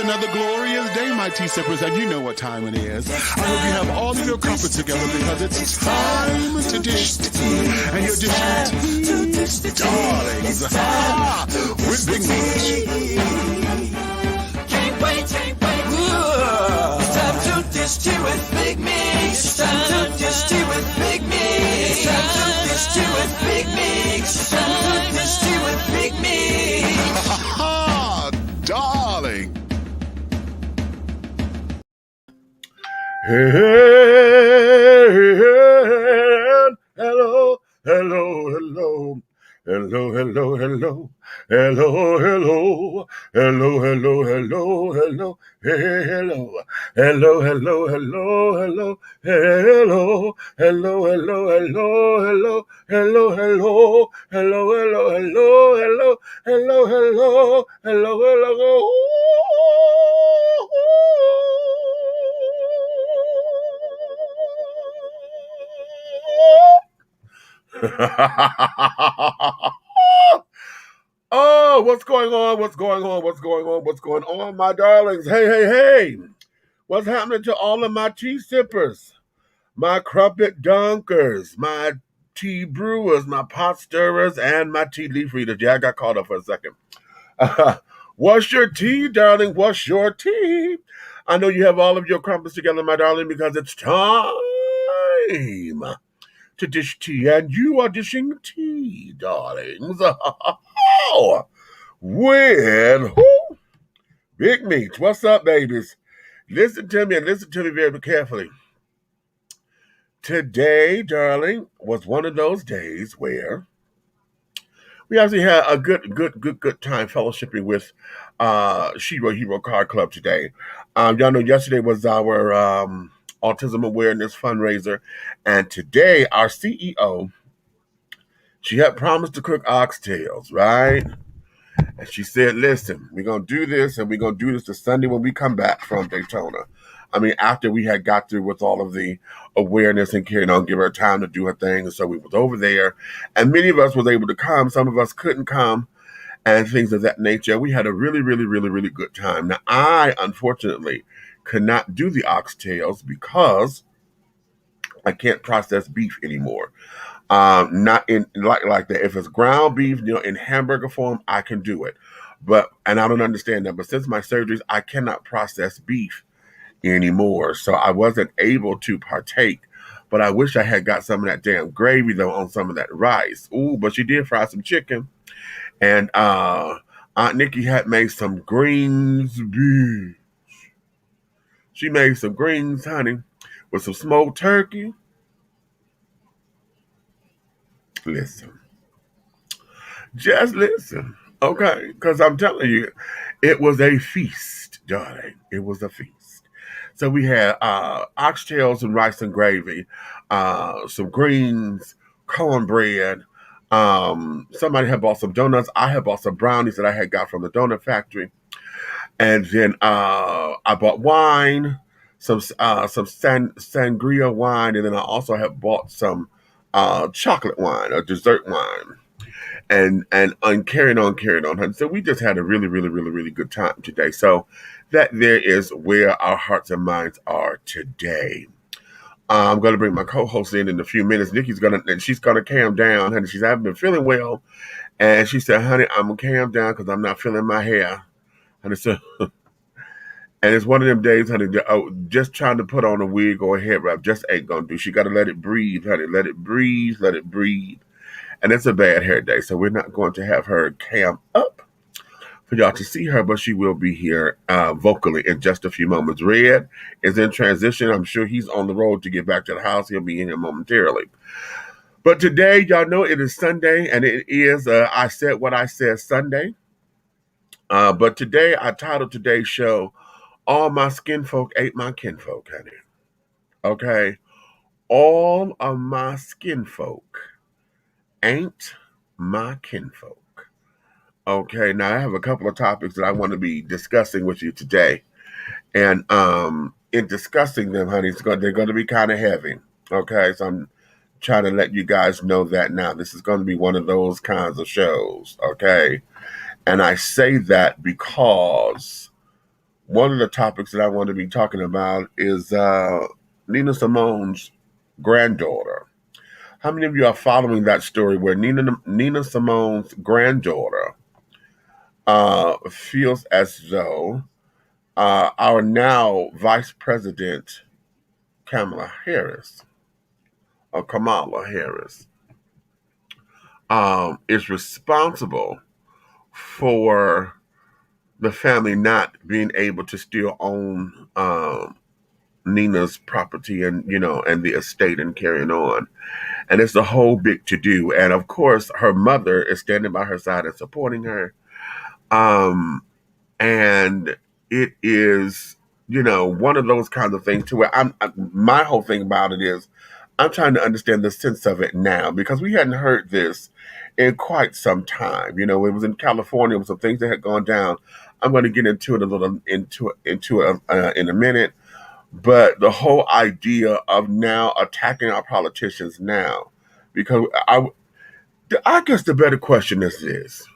another glorious day, my tea sippers, and you know what time it is. I hope you have all of your comforts together because it's time to dish tea. And you're dishing tea, darlings, with Big Meat. Can't wait. It's time to dish tea with Big Meat. It's time to dish tea with Big Meat. It's time to dish tea with Big Meat. It's time to dish tea with Big Meat. Darling. Hey, hello. Oh, what's going on, my darlings? Hey. What's happening to all of my tea sippers, my crumpet dunkers, my tea brewers, my pot stirrers, and my tea leaf readers? Yeah, I got caught up for a second. What's your tea, darling? What's your tea? I know you have all of your crumpets together, my darling, because it's time to dish tea, and you are dishing tea, darlings. With who? Big Meat. What's up, babies? Listen to me very carefully. Today, darling, was one of those days where we actually had a good time fellowshipping with Shiro Hero Card Club today. Y'all know yesterday was our autism awareness fundraiser, and today our CEO, she had promised to cook oxtails, right? And she said, listen, we're going to do this, and we're going to do this the Sunday when we come back from Daytona. I mean, after we had got through with all of the awareness and carrying on, give her time to do her thing. And so we was over there, and many of us was able to come. Some of us couldn't come, and things of that nature. We had a really good time. Now, I, unfortunately, could not do the oxtails because I can't process beef anymore. Not in like that. If it's ground beef, in hamburger form, I can do it. And I don't understand that. But since my surgeries, I cannot process beef anymore. So I wasn't able to partake. But I wish I had got some of that damn gravy though on some of that rice. Ooh, but she did fry some chicken. And Aunt Nikki had made some greens. She made some greens, honey, with some smoked turkey. Listen. Just listen, okay? Because I'm telling you, it was a feast, darling. It was a feast. So we had oxtails and rice and gravy, some greens, cornbread. Somebody had bought some donuts. I had bought some brownies that I had got from the donut factory. And then I bought wine, some sangria wine, and then I also have bought some chocolate wine, a dessert wine, and carrying on. So we just had a really good time today. So that there is where our hearts and minds are today. I'm going to bring my co-host in a few minutes. Nikki's she's going to calm down, honey. She hasn't been feeling well, and she said, honey, I'm going to calm down because I'm not feeling my hair. And so, and it's one of them days, honey, just trying to put on a wig or a hair wrap just ain't going to do. She got to let it breathe, honey. Let it breathe. And it's a bad hair day, so we're not going to have her cam up for y'all to see her, but she will be here vocally in just a few moments. Red is in transition. I'm sure he's on the road to get back to the house. He'll be in here momentarily. But today, y'all know it is Sunday, and it is I Said What I Said Sunday. But today, I titled today's show, All My Skin Folk Ain't My Kinfolk, honey. Okay? All of my skin folk ain't my kinfolk. Okay, now I have a couple of topics that I want to be discussing with you today. And in discussing them, honey, they're going to be kind of heavy. Okay, so I'm trying to let you guys know that now. This is going to be one of those kinds of shows, okay? And I say that because one of the topics that I want to be talking about is Nina Simone's granddaughter. How many of you are following that story where Nina Simone's granddaughter feels as though our now Vice President Kamala Harris, or Kamala Harris, is responsible for the family not being able to still own Nina's property and the estate and carrying on. And it's a whole big to do. And of course, her mother is standing by her side and supporting her. Um, and it is, one of those kinds of things to where my whole thing about it is I'm trying to understand the sense of it now because we hadn't heard this in quite some time. It was in California with some things that had gone down. I'm going to get into it a little into it in a minute. But the whole idea of now attacking our politicians now, because I guess the better question is this.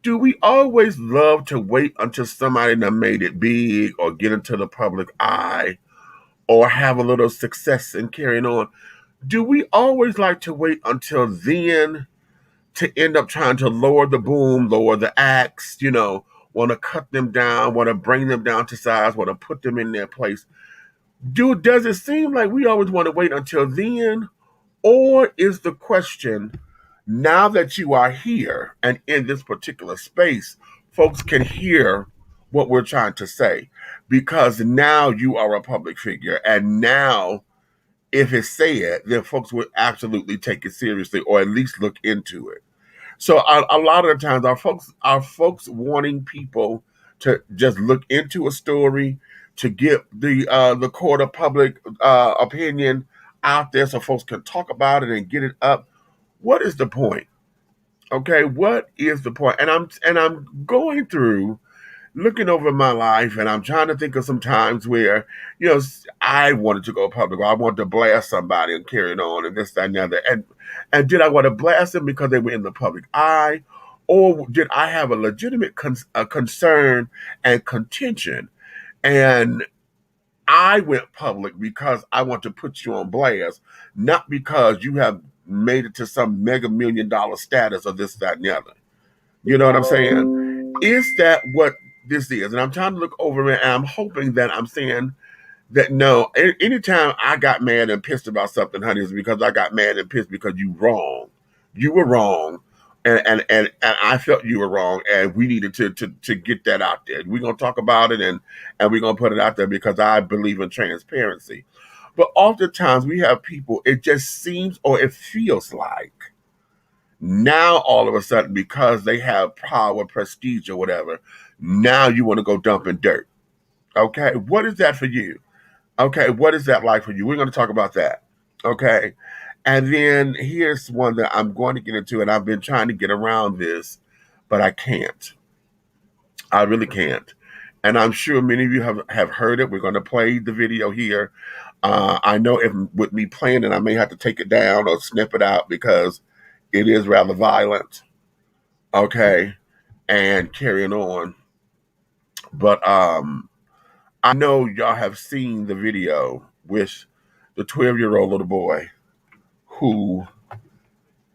Do we always love to wait until somebody done made it big or get into the public eye or have a little success in carrying on? Do we always like to wait until then to end up trying to lower the boom, lower the axe, want to cut them down, want to bring them down to size, want to put them in their place? Does it seem like we always want to wait until then? Or is the question, now that you are here and in this particular space, folks can hear what we're trying to say because now you are a public figure, and now if it's said, then folks would absolutely take it seriously or at least look into it. So a lot of the times our folks wanting people to just look into a story, to get the court of public opinion out there so folks can talk about it and get it up. What is the point? Okay, what is the point? And I'm going through looking over my life, and I'm trying to think of some times where, I wanted to go public, or I wanted to blast somebody and carry it on, and this, that, and the other. And did I want to blast them because they were in the public eye, or did I have a legitimate concern and contention? And I went public because I want to put you on blast, not because you have made it to some mega $1 million status or this, that, and the other. You know what I'm saying? Is that what this is? And I'm trying to look over it, and I'm hoping that I'm saying that no, anytime I got mad and pissed about something, honey, is because I got mad and pissed because you wrong. You were wrong. And I felt you were wrong, and we needed to get that out there. We're gonna talk about it, and we're gonna put it out there because I believe in transparency. But oftentimes we have people, it just seems or it feels like now all of a sudden, because they have power, prestige, or whatever, now you want to go dumping dirt. Okay, what is that for you? Okay, what is that like for you? We're going to talk about that. Okay, and then here's one that I'm going to get into, and I've been trying to get around this, but I can't. I really can't. And I'm sure many of you have heard it. We're going to play the video here. I know if with me playing it, I may have to take it down or snip it out because it is rather violent. Okay, and carrying on. But I know y'all have seen the video with the 12-year-old little boy who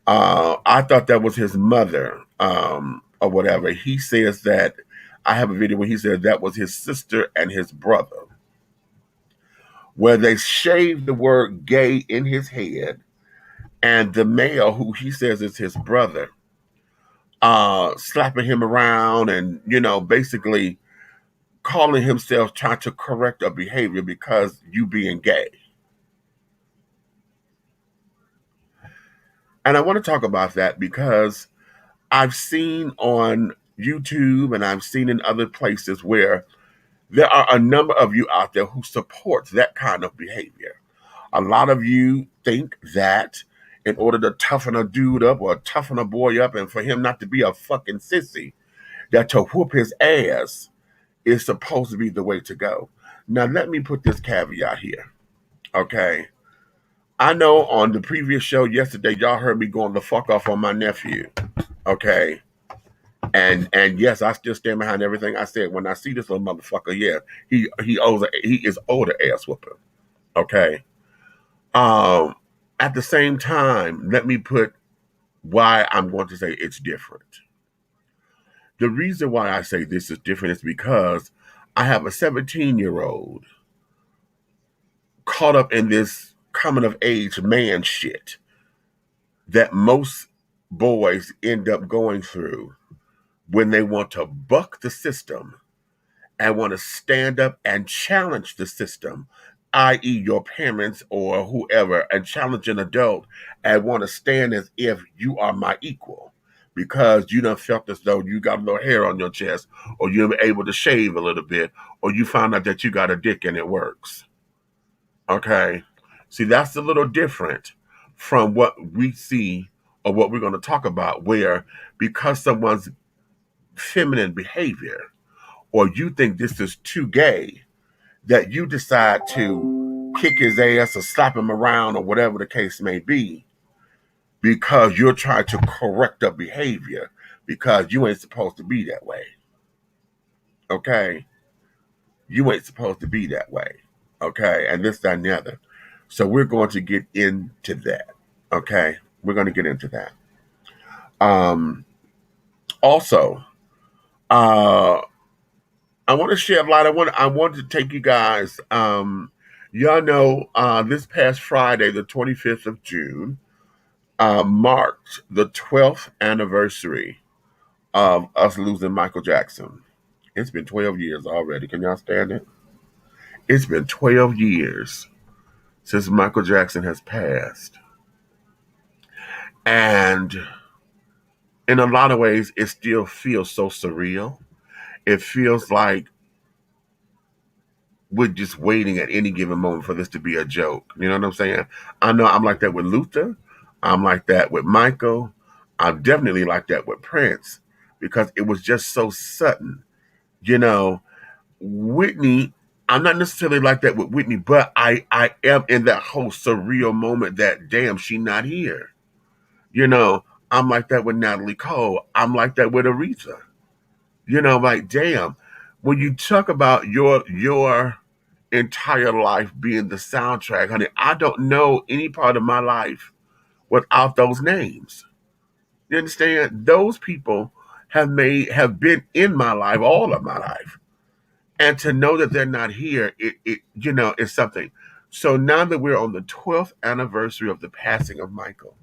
I thought that was his mother or whatever. He says that I have a video where he says that was his sister and his brother, where they shaved the word gay in his head, and the male who he says is his brother slapping him around and, basically calling himself trying to correct a behavior because you being gay. And I want to talk about that because I've seen on YouTube and I've seen in other places where there are a number of you out there who support that kind of behavior. A lot of you think that in order to toughen a dude up or toughen a boy up and for him not to be a fucking sissy, that to whoop his ass is supposed to be the way to go. Now, let me put this caveat here, okay? I know on the previous show yesterday, y'all heard me going the fuck off on my nephew, okay? And yes, I still stand behind everything I said. When I see this little motherfucker, yeah, he is owed an ass whooping. Okay. At the same time, let me put why I'm going to say it's different. The reason why I say this is different is because I have a 17-year-old caught up in this coming of age man shit that most boys end up going through when they want to buck the system and want to stand up and challenge the system, i.e., your parents or whoever, and challenge an adult and want to stand as if you are my equal because you done felt as though you got a little hair on your chest, or you're able to shave a little bit, or you found out that you got a dick and it works. Okay? See, that's a little different from what we see or what we're going to talk about, where because someone's feminine behavior or you think this is too gay, that you decide to kick his ass or slap him around or whatever the case may be because you're trying to correct a behavior because you ain't supposed to be that way. Okay? You ain't supposed to be that way. Okay? And this, that, and the other. So we're going to get into that. Okay? We're going to get into that. Also, I want to shed light. I want to take you guys. Y'all know this past Friday, the 25th of June, marked the 12th anniversary of us losing Michael Jackson. It's been 12 years already. Can y'all stand it? It's been 12 years since Michael Jackson has passed. And in a lot of ways, it still feels so surreal. It feels like we're just waiting at any given moment for this to be a joke. You know what I'm saying? I know I'm like that with Luther. I'm like that with Michael. I'm definitely like that with Prince because it was just so sudden. You know, Whitney, I'm not necessarily like that with Whitney, but I am in that whole surreal moment that, damn, she not here. You know, I'm like that with Natalie Cole. I'm like that with Aretha. You know, like, damn, when you talk about your entire life being the soundtrack, honey, I don't know any part of my life without those names. You understand? Those people have been in my life all of my life. And to know that they're not here, it is something. So now that we're on the 12th anniversary of the passing of Michael,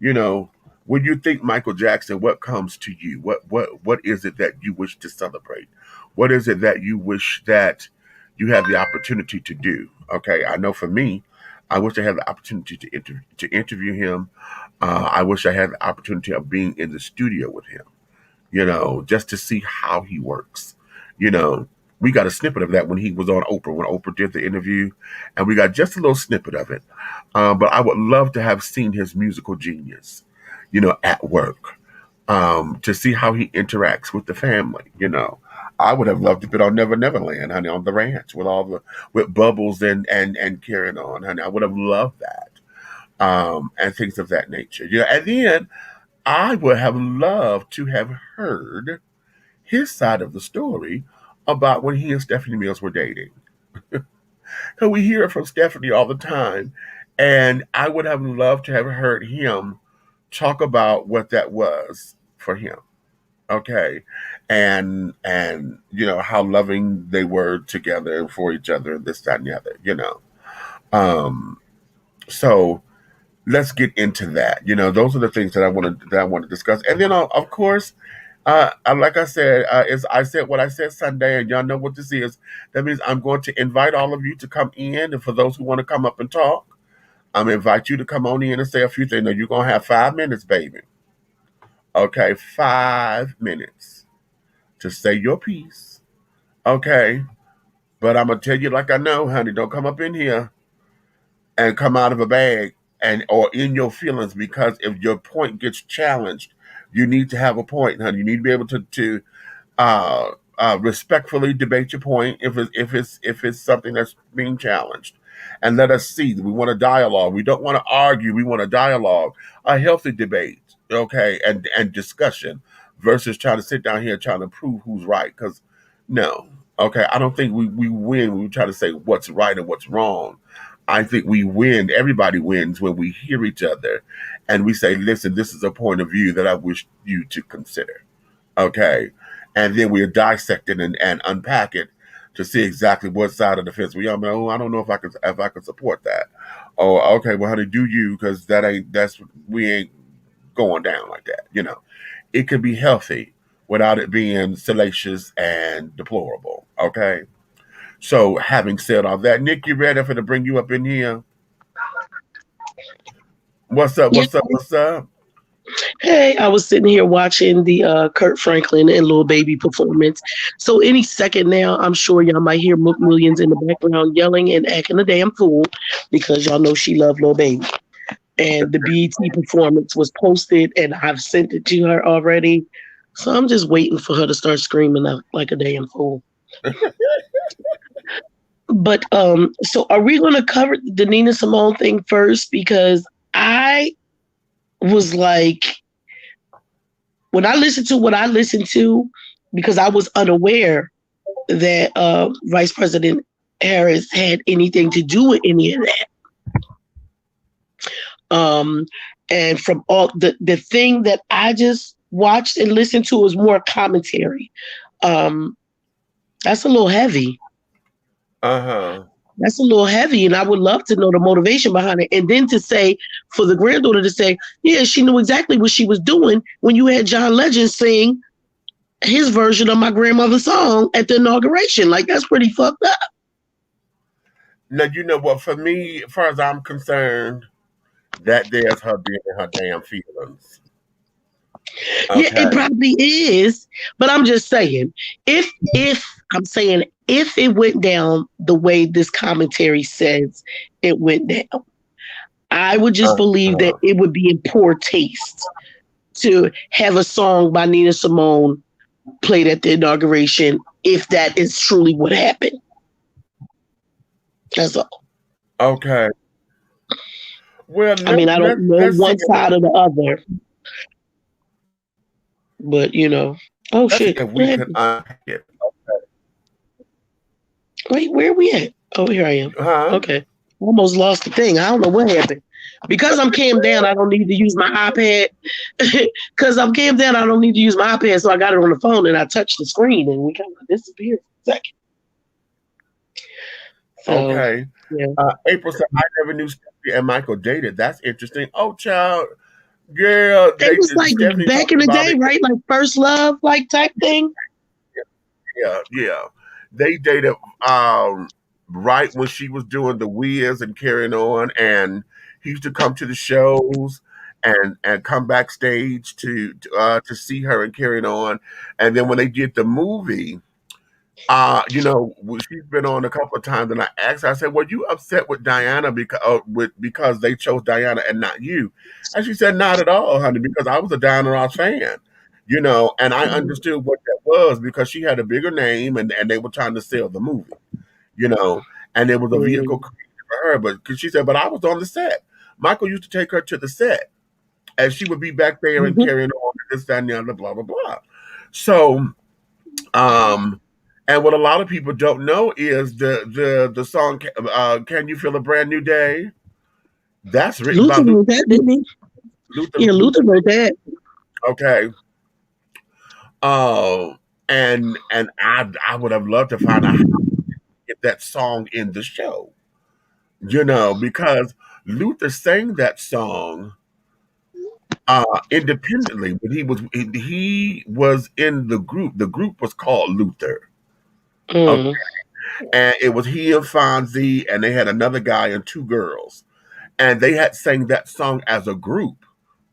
you know, when you think Michael Jackson, what comes to you? What is it that you wish to celebrate? What is it that you wish that you had the opportunity to do? Okay, I know for me, I wish I had the opportunity to interview him. I wish I had the opportunity of being in the studio with him, you know, just to see how he works. You know, we got a snippet of that when he was on Oprah, when Oprah did the interview, and we got just a little snippet of it. But I would love to have seen his musical genius, you know, at work, to see how he interacts with the family. You know, I would have loved to be on Never Never Land, honey, on the ranch with Bubbles and carrying on, honey. I would have loved that, and things of that nature. Yeah, and then I would have loved to have heard his side of the story about when he and Stephanie Mills were dating. Because we hear it from Stephanie all the time. And I would have loved to have heard him talk about what that was for him. Okay. And you know, how loving they were together for each other, this, that, and the other, you know. So let's get into that. You know, those are the things that I want to discuss. And then of course, like I said, I said what I said Sunday, and y'all know what this is. That means I'm going to invite all of you to come in, and for those who want to come up and talk, I'm going to invite you to come on in and say a few things. Now, you're going to have 5 minutes, baby. Okay, 5 minutes to say your piece. Okay, but I'm going to tell you like I know, honey, don't come up in here and come out of a bag or in your feelings, because if your point gets challenged, you need to have a point, honey. You need to be able to respectfully debate your point if it's something that's being challenged, and let us see. We want a dialogue. We don't want to argue. We want a dialogue, a healthy debate, okay, and discussion, versus trying to sit down here and trying to prove who's right. Because no, okay, I don't think we win when we try to say what's right and what's wrong. I think we win. Everybody wins when we hear each other and we say, listen, this is a point of view that I wish you to consider. Okay. And then we dissect it and unpack it to see exactly what side of the fence we are. Oh, I don't know if I could support that. Oh, okay, well, honey, do you? Because we ain't going down like that. It can be healthy without it being salacious and deplorable. Okay. So having said all that, Nick, you ready for to bring you up in here? What's up? Yeah. What's up? What's up? Hey, I was sitting here watching the Kurt Franklin and Lil Baby performance. So any second now, I'm sure y'all might hear Mook Millions in the background yelling and acting a damn fool because y'all know she loved Lil Baby. And the BET performance was posted, and I've sent it to her already. So I'm just waiting for her to start screaming like a damn fool. But so are we going to cover the Nina Simone thing first? Because I was like, when I listened to what I listened to, because I was unaware that Vice President Harris had anything to do with any of that. And from all the thing that I just watched and listened to was more commentary. That's a little heavy. That's a little heavy, and I would love to know the motivation behind it. And then to say, for the granddaughter to say, yeah, she knew exactly what she was doing when you had John Legend sing his version of my grandmother's song at the inauguration. Like, that's pretty fucked up. Now, you know what? For me, as far as I'm concerned, that there's her being in her damn feelings. Okay. Yeah, it probably is. But I'm just saying, if it went down the way this commentary says it went down, I would just believe that it would be in poor taste to have a song by Nina Simone played at the inauguration if that is truly what happened. That's all. Okay. Well, I mean, I don't know one side or the other. But, oh, shit. If we can unpack it. Wait, where are we at? Oh, here I am. Okay. Almost lost the thing. I don't know what happened. Because I'm cammed down, I don't need to use my iPad. Because I'm cammed down, I don't need to use my iPad. So I got it on the phone and I touched the screen and we kind of disappeared for a second. So, okay. Yeah. April said, I never knew Stephanie and Michael dated. That's interesting. Oh, child. Girl. It was like Stephanie back in the day, right? Like first love, like type thing. Yeah. They dated right when she was doing the Wiz and carrying on, and he used to come to the shows and come backstage to see her and carrying on. And then when they did the movie, she's been on a couple of times, and I asked her, I said, "Were you upset with Diana because they chose Diana and not you?" And she said, "Not at all, honey, because I was a Diana Ross fan." And I understood what that was because she had a bigger name and they were trying to sell the movie, and it was a vehicle for her. But cause she said, but I was on the set. Michael used to take her to the set and she would be back there and carrying on this, that, and the other, blah, blah, blah. So, and what a lot of people don't know is the song, Can You Feel a Brand New Day? That's written by Luther wrote that, didn't he? Luther wrote that. Okay. And I would have loved to find out how to get that song in the show, because Luther sang that song independently, but he was in the group. The group was called Luther, okay? And it was he and Fonzie, and they had another guy and two girls, and they had sang that song as a group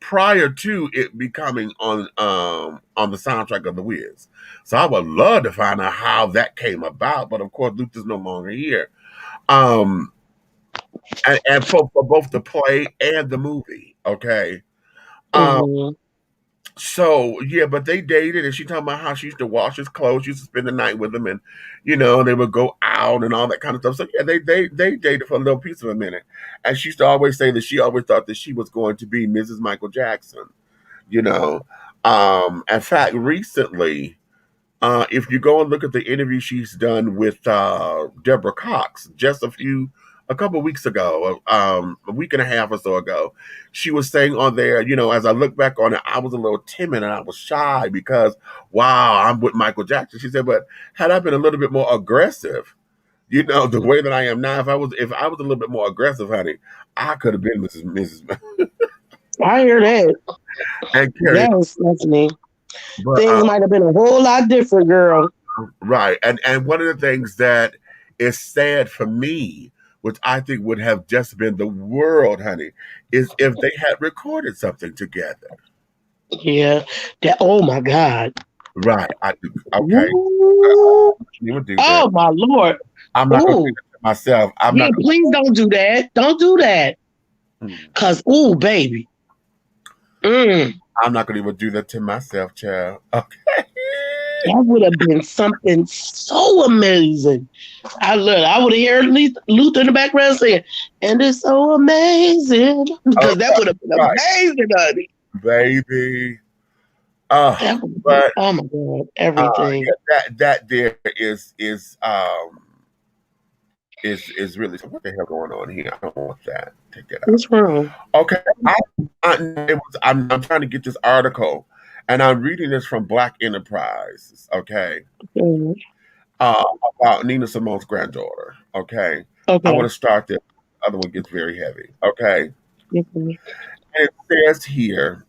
prior to it becoming on the soundtrack of The Wiz. So I would love to find out how that came about, but of course Luther's no longer here. And for both the play and the movie, okay. So yeah, but they dated, and she talking about how she used to wash his clothes, she used to spend the night with him, and they would go out and all that kind of stuff. So yeah, they dated for a little piece of a minute, and she used to always say that she always thought that she was going to be Mrs. Michael Jackson, In fact, recently, if you go and look at the interview she's done with Deborah Cox a couple of weeks ago, a week and a half or so ago, she was saying on there, as I look back on it, I was a little timid and I was shy because, wow, I'm with Michael Jackson. She said, but had I been a little bit more aggressive, the way that I am now, if I was a little bit more aggressive, honey, I could have been Mrs. I hear that. and carried. Yes, Stephanie. But Things might have been a whole lot different, girl. right, and one of the things that is sad for me, which I think would have just been the world, honey, is if they had recorded something together. Yeah. That. Oh my God. Right. Okay. Ooh. You would do Oh that. my Lord. I'm not going to Ooh. do that to myself. I'm Yeah. not. Please don't do that. Don't do that. Cause ooh, baby. I'm not going to even do that to myself, child. Okay. That would have been something so amazing. I would have heard Luther in the background saying, and it's so amazing. Because that would have been right. amazing, honey. Baby. That would But oh my God, everything. that there is really, so what the hell going on here? I don't want that. Take that out. What's wrong? Okay. I'm trying to get this article, and I'm reading this from Black Enterprise. Okay. Mhm. About Nina Simone's granddaughter. Okay. I Okay. want to start there. The other one gets very heavy. Okay. Mhm. And it says here,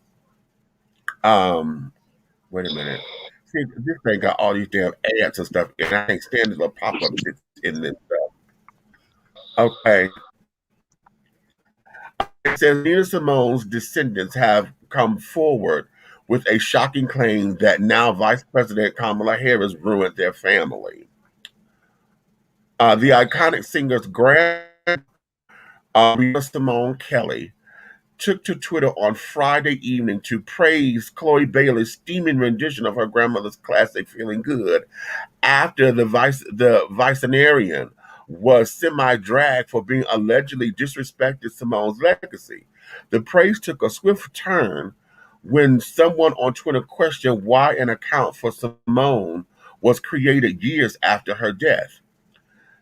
wait a minute. See, this thing got all these damn ads and stuff, and I can't stand this little pop up in this stuff. Okay. It says Nina Simone's descendants have come forward with a shocking claim that now Vice President Kamala Harris ruined their family. The iconic singer's Nina Simone Kelly took to Twitter on Friday evening to praise Chloe Bailey's steaming rendition of her grandmother's classic "Feeling Good" after the vicenarian was semi-dragged for being allegedly disrespected Simone's legacy. The praise took a swift turn when someone on Twitter questioned why an account for Simone was created years after her death.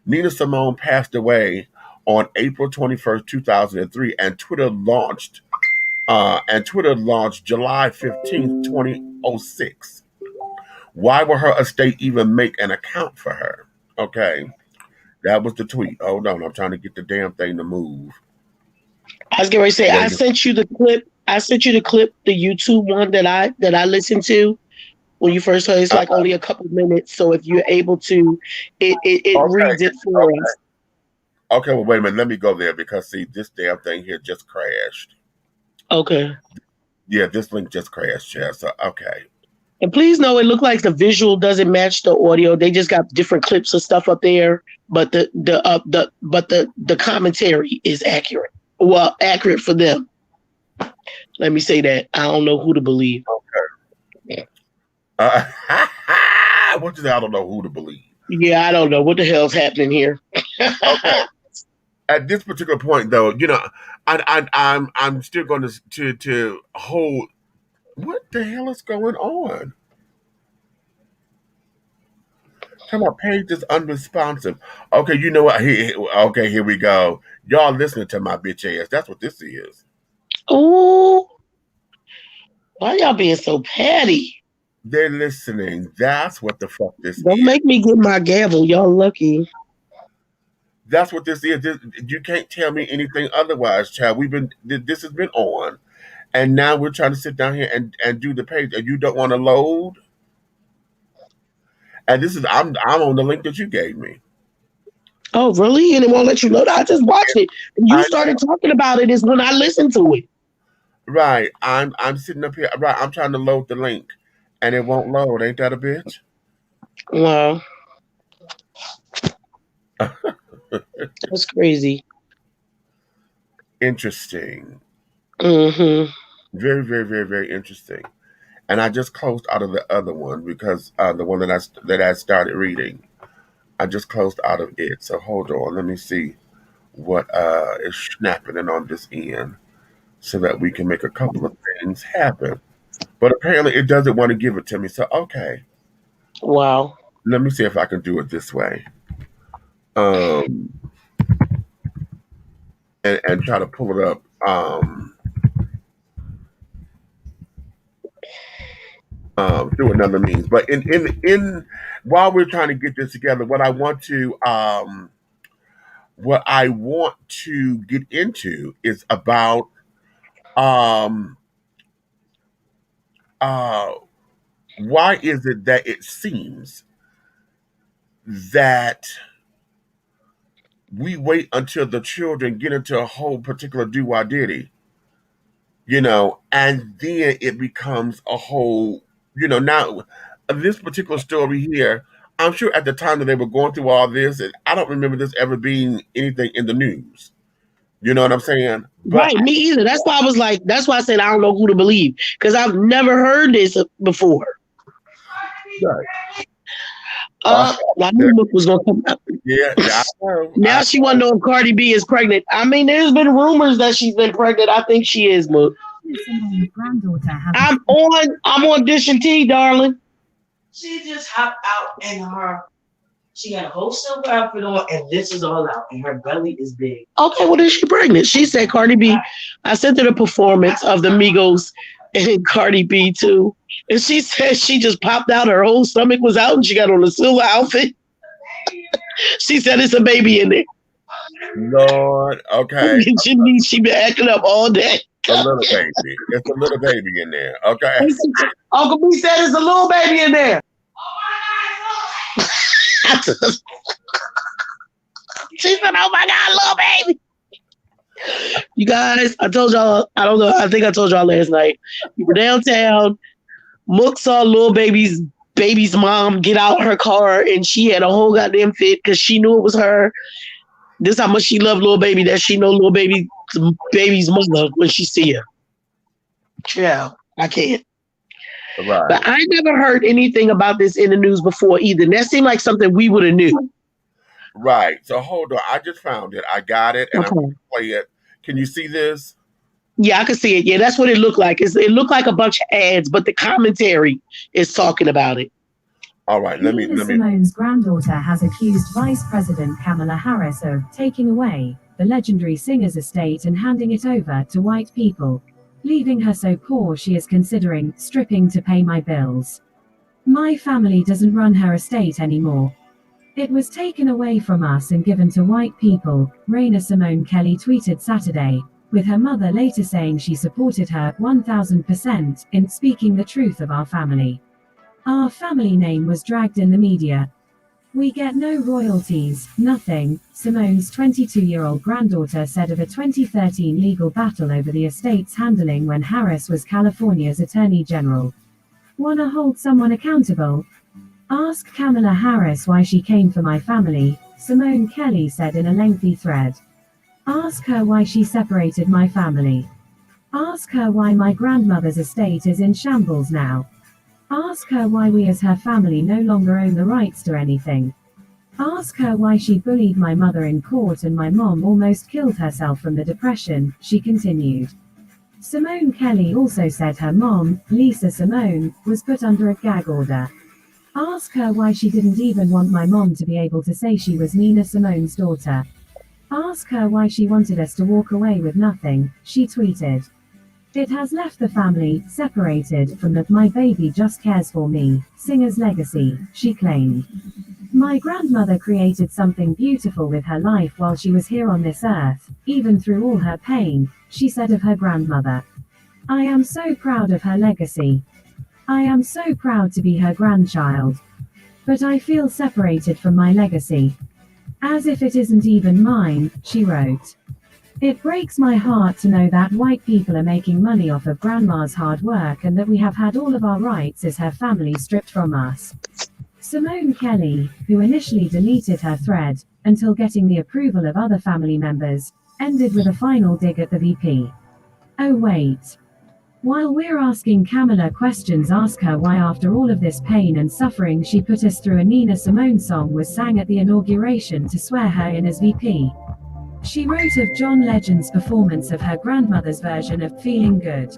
Nina Simone passed away on April 21st, 2003, and Twitter launched July 15th, 2006. Why would her estate even make an account for her? Okay. That was the tweet. Hold on, I'm trying to get the damn thing to move. I was getting ready to say, I sent you the clip. The YouTube one that I listened to when you first heard. It's like only a couple minutes. So if you're able to, it reads it for us. Okay, well, wait a minute. Let me go there because, see, this damn thing here just crashed. Okay. Yeah, this link just crashed, yeah. So, okay. And please know it looked like the visual doesn't match the audio. They just got different clips of stuff up there, but the commentary is accurate. Well, accurate for them. Let me say that. I don't know who to believe. Okay. What you say? I don't know who to believe. Yeah, I don't know what the hell's happening here. Okay. At this particular point, though, I'm still going to hold. What the hell is going on? Come on, page is unresponsive. Okay, you know what? Okay, here we go. Y'all listening to my bitch ass. That's what this is. Oh, why y'all being so petty? They're listening. That's what the fuck this is. Don't make me get my gavel. Y'all lucky. That's what this is. You can't tell me anything otherwise, child. This has been on, and now we're trying to sit down here and do the page, and you don't want to load. And this is I'm on the link that you gave me. Oh, really? And it won't let you load? I just watched it. And you started talking about it is when I listened to it. Right. I'm sitting up here. Right. I'm trying to load the link, and it won't load. Ain't that a bitch? Wow. That's crazy. Interesting. Mm-hmm. Very, very, very, very interesting. And I just closed out of the other one because the one that I started reading, I just closed out of it. So hold on, let me see what is snapping on this end, so that we can make a couple of things happen. But apparently it doesn't want to give it to me. So okay, Wow. let me see if I can do it this way. Um, and try to pull it up. Through another means. But in while we're trying to get this together, what I want to get into is about um uh why is it that it seems that we wait until the children get into a whole particular do wah diddy, and then it becomes a whole, now this particular story here, I'm sure at the time that they were going through all this, I don't remember this ever being anything in the news. You know what I'm saying? But Right, me either. That's why I was like, that's why I said I don't know who to believe because I've never heard this before. right. I knew Mook was gonna come out. Yeah, I know. Now she want to know if Cardi B is pregnant. I mean, there's been rumors that she's been pregnant. I think she is, Mook. SIMONE'S granddaughter has I'm on Dish and Tea, darling. She just hopped out in her. She had a whole silver outfit on, and this is all out, and her belly is big. Okay, well then she pregnant. She said Cardi B. I sent her the performance of the Migos and Cardi B too, and she said she just popped out. Her whole stomach was out, and she got on a silver outfit. She said it's a baby in there. Lord, okay. She been acting up all day. A little baby. It's a little baby in there. Okay. Uncle B said it's a little baby in there. She said, "Oh my God, little baby." You guys, I told y'all, I don't know, I think I told y'all last night. We were downtown. Mook saw little baby's mom get out her car and she had a whole goddamn fit because she knew it was her. This how much she loved little baby that she know little baby's mother when she see her. Yeah, I can't. Right. But I never heard anything about this in the news before either. And that seemed like something we would have knew. Right. So hold on. I just found it. I got it, and Okay. I'm going to play it. Can you see this? Yeah, I can see it. Yeah, that's what it looked like. It looked like a bunch of ads, but the commentary is talking about it. All right. Let me. SIMONE'S granddaughter has accused Vice President Kamala Harris of taking away the legendary singer's estate and handing it over to white people, leaving her so poor she is considering stripping to pay my bills. My family doesn't run her estate anymore. It was taken away from us and given to white people, Raina Simone Kelly tweeted Saturday, with her mother later saying she supported her 1000% in speaking the truth of our family. Our family name was dragged in the media. We get no royalties, nothing, Simone's 22-year-old granddaughter said of a 2013 legal battle over the estate's handling when Harris was California's Attorney General. Wanna hold someone accountable? Ask Kamala Harris why she came for my family, Simone Kelly said in a lengthy thread. Ask her why she separated my family. Ask her why my grandmother's estate is in shambles now. Ask her why we as her family no longer own the rights to anything. Ask her why she bullied my mother in court and my mom almost killed herself from the depression, she continued. Simone Kelly also said her mom, Lisa Simone, was put under a gag order. Ask her why she didn't even want my mom to be able to say she was Nina Simone's daughter. Ask her why she wanted us to walk away with nothing, she tweeted. It has left the family separated from the my baby just cares for me singer's legacy, she claimed. My grandmother created something beautiful with her life while she was here on this earth, even through all her pain, she said of her grandmother. I am so proud of her legacy. I am so proud to be her grandchild. But I feel separated from my legacy. As if it isn't even mine, she wrote. It breaks my heart to know that white people are making money off of grandma's hard work and that we have had all of our rights as her family stripped from us. Simone Kelly, who initially deleted her thread, until getting the approval of other family members, ended with a final dig at the VP. Oh wait. While we're asking Kamala questions, ask her why after all of this pain and suffering she put us through a Nina Simone song was sang at the inauguration to swear her in as VP. She wrote of John Legend's performance of her grandmother's version of Feeling Good.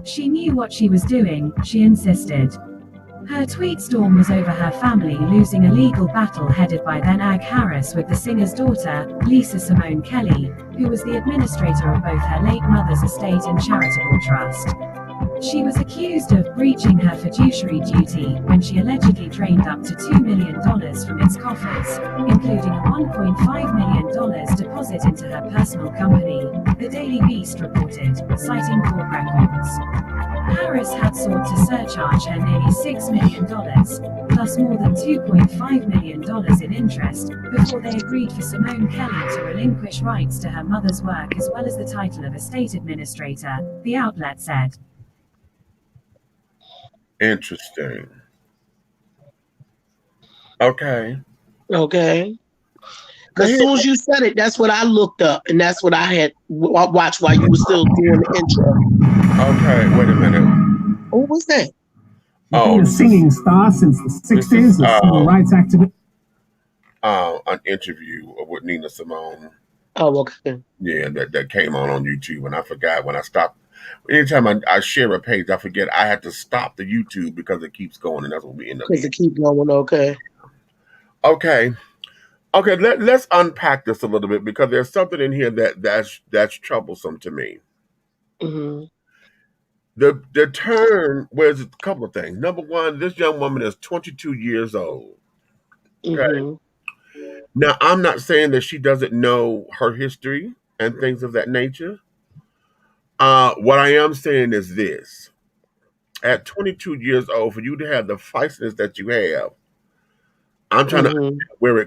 She knew what she was doing, she insisted. Her tweet storm was over her family losing a legal battle headed by then Ag Harris with the singer's daughter, Lisa Simone Kelly, who was the administrator of both her late mother's estate and charitable trust. She was accused of breaching her fiduciary duty when she allegedly drained up to $2 million from its coffers, including a $1.5 million deposit into her personal company, the Daily Beast reported, citing court records. Harris had sought to surcharge her nearly $6 million, plus more than $2.5 million in interest, before they agreed for Simone Kelly to relinquish rights to her mother's work as well as the title of estate administrator, the outlet said. Interesting. Okay. Okay. Now, As soon as you said it, that's what I looked up, and that's what I had watched while you were still doing the intro. Okay, wait a minute. What was that? Oh, A singing star since the 60s, a civil rights activist. An interview with Nina Simone. Oh, okay. Yeah, that came on YouTube, and I forgot when I stopped. Anytime I share a page, I forget I had to stop the YouTube because it keeps going, and that's what we end up. Because it keeps going. Okay. Okay. Let's unpack this a little bit because there's something in here that's troublesome to me. Mm-hmm. The turn was a couple of things. Number one, this young woman is 22 years old. Okay. Mm-hmm. Now, I'm not saying that she doesn't know her history and things of that nature. What I am saying is this. At 22 years old, for you to have the feistiness that you have, I'm trying to understand where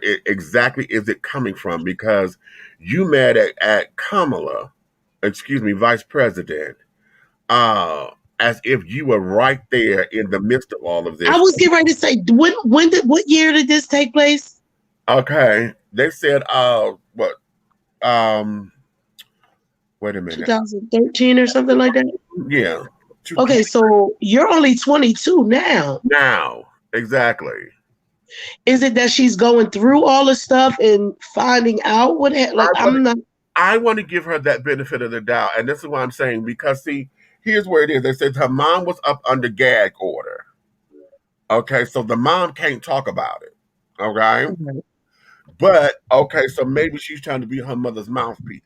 it exactly is it coming from, because you mad at Kamala, Vice President, as if you were right there in the midst of all of this. I was getting ready to say, what year did this take place? Okay, they said, wait a minute, 2013 or something like that. Yeah. Okay, so you're only 22 now. Now, exactly. Is it that she's going through all the stuff and finding out what? I want to give her that benefit of the doubt, and this is what I'm saying, because see, here's where it is. They said her mom was up under gag order. Okay, so the mom can't talk about it. Okay, but okay, so maybe she's trying to be her mother's mouthpiece.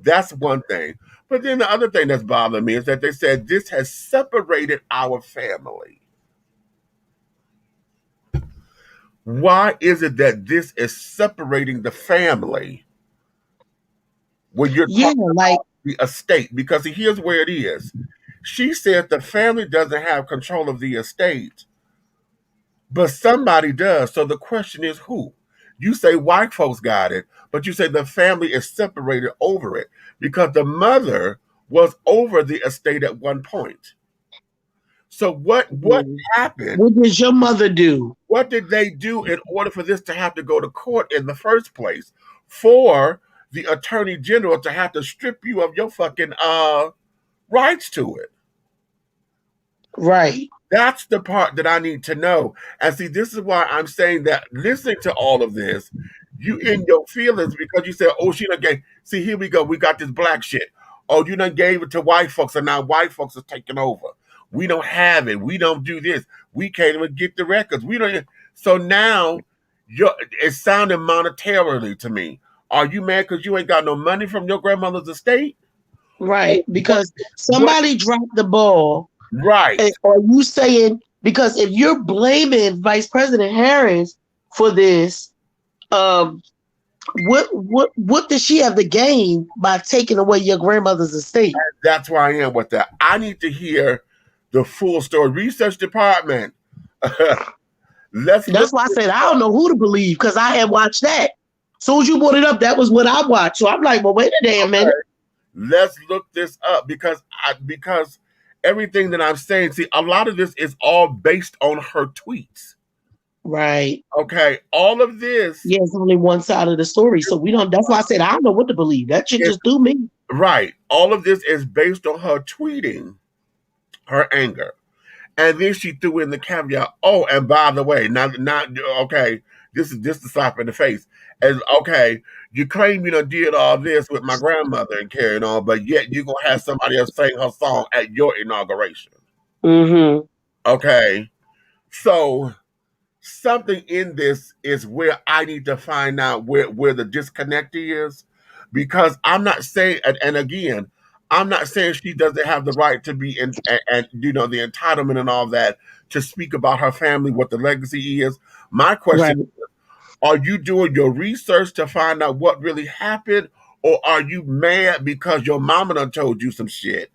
That's one thing. But then the other thing that's bothering me is that they said this has separated our family. Why is it that this is separating the family when you're talking about the estate? Because here's where it is. She said the family doesn't have control of the estate, but somebody does. So the question is who? You say white folks got it, but you say the family is separated over it because the mother was over the estate at one point. So what happened? What did your mother do? What did they do in order for this to have to go to court in the first place? For the attorney general to have to strip you of your fucking rights to it. Right. That's the part that I need to know. And see, this is why I'm saying that listening to all of this, you in your feelings because you said, oh, she done gave. See, here we go. We got this black shit. Oh, you done gave it to white folks, and now white folks are taking over. We don't have it. We don't do this. We can't even get the records. We don't. So now it's sounding monetarily to me. Are you mad because you ain't got no money from your grandmother's estate? Right. Because somebody dropped the ball. Right. Are you saying, because if you're blaming Vice President Harris for this, what does she have to gain by taking away your grandmother's estate? That's where I am with that. I need to hear the full story. Research department. That's why I said I don't know who to believe, because I had watched that. As soon as you brought it up, that was what I watched. So I'm like, well, wait a damn minute. Let's look this up because everything that I'm saying, see, a lot of this is all based on her tweets. Right. Okay. All of this. Yeah, it's only one side of the story. So that's why I said I don't know what to believe. That shit just threw me. Right. All of this is based on her tweeting her anger. And then she threw in the caveat, oh, and by the way, not okay, this is just a slap in the face. And okay, You claim you done did all this with my grandmother and carrying on, but yet you're gonna have somebody else sing her song at your inauguration. Mm-hmm. Okay. So something in this is where I need to find out where the disconnect is. Because I'm not saying, and again, I'm not saying she doesn't have the right to be in, and the entitlement and all that to speak about her family, what the legacy is. My question: Right. are you doing your research to find out what really happened, or are you mad because your mama done told you some shit?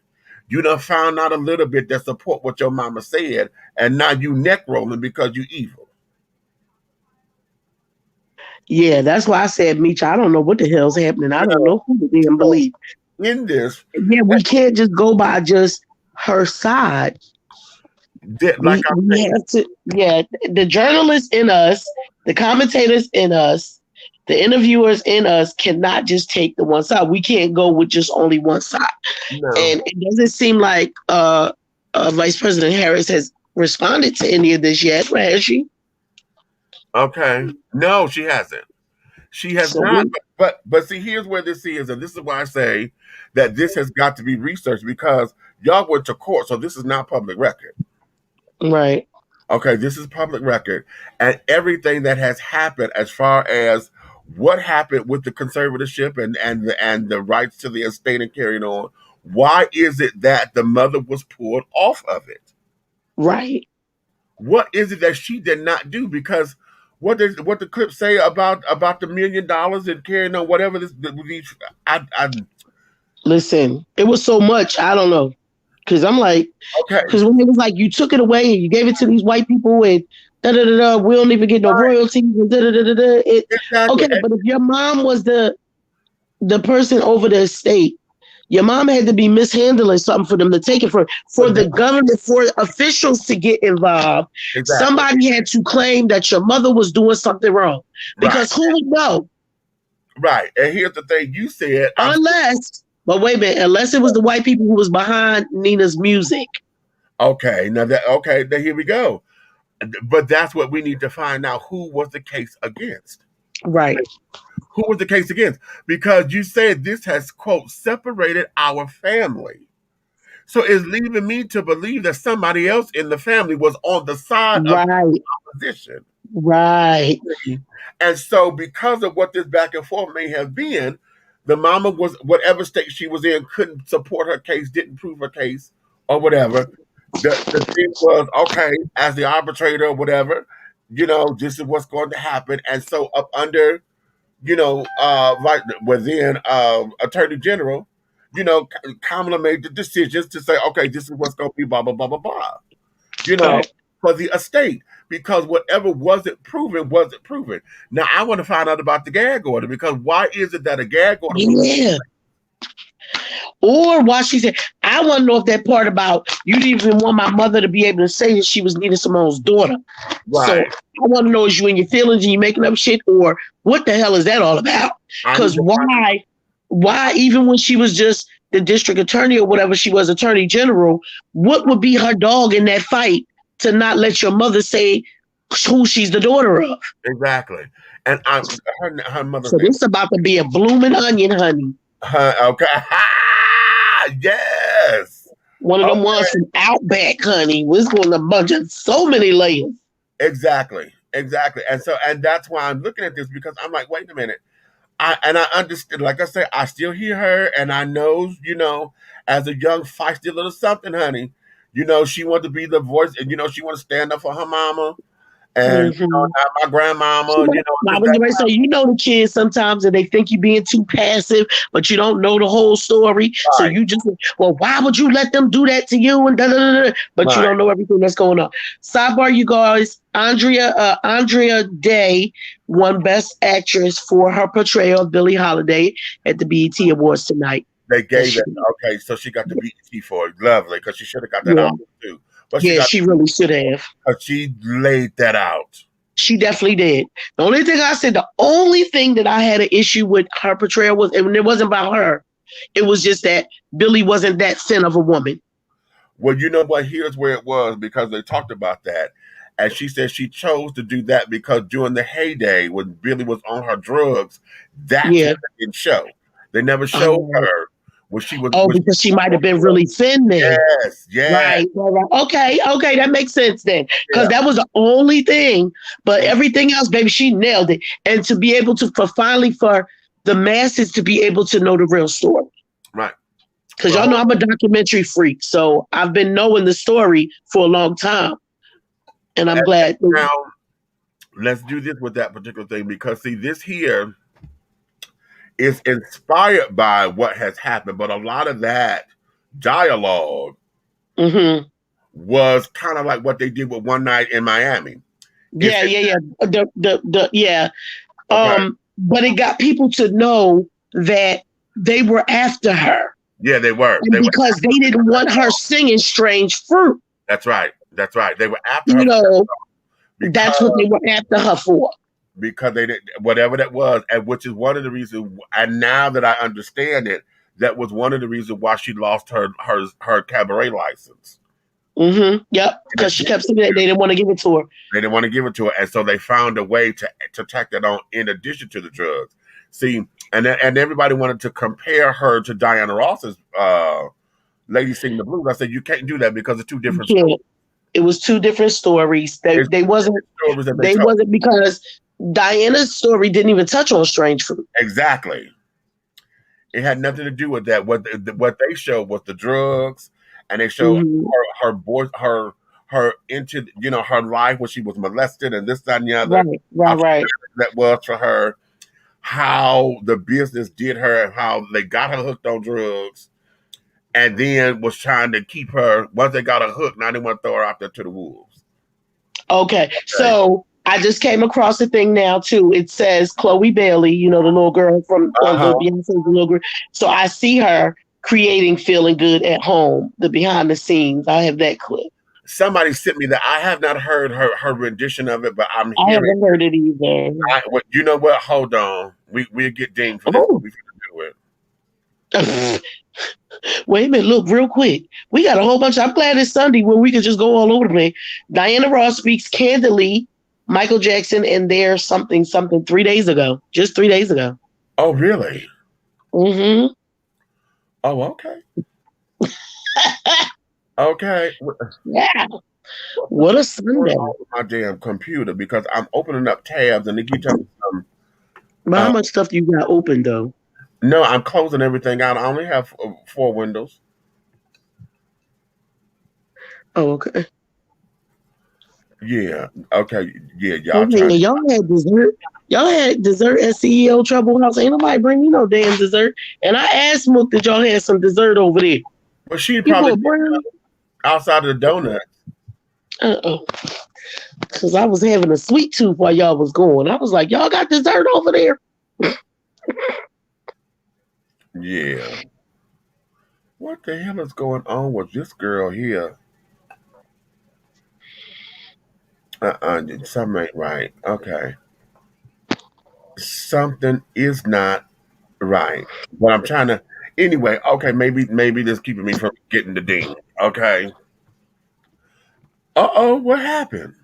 You done found out a little bit that support what your mama said, and now you neck rolling because you evil. Yeah, that's why I said, Meech, I don't know what the hell's happening. I You don't know, know who to damn so believe. in this, Yeah, we can't just go by just her side. like I'm We saying, have to, yeah, the journalists in us, the commentators in us, the interviewers in us cannot just take the one side. We can't go with just only one side. no. And it doesn't seem like Vice President Harris has responded to any of this yet, has she? Okay. No, she hasn't. She has So not. But see, here's where this is, and this is why I say that this has got to be researched because y'all went to court, so this is not public record. right. Okay, this is public record, and everything that has happened as far as what happened with the conservatorship and the rights to the estate and carrying on. Why is it that the mother was pulled off of it? Right. What is it that she did not do? Because what the clip say about the $1 million and carrying on whatever these Listen, it was so much. I don't know. Because I'm like, okay, because when it was like you took it away and you gave it to these white people and da da da da, we don't even get no royalties and da da da da da. exactly. Okay, but if your mom was the person over the estate, your mom had to be mishandling something for them to take it for the government, for officials to get involved. Exactly. Somebody had to claim that your mother was doing something wrong. Because who would know? Right. And here's the thing you said. But wait a minute, unless it was the white people who was behind Nina's music. Okay, now then here we go. But that's what we need to find out. Who was the case against? Right. Who was the case against? Because you said this has, quote, separated our family. So it's leaving me to believe that somebody else in the family was on the side of the opposition. Right. And so because of what this back and forth may have been, the mama was, whatever state she was in, couldn't support her case, didn't prove her case, or whatever. The thing was, okay, as the arbitrator or whatever, this is what's going to happen. And so up under, right within Attorney General, Kamala made the decisions to say, okay, this is what's going to be blah, blah, blah, blah, blah, for the estate. Because whatever wasn't proven. Now, I want to find out about the gag order, because why is it that a gag order? Yeah. Or why she said, I want to know if that part about you didn't even want my mother to be able to say that she was Nina Simone's daughter. Right. So I want to know, is you in your feelings and you making up shit, or what the hell is that all about? Because why even when she was just the district attorney or whatever she was, attorney general, what would be her dog in that fight to not let your mother say who she's the daughter of? Exactly. And her mother. So this is about to be a blooming onion, honey. Okay. Yes. One of them ones from Outback, honey. Was going to bunch of so many layers. Exactly. And that's why I'm looking at this, because I'm like, wait a minute. I understand, like I said, I still hear her, and I know, as a young feisty little something, honey, she wanted to be the voice, and she want to stand up for her mama. And my grandmama, I was going to say, the kids sometimes, and they think you're being too passive, but you don't know the whole story. Right. So you just, well, why would you let them do that to you? And but you don't know everything that's going on. Sidebar, you guys. Andrea Day won Best Actress for her portrayal of Billie Holiday at the BET Awards tonight. They gave it. Okay, so she got the BET for it. Lovely, because she should have got that out too. But she really should have. She laid that out. She definitely did. The only thing that I had an issue with her portrayal was, and it wasn't about her, it was just that Billie wasn't that thin of a woman. Well, you know what? Here's where it was, because they talked about that. And she said she chose to do that because during the heyday when Billy was on her drugs, that's Yeah. what they didn't show. They never showed her when she was. Oh, because she might have been really thin then. Yes, yes. Right. Okay, that makes sense then. Because Yeah. that was the only thing, but everything else, baby, she nailed it. And to be able to, for the masses to be able to know the real story. Right. Because y'all know I'm a documentary freak, so I've been knowing the story for a long time. And I'm glad. Now, let's do this with that particular thing because, see, this here is inspired by what has happened, but a lot of that dialogue was kind of like what they did with One Night in Miami. Yeah. Yeah. Okay. But it got people to know that they were after her. Yeah, they were. Because they didn't want her singing Strange Fruit. That's right. They were after her. You know, that's what they were after her for. Because they did whatever that was, and which is one of the reasons. And now that I understand it, that was one of the reasons why she lost her cabaret license. Yep. Because she kept saying that they didn't want to give it to her. They didn't want to give it to her, and so they found a way to tack that on in addition to the drugs. See, and everybody wanted to compare her to Diana Ross's Lady Sing the Blues. I said you can't do that because it's two different stories. It was two different stories. They wasn't because Diana's story didn't even touch on Strange Fruit. Exactly. It had nothing to do with that. What they showed was the drugs, and they showed her into her life when she was molested and this, that, and the other. Right. That was for her. How the business did her and how they got her hooked on drugs and then was trying to keep her. Once they got her hooked, now they want to throw her out there to the wolves. Okay. So I just came across the thing now too. It says Chloe Bailey, the little girl from Beyonce's little girl. So I see her creating Feeling Good at Home, the behind the scenes. I have that clip. Somebody sent me that. I have not heard her rendition of it, but I haven't heard it either. You know what? Hold on. We'll get dinged for this. We do it. Wait a minute. Look, real quick. We got a whole bunch. I'm glad it's Sunday when we can just go all over the place. Diana Ross speaks candidly. Michael Jackson and their something 3 days ago. Just 3 days ago. Oh, really? Oh, okay. Okay. Yeah. What a Sunday. My damn computer because I'm opening up tabs and they keep telling me something. But how much stuff do you got open though? No, I'm closing everything out. I only have 4 windows. Oh, okay. Yeah. Okay. Yeah. Y'all had dessert. Y'all had dessert at CEO Trouble House. Ain't nobody bring me no damn dessert. And I asked Mook that y'all had some dessert over there. Well, she probably outside of the donuts. Because I was having a sweet tooth while y'all was going. I was like, y'all got dessert over there? Yeah. What the hell is going on with this girl here? Something ain't right. Okay. Something is not right. But I'm trying to. Anyway, okay, maybe this keeping me from getting the ding. Okay. What happened?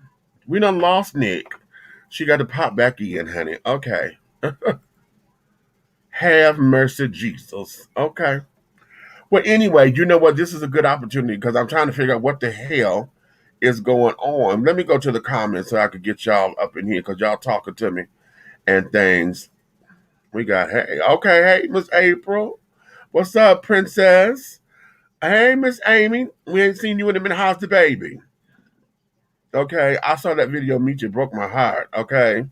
We done lost Nick. She got to pop back in, honey. Okay. Have mercy, Jesus. Okay. Well, anyway, you know what? This is a good opportunity because I'm trying to figure out what the hell is going on. Let me go to the comments so I could get y'all up in here because y'all talking to me and things. We got, hey, Miss April. What's up, princess? Hey, Miss Amy. We ain't seen you in a minute. How's the baby? Okay, I saw that video. Meet you broke my heart. Okay.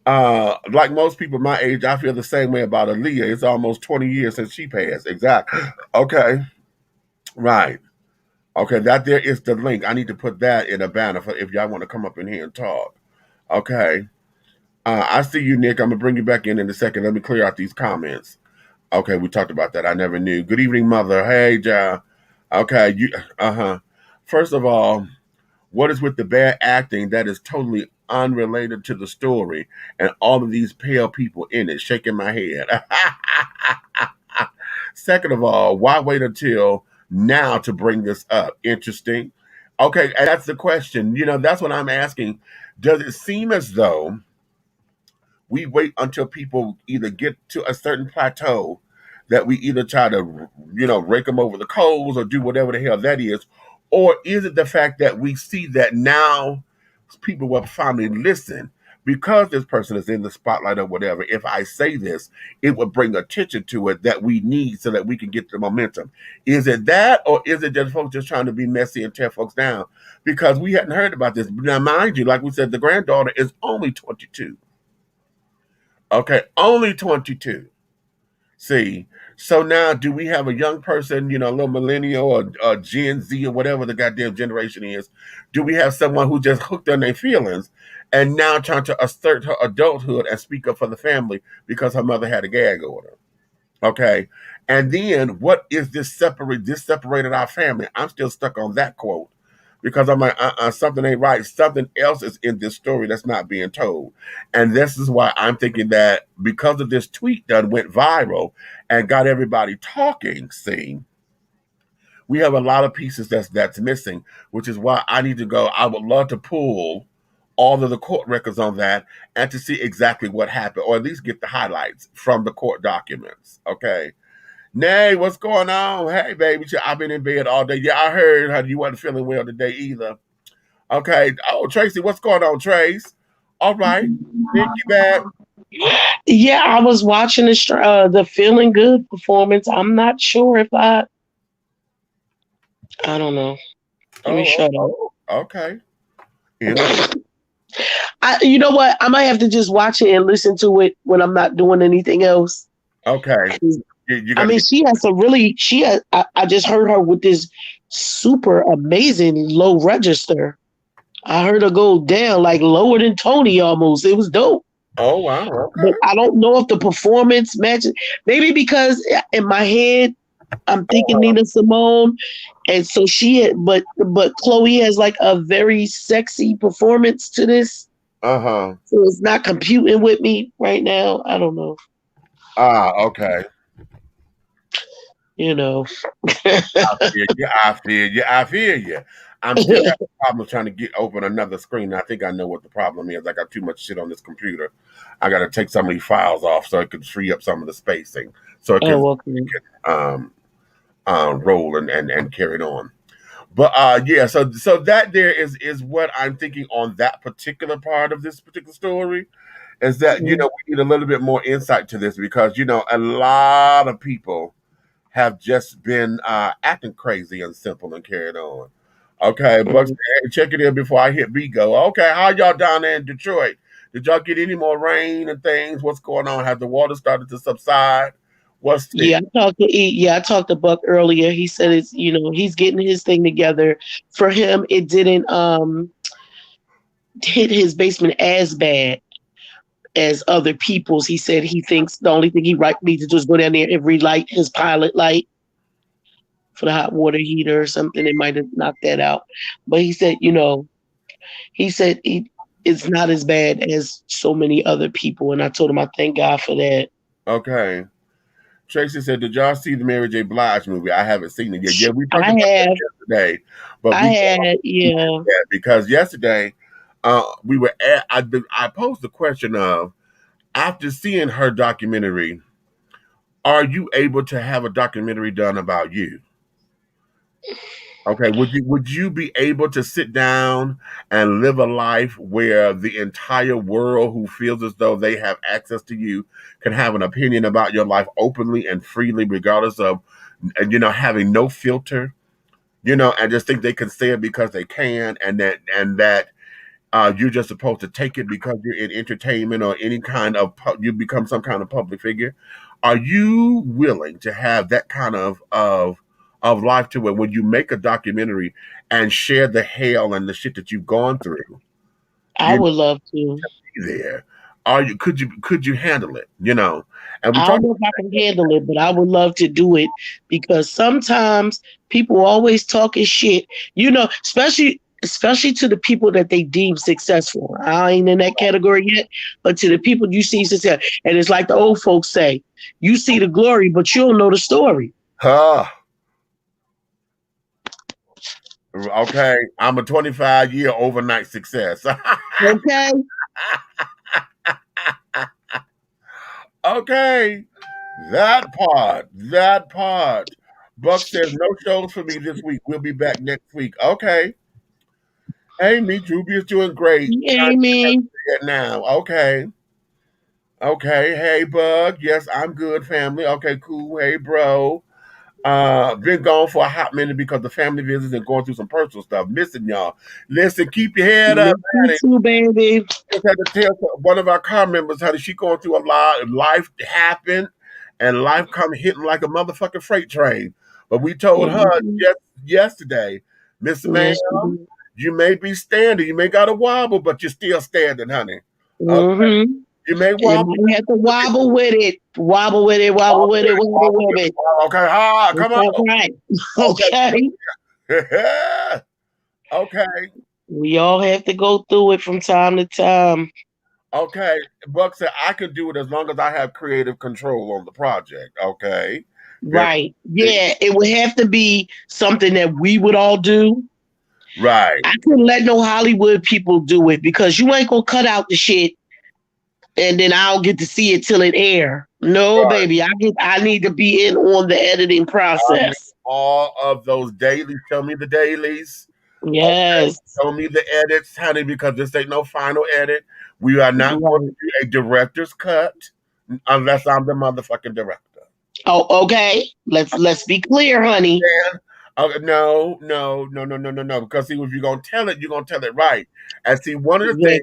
Like most people my age, I feel the same way about Aaliyah. It's almost 20 years since she passed. Exactly. Okay. Right. Okay, that there is the link. I need to put that in a banner for if y'all want to come up in here and talk. Okay. I see you, Nick. I'm going to bring you back in a second. Let me clear out these comments. Okay, we talked about that. I never knew. Good evening, mother. Hey, Ja. Okay, First of all, what is with the bad acting that is totally unrelated to the story and all of these pale people in it? Shaking my head. Second of all, why wait until now to bring this up? Interesting. Okay, and that's the question. That's what I'm asking. Does it seem as though we wait until people either get to a certain plateau that we either try to, rake them over the coals or do whatever the hell that is? Or is it the fact that we see that now people will finally listen because this person is in the spotlight or whatever? If I say this, it will bring attention to it that we need so that we can get the momentum. Is it that, or is it just folks just trying to be messy and tear folks down? Because we hadn't heard about this. Now, mind you, like we said, the granddaughter is only 22. Okay, only 22. See, so now do we have a young person, a little millennial or Gen Z or whatever the goddamn generation is? Do we have someone who just hooked on their feelings and now trying to assert her adulthood and speak up for the family because her mother had a gag order? Okay, and then what is this separate? This separated our family. I'm still stuck on that quote. Because I'm like, something ain't right. Something else is in this story that's not being told. And this is why I'm thinking that because of this tweet that went viral and got everybody talking, see, we have a lot of pieces that's missing, which is why I need to go. I would love to pull all of the court records on that and to see exactly what happened, or at least get the highlights from the court documents. Okay. Nay, what's going on? Hey, baby, I've been in bed all day. Yeah, I heard how you wasn't feeling well today either. Okay. Oh, Tracy, what's going on, Trace? All right. Thank you back. Yeah, I was watching the Feeling Good performance. I'm not sure if I don't know. Let me shut up. Okay. You know what? I might have to just watch it and listen to it when I'm not doing anything else. Okay. I mean, she has some really. I just heard her with this super amazing low register. I heard her go down like lower than Tony almost. It was dope. Oh wow! Okay. But I don't know if the performance matches. Maybe because in my head I'm thinking Nina Simone, and so but Chloe has like a very sexy performance to this. So it's not computing with me right now. I don't know. Okay. I feel you. I'm still having a problem trying to open another screen. I think I know what the problem is. I got too much shit on this computer. I got to take some of these files off so it can free up some of the spacing, so it can, roll and carry it on. But yeah, so that there is what I'm thinking on that particular part of this particular story. Is that we need a little bit more insight to this because a lot of people have just been acting crazy and simple and carried on. Okay, Bucks, check it in before I hit Bigo. Okay, how y'all down there in Detroit? Did y'all get any more rain and things? What's going on? Has the water started to subside? I talked to Buck earlier. He said it's he's getting his thing together. For him, it didn't hit his basement as bad as other people's. He said he thinks the only thing he needs to do is go down there and relight his pilot light for the hot water heater or something. It might have knocked that out. But he said, it's not as bad as so many other people. And I told him I thank God for that. Okay. Tracy said, did y'all see the Mary J. Blige movie? I haven't seen it yet. Yeah, we talked about it yesterday. But because yesterday I posed the question of, after seeing her documentary, are you able to have a documentary done about you? Okay, would you be able to sit down and live a life where the entire world who feels as though they have access to you can have an opinion about your life openly and freely, regardless of, having no filter, and just think they can say it because they can, and that you're just supposed to take it because you're in entertainment or any kind of, you become some kind of public figure? Are you willing to have that kind of life to where when you make a documentary and share the hell and the shit that you've gone through? I would love to be there. Could you handle it? And I don't know if I can handle it, but I would love to do it because sometimes people always talking shit, especially to the people that they deem successful. I ain't in that category yet, but to the people you see success. And it's like the old folks say, you see the glory, but you don't know the story. Okay, I'm a 25-year overnight success. Okay. Okay, that part. Buck says no shows for me this week. We'll be back next week. Okay. Hey, me, Ruby is doing great. Amy. Now, okay. Okay, hey, Bug. Yes, I'm good, family. Okay, cool. Hey, bro. Been gone for a hot minute because the family visits and going through some personal stuff. Missing y'all. Listen, keep your head up, Me honey. too, baby. Just had to tell one of our car members, honey, she going through a lot. Life happened, and life come hitting like a motherfucking freight train. But we told her just yesterday, Miss Ma'am, you may be standing, you may got a wobble, but you're still standing, honey. Okay. You may wobble. You have to wobble with it. Wobble with it. Wobble with it. Wobble with it. Okay. Come on. Right. Okay. Okay. We all have to go through it from time to time. Okay. Buck said I could do it as long as I have creative control on the project. Okay. Right. Yeah. It would have to be something that we would all do. Right. I couldn't let no Hollywood people do it because you ain't gonna cut out the shit and then I'll get to see it till it air. No, right. Baby, I need to be in on the editing process. All of those dailies. Tell me the dailies. Yes. Okay. Tell me the edits, honey, because this ain't no final edit. We are not going to do a director's cut unless I'm the motherfucking director. Oh, okay. Let's be clear, honey. No. Because see, if you're gonna tell it, you're gonna tell it right. And see, one of the things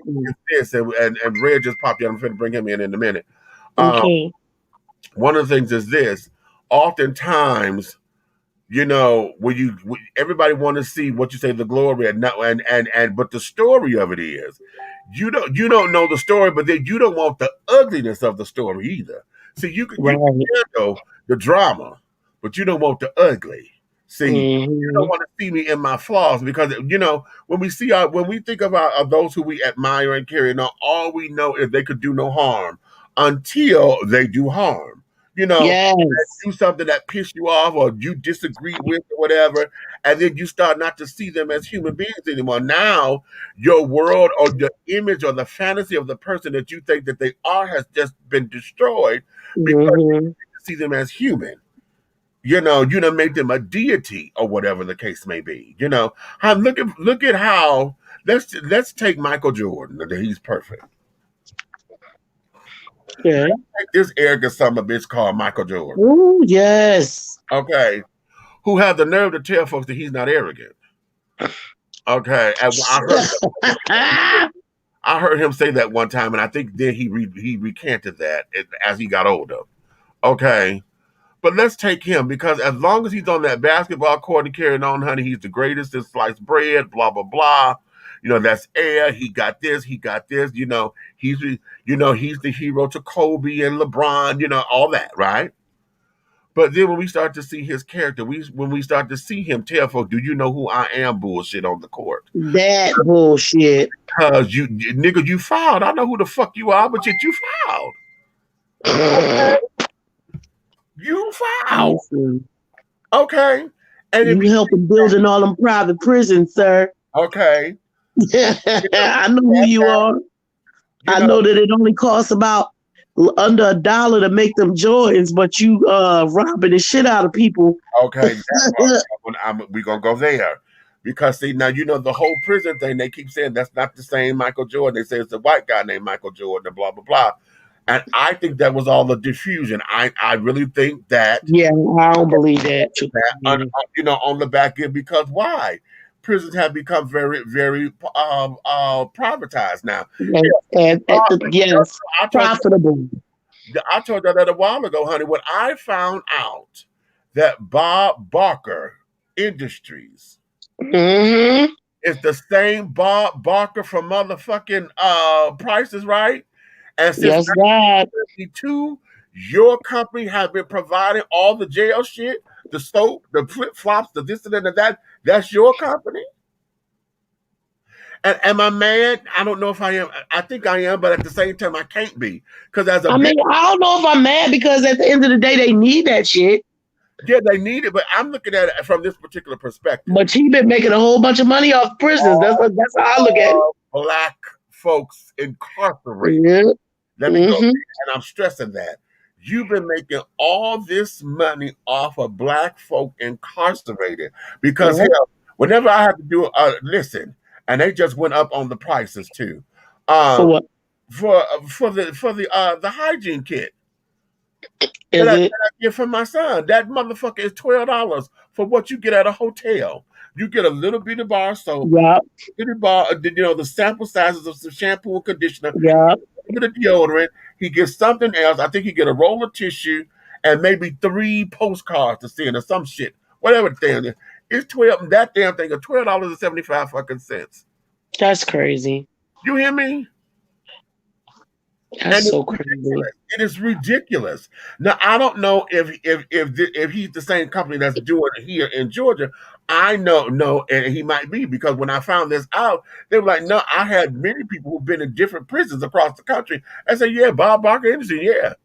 is this, and Red just popped in. I'm going to bring him in a minute. Okay. One of the things is this. Oftentimes, when everybody want to see what you say the glory but the story of it is you don't know the story, but then you don't want the ugliness of the story either. See, you can handle the drama, but you don't want the ugly. See, you don't want to see me in my flaws because when we think about those who we admire and carry on, all we know is they could do no harm until they do harm. Do something that piss you off or you disagree with or whatever, and then you start not to see them as human beings anymore. Now, your world or the image or the fantasy of the person that you think that they are has just been destroyed because you see them as human. You don't make them a deity or whatever the case may be. Look at how let's take Michael Jordan. He's perfect. Yeah. Take this arrogant son of a bitch called Michael Jordan. Oh, yes. Okay. Who had the nerve to tell folks that he's not arrogant. Okay. And I heard him say that one time, and I think then he recanted that as he got older. Okay. But let's take him because as long as he's on that basketball court and carrying on, honey, he's the greatest in sliced bread, blah, blah, blah. That's air. He got this. He's the hero to Kobe and LeBron, all that, right? But then when we start to see his character, when we start to see him tell folks, do you know who I am bullshit on the court? That bullshit. Because you fouled. I know who the fuck you are, but yet you fouled. Okay. You fouled. Okay. And you helping building all them private prisons, sir. Okay. I know who you are. I know that it only costs about under $1 to make them joins, but you robbing the shit out of people. Okay. We're going to go there. Because, see, now, the whole prison thing, they keep saying that's not the same Michael Jordan. They say it's a white guy named Michael Jordan and blah, blah, blah. And I think that was all a diffusion. I really think that. Yeah, I don't believe that. On the back end, because why? Prisons have become very, very privatized now. Yes, profitable. I told you that a while ago, honey. When I found out that Bob Barker Industries is the same Bob Barker from motherfucking Price is Right. And since 1952, your company has been providing all the jail shit, the soap, the flip-flops, the this and that. That's your company? And am I mad? I don't know if I am. I think I am, but at the same time, I can't be. Because I don't know if I'm mad because at the end of the day, they need that shit. Yeah, they need it, but I'm looking at it from this particular perspective. But he been making a whole bunch of money off prisons. That's how I look at it. Black folks incarcerated. Yeah. Let me go, and I'm stressing that. You've been making all this money off of black folk incarcerated because hell, whenever I have to do listen, and they just went up on the prices too. For what? For the hygiene kit. Is that it? I get from my son. That motherfucker is $12 for what you get at a hotel. You get a little bitty bar of soap, bitty bar, the sample sizes of some shampoo and conditioner, a bit of deodorant. He gets something else. I think he get a roll of tissue and maybe 3 postcards to send or some shit. Whatever the damn is. It's 12. That damn thing is $12.75 fucking cents. That's crazy. You hear me? That's so crazy. It is ridiculous. Now I don't know if he's the same company that's doing it here in Georgia. I know, and he might be, because when I found this out, they were like, "No, I had many people who've been in different prisons across the country." I said, "Yeah, Bob Barker Industries, yeah."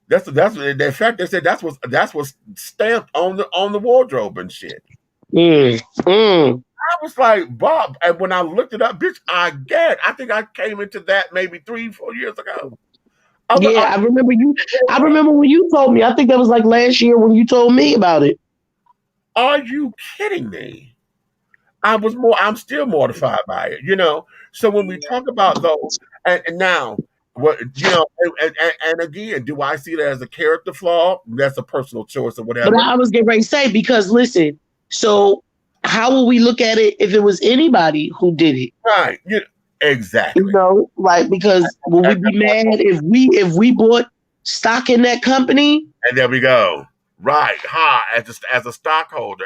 That's in fact they said that's what's stamped on the wardrobe and shit. I was like, Bob, and when I looked it up, bitch, I think I came into that maybe 3-4 years ago. I remember you. I remember when you told me. I think that was like last year when you told me about it. Are you kidding me? I'm still mortified by it, So when we talk about those, and now, what and again, do I see that as a character flaw? That's a personal choice or whatever. But I was getting ready to say, because listen, so how will we look at it if it was anybody who did it? Right. Exactly. Like, because will we be mad if we bought stock in that company? And there we go. Right. As a stockholder.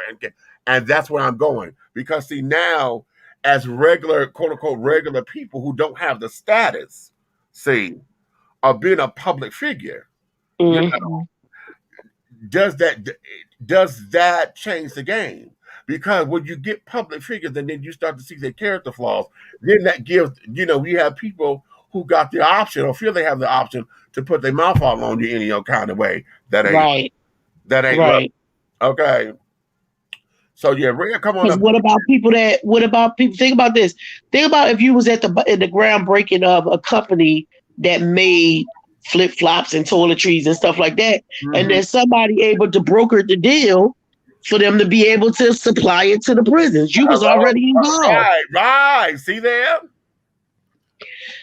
And that's where I'm going. Because see, now, as regular, quote unquote, regular people who don't have the status, of being a public figure, does that change the game? Because when you get public figures and then you start to see their character flaws, then that gives, we have people who got the option or feel they have the option to put their mouth all on you any kind of way. That ain't right. Right. Okay. So yeah, Rhea, come on up. What about people? Think about this. Think about if you was at the groundbreaking of a company that made flip-flops and toiletries and stuff like that, and then somebody able to broker the deal for them to be able to supply it to the prisons. You was already involved. Right. See there?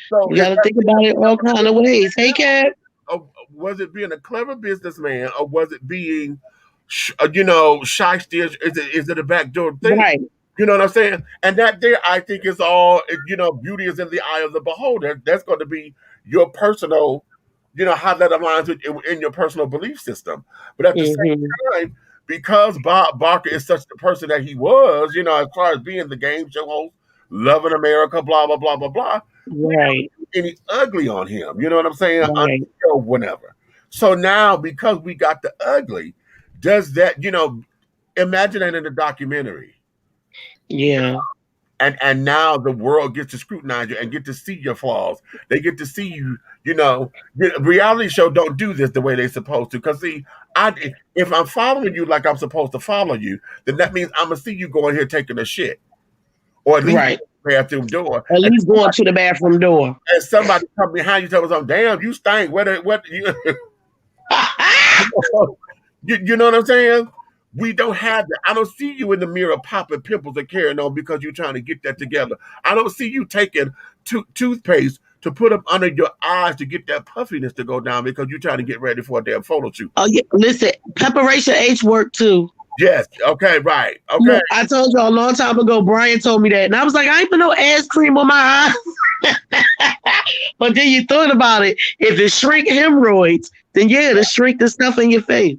So you got to think about it all kind of ways. Hey, Kat. Was it being a clever businessman, or was it being, shysty? Is it a backdoor thing? Right. You know what I'm saying? And that there, I think, is all, beauty is in the eye of the beholder. That's going to be your personal, how that aligns in your personal belief system. But at the same time, because Bob Barker is such the person that he was, as far as being the game show host, loving America, blah, blah, blah, blah, blah. Right. Any ugly on him, you know what I'm saying? Right. Until whenever. So now, because we got the ugly, does that, imagine that in a documentary. Yeah. And now the world gets to scrutinize you and get to see your flaws. They get to see you, reality show don't do this the way they're supposed to. Because see, if I'm following you like I'm supposed to follow you, then that means I'm going to see you going here taking a shit. Or at least the bathroom door. At least going to the bathroom door. And somebody come behind you tell me something, damn, you stink. What you you know what I'm saying? We don't have that. I don't see you in the mirror popping pimples and carrying on because you're trying to get that together. I don't see you taking toothpaste to put up under your eyes to get that puffiness to go down because you're trying to get ready for a damn photo shoot. Oh yeah, listen, preparation H work too. Yes. Okay. Right. Okay. I told you a long time ago. Brian told me that, and I was like, I ain't put no ass cream on my eyes. But then you thought about it. If it shrink hemorrhoids, then yeah, to shrink the stuff in your face.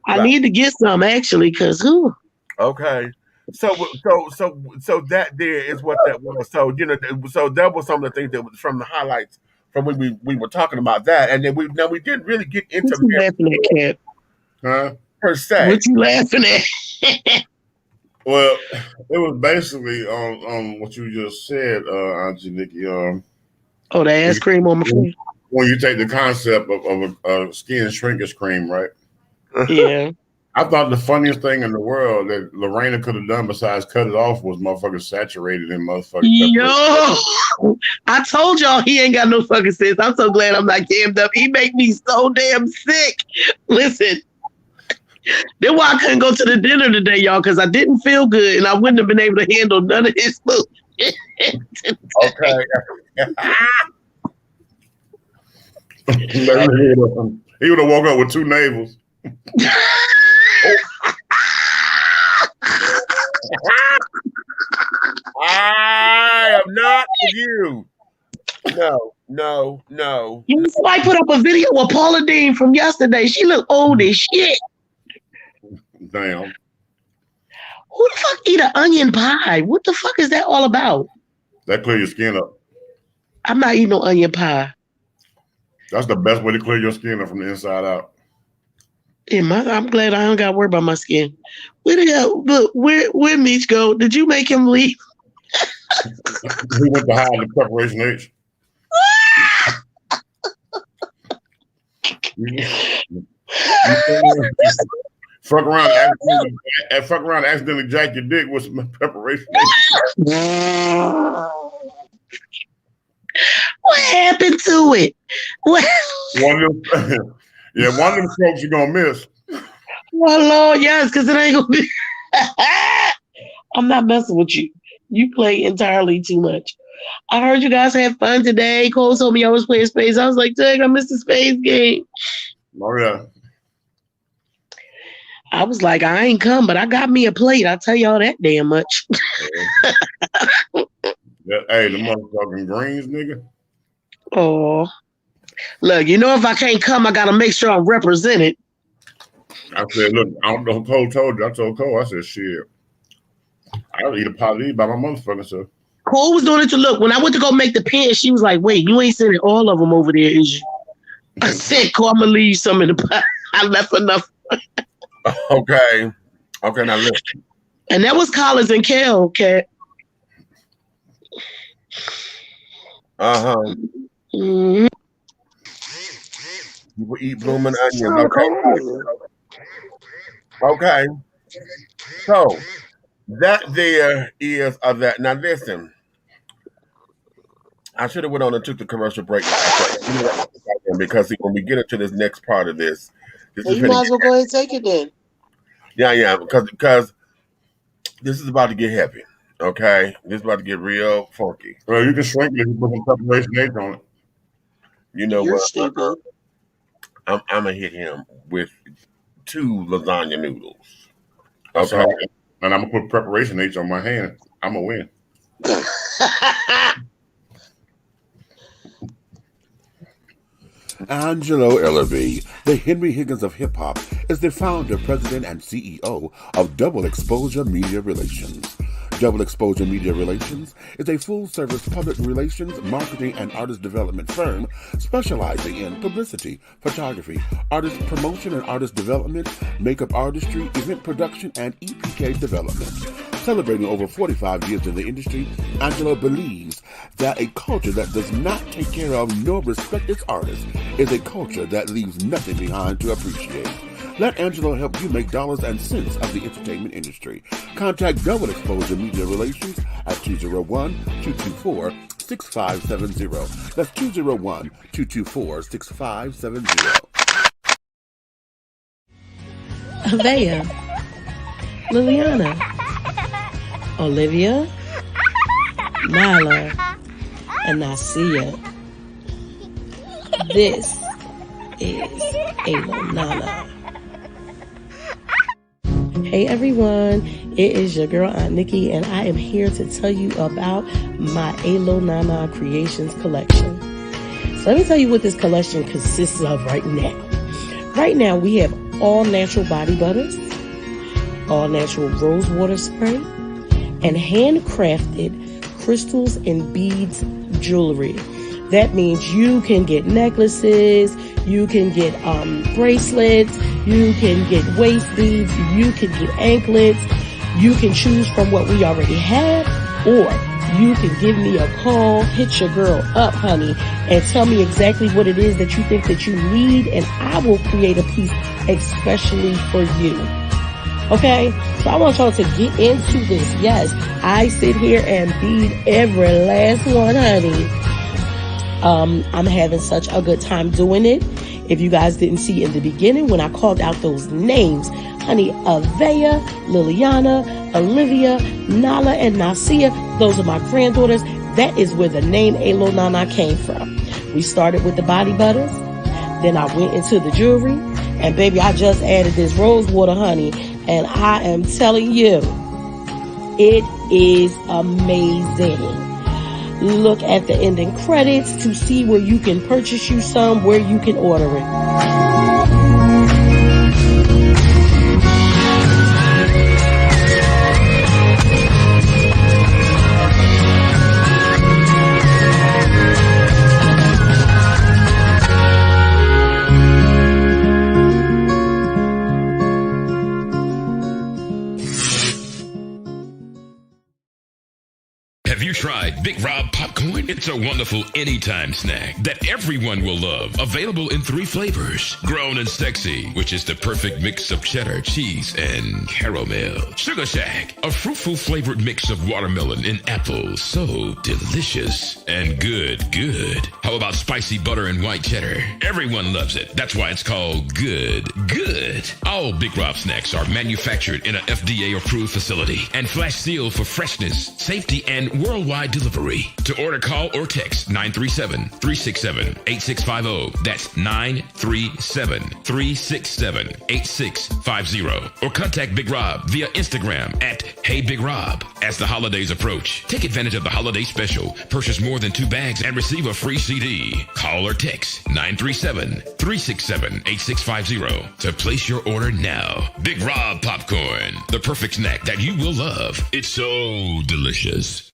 I need to get some actually, cause who? Okay. So that there is what that was. So so that was some of the things that was from the highlights from when we were talking about that, and then we didn't really get into what you laughing at, Cap? Huh? Per se. What you laughing at? Well, it was basically on what you just said, Auntie Nikki. The ass cream on my face. When you take the concept of a skin shrinkage cream, right? Yeah. I thought the funniest thing in the world that Lorena could have done besides cut it off was motherfucking saturated in motherfucking Yo, I told y'all he ain't got no fucking sense. I'm so glad I'm not jammed up. He make me so damn sick. Listen, that's why I couldn't go to the dinner today, y'all, because I didn't feel good and I wouldn't have been able to handle none of his food. Okay. He would have woke up with 2 navels. I am not with you. No. I put up a video of Paula Dean from yesterday. She looked old as shit. Damn. Who the fuck eat an onion pie? What the fuck is that all about? That clear your skin up. I'm not eating no onion pie. That's the best way to clear your skin up from the inside out. I'm glad I don't got to worry about my skin. Where the hell? Look, where Meech go? Did you make him leave? He went to hide the preparation H. Fuck around, accidentally jack your dick with some preparation H. What happened to it? What? One of them strokes you're gonna miss. Well, Lord, yes, because it ain't gonna be. I'm not messing with you. You play entirely too much. I heard you guys had fun today. Cole told me I was playing Space. I was like, dang, I missed the Space game. Oh yeah. I was like, I ain't come, but I got me a plate. I'll tell y'all that damn much. Hey, the motherfucking greens, nigga. Oh, look, you know, if I can't come, I gotta make sure I'm represented. I said, look, I don't know who Cole told you. I told Cole, I said, shit, I'll eat a pot of these by my motherfucking self. Cole was doing it to look. When I went to go make the pen, she was like, wait, you ain't sending all of them over there, is you? I said, Cole, I'm gonna leave some in the pot. I left enough. Okay, now listen. And that was Collins and Kel, Cat. You will eat blooming onions. Okay. So that there is that. Now listen, I should have went on and took the commercial break because when we get into this next part of this, you might as well go ahead and take it then. Yeah, because this is about to get heavy. Okay, this is about to get real funky. Well, you can shrink it if you put some preparation eggs on it. You know You're what? stupid. I'm gonna hit him with 2 lasagna noodles. Okay, so, and I'm gonna put preparation H on my hand. I'm gonna win. Angelo Ellerby, the Henry Higgins of hip-hop, is the founder, president, and CEO of Double Exposure Media Relations. Double Exposure Media Relations is a full-service public relations, marketing, and artist development firm specializing in publicity, photography, artist promotion and artist development, makeup artistry, event production, and EPK development. Celebrating over 45 years in the industry, Angelo believes that a culture that does not take care of nor respect its artists is a culture that leaves nothing behind to appreciate. Let Angelo help you make dollars and cents of the entertainment industry. Contact Double Exposure Media Relations at 201-224-6570. That's 201-224-6570. Avea, Liliana, Olivia, Nyla, and Nasia. This is Alo Nana. Hey everyone, it is your girl Aunt Nikki, and I am here to tell you about my Alo Nana Creations collection. So let me tell you what this collection consists of right now. Right now we have all natural body butters, all natural rose water spray, and handcrafted crystals and beads jewelry. That means you can get necklaces, you can get bracelets, you can get waist beads, you can get anklets. You can choose from what we already have, or you can give me a call, hit your girl up, honey, and tell me exactly what it is that you think that you need, and I will create a piece especially for you. Okay, so I want y'all to get into this. Yes, I sit here and feed every last one, honey. I'm having such a good time doing it. If you guys didn't see in the beginning when I called out those names, honey, Avea, Liliana, Olivia, Nala, and Nasia, those are my granddaughters. That is where the name Alo Nana came from. We started with the body butters. Then I went into the jewelry. And baby, I just added this rose water, honey. And I am telling you, it is amazing. Look at the ending credits to see where you can purchase you some, where you can order it. Have you tried Big Rob popcorn? It's a wonderful anytime snack that everyone will love. Available in 3 flavors. Grown and Sexy, which is the perfect mix of cheddar, cheese, and caramel. Sugar Shack, a fruitful flavored mix of watermelon and apple. So delicious and good. How about spicy butter and white cheddar? Everyone loves it. That's why it's called good. All Big Rob snacks are manufactured in an FDA-approved facility and flash sealed for freshness, safety, and worldwide delivery. To order, call or text 937-367-8650. That's 937-367-8650. Or contact Big Rob via Instagram at HeyBigRob. As the holidays approach, take advantage of the holiday special. Purchase more than 2 bags and receive a free CD. Call or text 937-367-8650 to place your order now. Big Rob popcorn, the perfect snack that you will love. It's so delicious.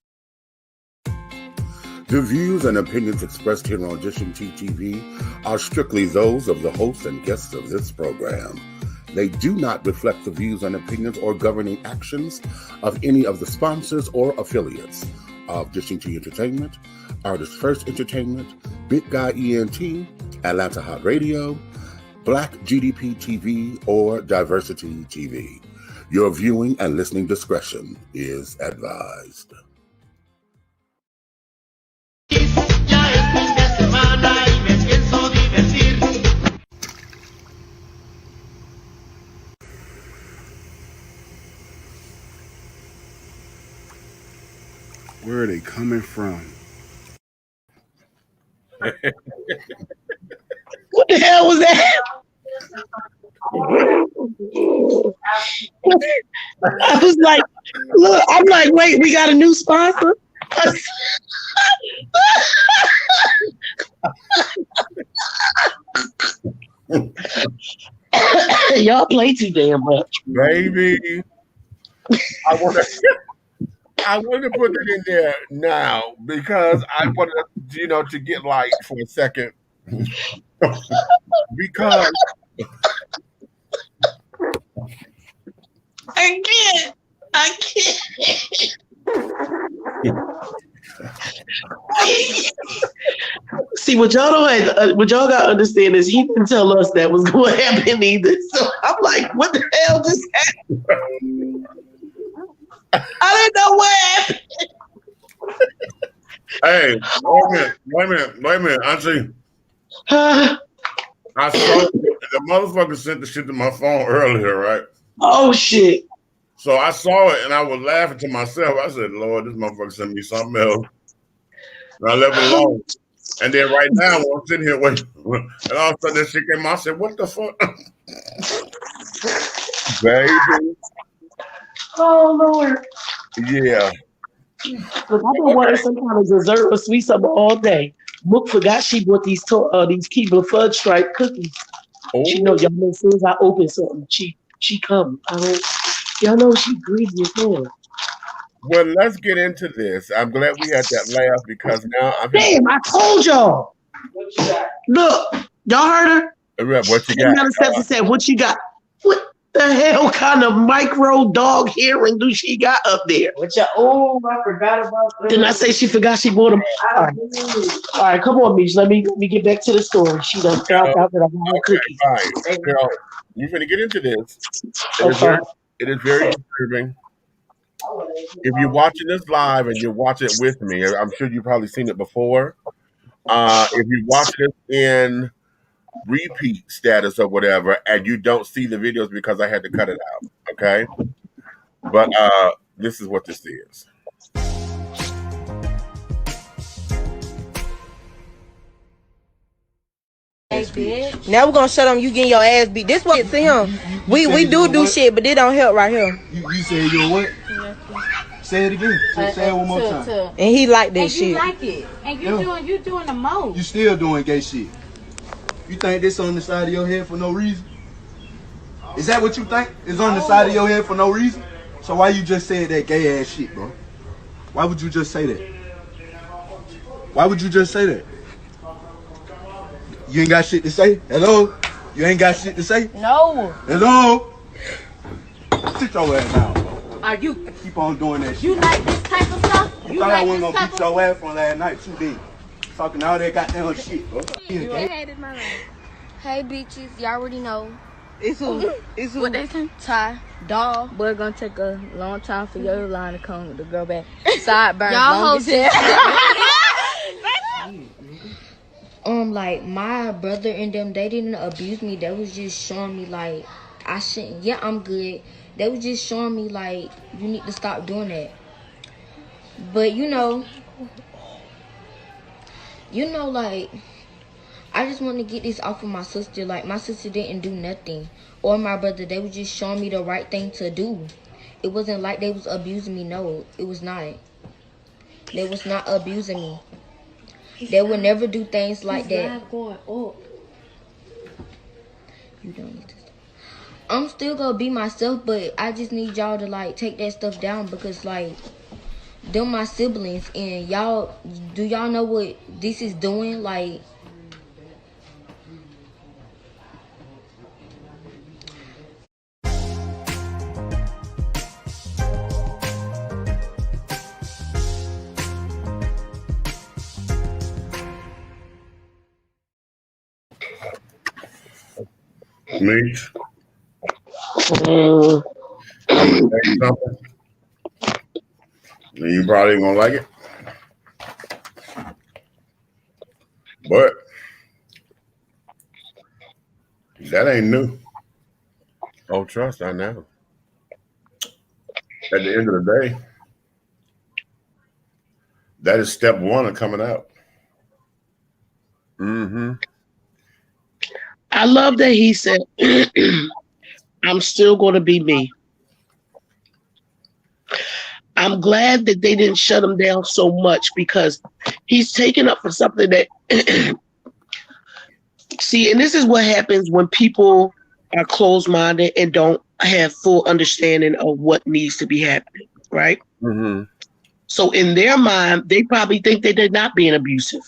The views and opinions expressed here on Dishing Tea TV are strictly those of the hosts and guests of this program. They do not reflect the views and opinions or governing actions of any of the sponsors or affiliates of Dishing Tea Entertainment, Artist First Entertainment, Big Guy ENT, Atlanta Hot Radio, Black GDP TV, or Diversity TV. Your viewing and listening discretion is advised. Where are they coming from? What the hell was that? I was like, look, I'm like, wait, we got a new sponsor? Y'all play too damn much. Baby, I want to put it in there now because I want to get light for a second. Because I can't. See, what y'all got to understand is he didn't tell us that was going to happen either. So I'm like, what the hell just happened? I didn't know what happened. Hey, wait a minute, Auntie. I saw the motherfucker sent the shit to my phone earlier, right? Oh shit. So I saw it and I was laughing to myself. I said, Lord, this motherfucker sent me something else. And I left it alone. And then right now, when I'm sitting here waiting, and all of a sudden that shit came out, I said, what the fuck? baby, Oh Lord. yeah. Look, I've been wanting some kind of dessert or sweet something all day. Mook forgot she bought these Keebler fudge stripe cookies. Oh. She know y'all know as soon as I open something, she come. Y'all know she greedy as hell. Well, let's get into this. I'm glad we had that laugh because now I'm. Damn, I told y'all. What you got? Look, y'all heard her? What you got? Steps said, what you got? What the hell kind of micro dog hearing do she got up there? I forgot about that. Didn't I say she forgot she bought them? All right, come on, Mish. Let me get back to the story. She done found out that I got her cookies. Fine. Girl, you finna get into this. Okay. It is very disturbing. If you're watching this live and you watch it with me, I'm sure you've probably seen it before. If you watch it in repeat status or whatever, and you don't see the videos because I had to cut it out, okay? But this is what this is. Now we're gonna shut him. You getting your ass beat. This what to him. We do shit, but it don't help right here. You said you're what? Say it again. Say it one more time. And he like this shit. You like it, and you doing the most. You still doing gay shit. You think this on the side of your head for no reason? Is that what you think? It's on the side of your head for no reason? So why you just said that gay ass shit, bro? Why would you just say that? Why would you just say that? You ain't got shit to say? Hello? You ain't got shit to say? No. Hello? Sit your ass down, bro. Are you keep on doing that shit? You like this type of stuff? You thought I wasn't gonna beat your ass from last night too big. Talking all that goddamn shit, bro. You hated my life. Hey bitches, y'all already know. It's who? It's who? What they say? Ty, dog. But it's gonna take a long time for your line to come with the girl back. Sideburn. Y'all hoes. Like my brother and them, they didn't abuse me. They was just showing me like I shouldn't. Yeah, I'm good. They was just showing me like you need to stop doing that. But you know, like I just want to get this off of my sister. Like my sister didn't do nothing, or my brother. They was just showing me the right thing to do. It wasn't like they was abusing me. No, it was not. They was not abusing me. They would never do things like that. Going up. You don't need to stop. I'm still gonna be myself, but I just need y'all to like take that stuff down because like them my siblings and y'all. Do y'all know what this is doing? Like. Me. I'm gonna tell you something. And you probably ain't gonna like it. But that ain't new. Oh, trust, I know. At the end of the day, that is step one of coming out. Mm-hmm. I love that he said, I'm still going to be me. I'm glad that they didn't shut him down so much because he's taken up for something that, see, and this is what happens when people are closed-minded and don't have full understanding of what needs to be happening, right? Mm-hmm. So in their mind, they probably think that they're not being abusive.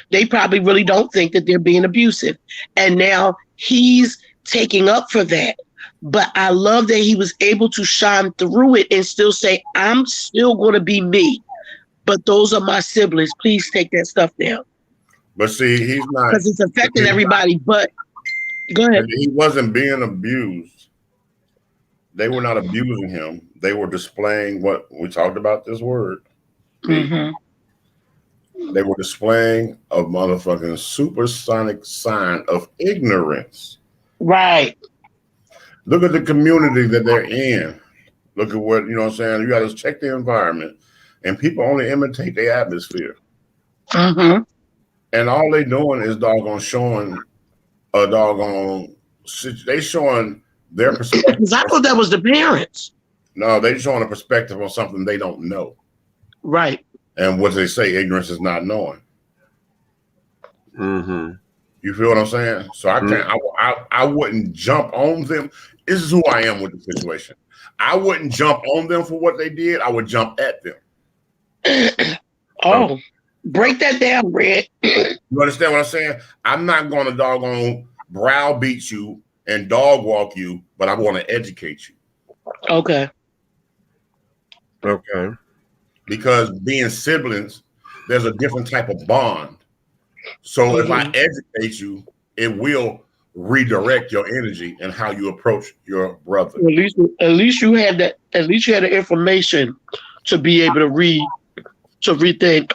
They probably really don't think that they're being abusive. And now he's taking up for that. But I love that he was able to shine through it and still say, I'm still going to be me. But those are my siblings. Please take that stuff down. But see, he's not. Because it's affecting everybody. But go ahead. He wasn't being abused. They were not abusing him. They were displaying what we talked about this word. Mm-hmm. They were displaying a motherfucking supersonic sign of ignorance. Right. Look at the community that they're in. Look at what, you know what I'm saying? You got to check the environment. And people only imitate their atmosphere. Mm-hmm. And all they doing is doggone showing a doggone, they showing their perspective. Because I thought that was the parents. No, they showing a perspective on something they don't know. Right. And what they say, ignorance is not knowing. Mm-hmm. You feel what I'm saying? So I can't. I wouldn't jump on them. This is who I am with the situation. I wouldn't jump on them for what they did. I would jump at them. Oh, break that down, Red. You understand what I'm saying? I'm not going to doggone browbeat you and dog walk you, but I want to educate you. Okay. Okay. Because being siblings, there's a different type of bond. So if I educate you, it will redirect your energy and how you approach your brother. At least you had that. At least you had the information to be able to rethink.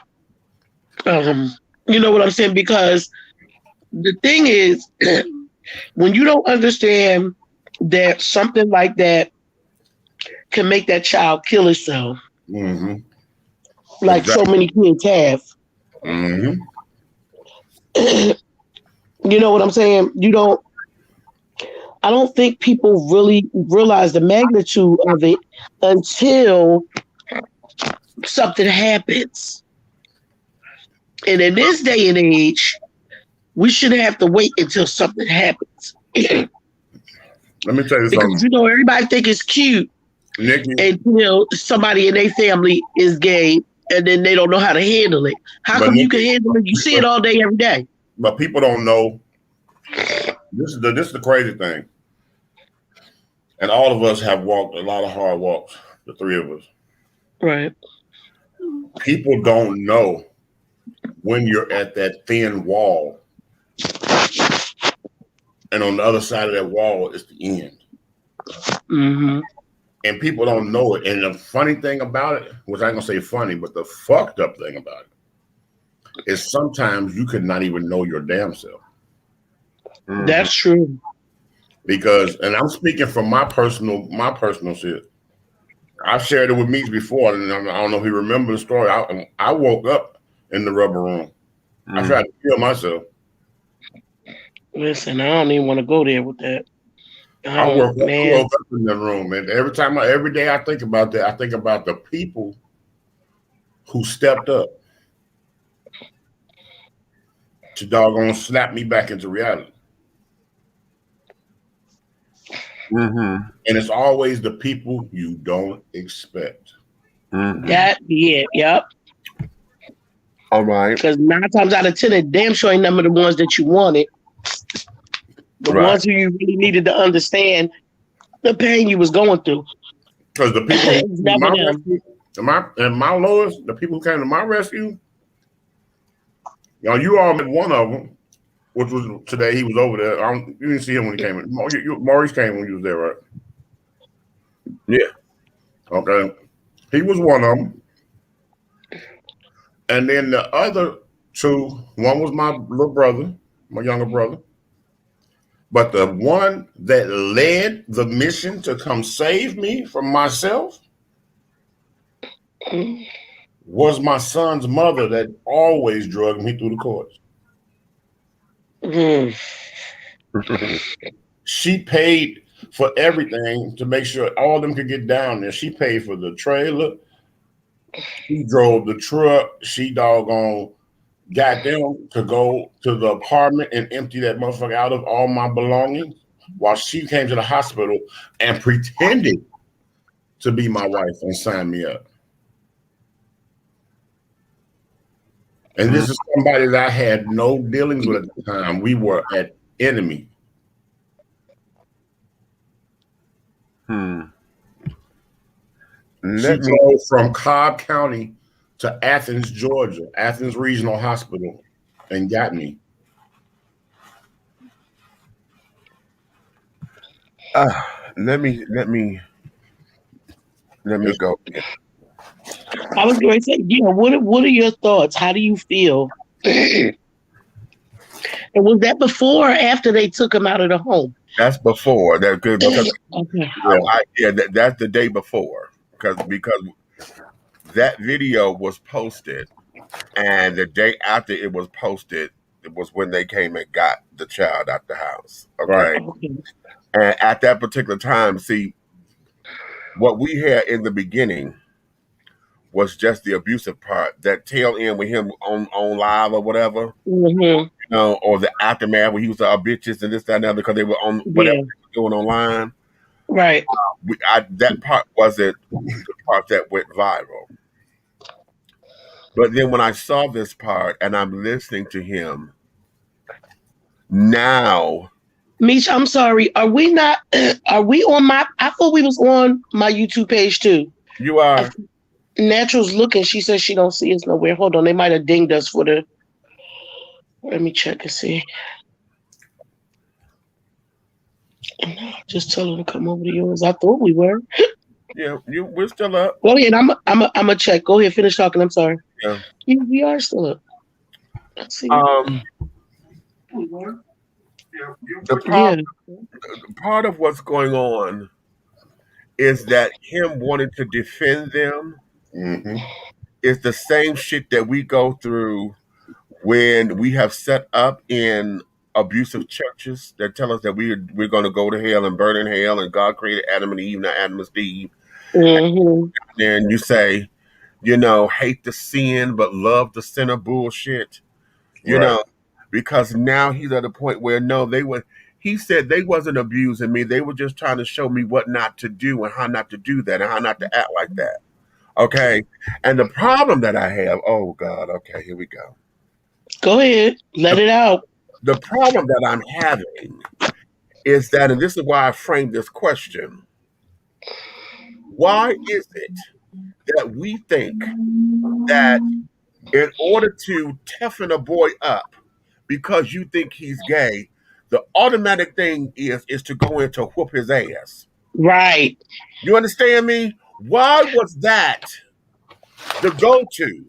You know what I'm saying? Because the thing is, when you don't understand that something like that can make that child kill itself, like so many kids have. You know what I'm saying? I don't think people really realize the magnitude of it until something happens. And in this day and age, we shouldn't have to wait until something happens. Let me tell you something. Because everybody think it's cute until somebody in their family is gay, and then they don't know how to handle it. How come you can handle it? You see it all day, every day. But people don't know. This is the crazy thing. And all of us have walked a lot of hard walks, the three of us. Right. People don't know when you're at that thin wall. And on the other side of that wall is the end. And people don't know it. And the funny thing about it, which I ain't gonna say funny, but the fucked up thing about it is sometimes you could not even know your damn self. That's true. Because, and I'm speaking from my personal shit. I've shared it with Meeks before, and I don't know if he remembers the story. I woke up in the rubber room. I tried to kill myself. Listen, I don't even want to go there with that. I woke up in the room, and every day I think about that. I think about the people who stepped up to doggone slap me back into reality. And it's always the people you don't expect. That be it. Yep. All right. Because 9 times out of 10, it damn sure ain't none of the ones that you wanted. The ones who you really needed to understand the pain you was going through. Because the people in my lowest, the people who came to my rescue, you all met one of them, which was today. He was over there. You didn't see him when he came in. Maurice came when you was there, right? Yeah. Okay. He was one of them. And then the other two, one was my little brother, my younger brother. But the one that led the mission to come save me from myself was my son's mother that always drugged me through the courts. She paid for everything to make sure all of them could get down there. She paid for the trailer. She drove the truck. She doggone got them to go to the apartment and empty that motherfucker out of all my belongings while she came to the hospital and pretended to be my wife and signed me up. And this is somebody that I had no dealings with at the time. We were at enemy. She drove from Cobb County to Athens, Georgia, Athens Regional Hospital, and got me. Let me go. I was going to say, what are your thoughts? How do you feel? And was that before or after they took him out of the home? That's before. That's good. Because, okay. That's the day before. Because that video was posted, and the day after it was posted, it was when they came and got the child out the house. Okay. And at that particular time, see, what we had in the beginning was just the abusive part. That tail end with him on live or whatever, or the aftermath where he was bitches and this, that, and the other because they were on whatever they were doing online. Right. That part wasn't the part that went viral. But then when I saw this part and I'm listening to him now. Mish, I'm sorry. Are we on I thought we was on my YouTube page too. You are. Natural's looking. She says she don't see us nowhere. Hold on. They might have dinged us for the. Let me check and see. Just tell her to come over to yours. I thought we were. Yeah, we're still up. Go ahead. I'm a check. Go ahead. Finish talking. I'm sorry. Yeah. We are still up. Let's see. We were. Part of what's going on is that him wanting to defend them is the same shit that we go through when we have set up in abusive churches that tell us that we're going to go to hell and burn in hell, and God created Adam and Eve, not Adam and Steve. And then you say, hate the sin but love the sinner bullshit. You know, because now he's at a point where he said they wasn't abusing me. They were just trying to show me what not to do and how not to do that and how not to act like that. Okay. And the problem that I have, oh God, okay, here we go. Go ahead. Let it out. The problem that I'm having is that, and this is why I framed this question, why is it that we think that in order to toughen a boy up because you think he's gay, the automatic thing is to go in to whoop his ass? Right. You understand me? Why was that the go-to?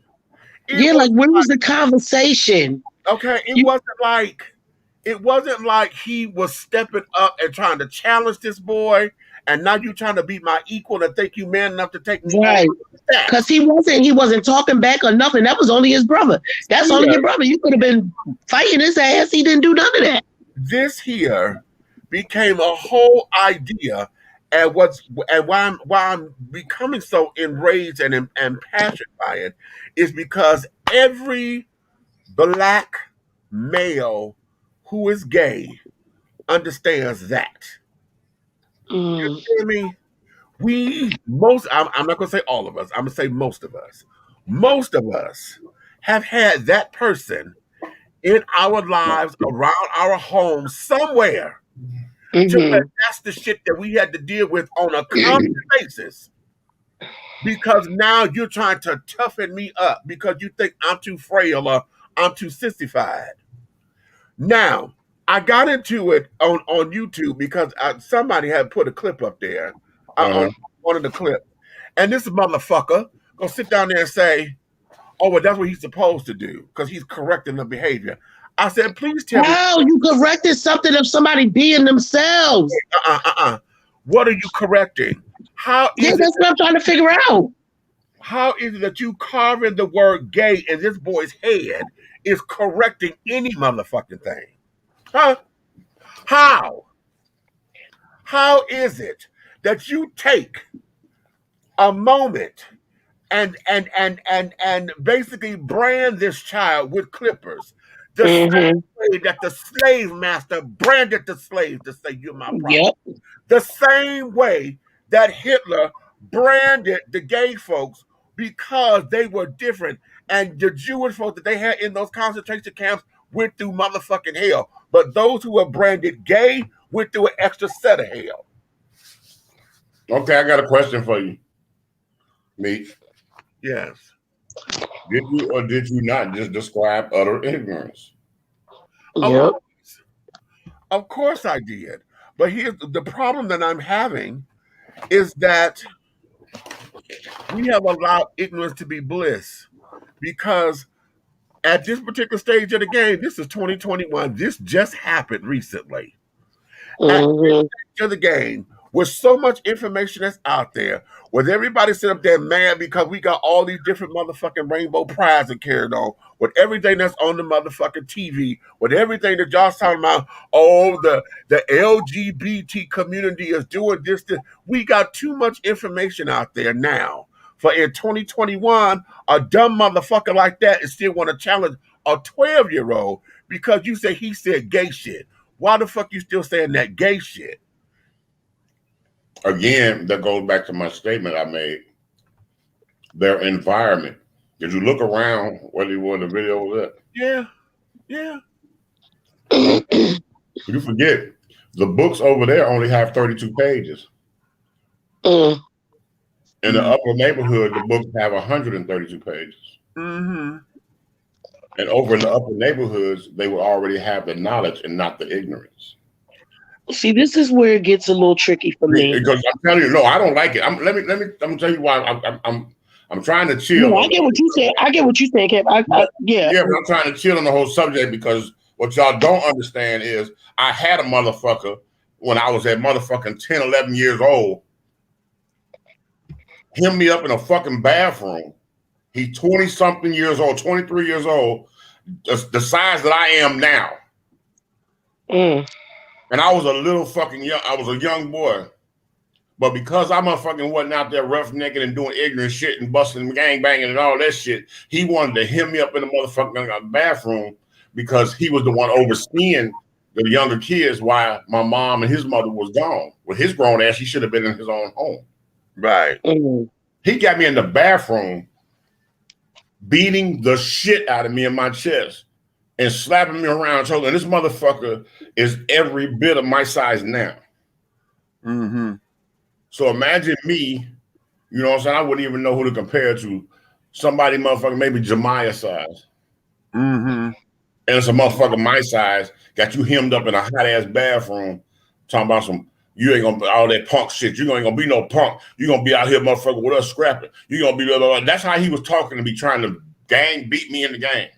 Where was the conversation? Okay, it wasn't like he was stepping up and trying to challenge this boy, and now you trying to be my equal and think you man enough to take me right. Because he wasn't talking back or nothing. That was only his brother. That's only your brother. You could have been fighting his ass. He didn't do none of that. This here became a whole idea, and why I'm becoming so enraged and passionate by it is because every Black male who is gay understands that. You hear me? I'm not going to say all of us. I'm going to say most of us. Most of us have had that person in our lives, around our homes, somewhere. That's the shit that we had to deal with on a constant basis. Because now you're trying to toughen me up because you think I'm too frail or I'm too sissified. Now, I got into it on YouTube because somebody had put a clip up there on one of the clips. And this motherfucker gonna sit down there and say, oh, well, that's what he's supposed to do because he's correcting the behavior. I said, please tell me. How you corrected something of somebody being themselves? What are you correcting? That's what I'm trying to figure out. How is it that you carving the word gay in this boy's head is correcting any motherfucking thing? Huh? How? How is it that you take a moment and basically brand this child with clippers the same way that the slave master branded the slave to say you're my property? The same way that Hitler branded the gay folks because they were different, and the Jewish folks that they had in those concentration camps went through motherfucking hell. But those who were branded gay went through an extra set of hell. Okay, I got a question for you, Meek. Yes. Did you or did you not just describe utter ignorance? Of course I did. But here's the problem that I'm having is that we have allowed ignorance to be bliss because at this particular stage of the game, this is 2021. This just happened recently. At this stage of the game, with so much information that's out there, with everybody sitting up there mad because we got all these different motherfucking rainbow prizes carried on, with everything that's on the motherfucking TV, with everything that y'all's talking about, oh, the LGBT community is doing this. We got too much information out there now. For in 2021, a dumb motherfucker like that is still want to challenge a 12-year-old because you say he said gay shit. Why the fuck you still saying that gay shit? Again, that goes back to my statement I made. Their environment. Did you look around whether you were in the video with that? Yeah. You forget, the books over there only have 32 pages. In the upper neighborhood, the books have 132 pages. And over in the upper neighborhoods, they will already have the knowledge and not the ignorance. See, this is where it gets a little tricky for me. Because I'm telling you, no, I don't like it. I'm gonna tell you why. I'm trying to chill. No, I get what you said. I get what you saying, Kev. Yeah. Yeah, but I'm trying to chill on the whole subject because what y'all don't understand is I had a motherfucker when I was at motherfucking 10, 11 years old. Him me up in a fucking bathroom. He 20-something years old, 23 years old, the size that I am now. And I was a little fucking young, I was a young boy. But because I motherfucking wasn't out there roughnecking and doing ignorant shit and busting and gang banging and all that shit, he wanted to hem me up in the motherfucking bathroom because he was the one overseeing the younger kids while my mom and his mother was gone. With his grown ass, he should have been in his own home. Right. He got me in the bathroom beating the shit out of me in my chest and slapping me around shoulder. And this motherfucker is every bit of my size now. So imagine me, you know what I'm saying? I wouldn't even know who to compare to. Somebody motherfucker maybe Jemiah size. And it's a motherfucker my size, got you hemmed up in a hot ass bathroom, talking about some, you ain't gonna all that punk shit. You ain't gonna be no punk. You gonna be out here, motherfucker, with us scrapping. You gonna be blah, blah, blah. That's how he was talking to me, trying to gang beat me in the game.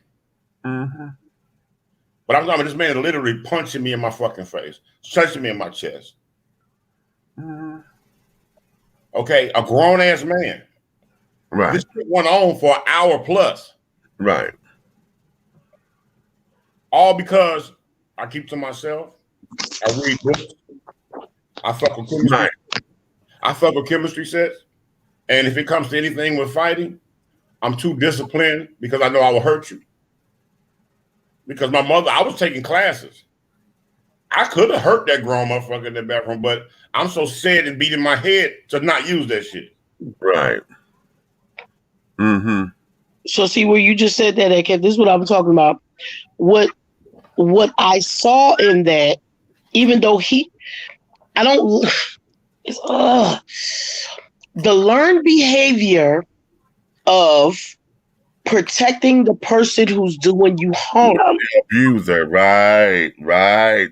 But I'm talking about this man literally punching me in my fucking face, touching me in my chest. Okay, a grown ass man. Right. This shit went on for an hour plus. Right. All because I keep to myself. I read books. I fuck with chemistry. Right. I fuck with chemistry sets. And if it comes to anything with fighting, I'm too disciplined because I know I will hurt you. Because my mother, I was taking classes. I could have hurt that grown motherfucker in the bathroom, but I'm so sad and beating my head to not use that shit. Right. So see where you just said that, Kev, this is what I'm talking about. What I saw in that, even though it's the learned behavior of protecting the person who's doing you harm. Abuser, right.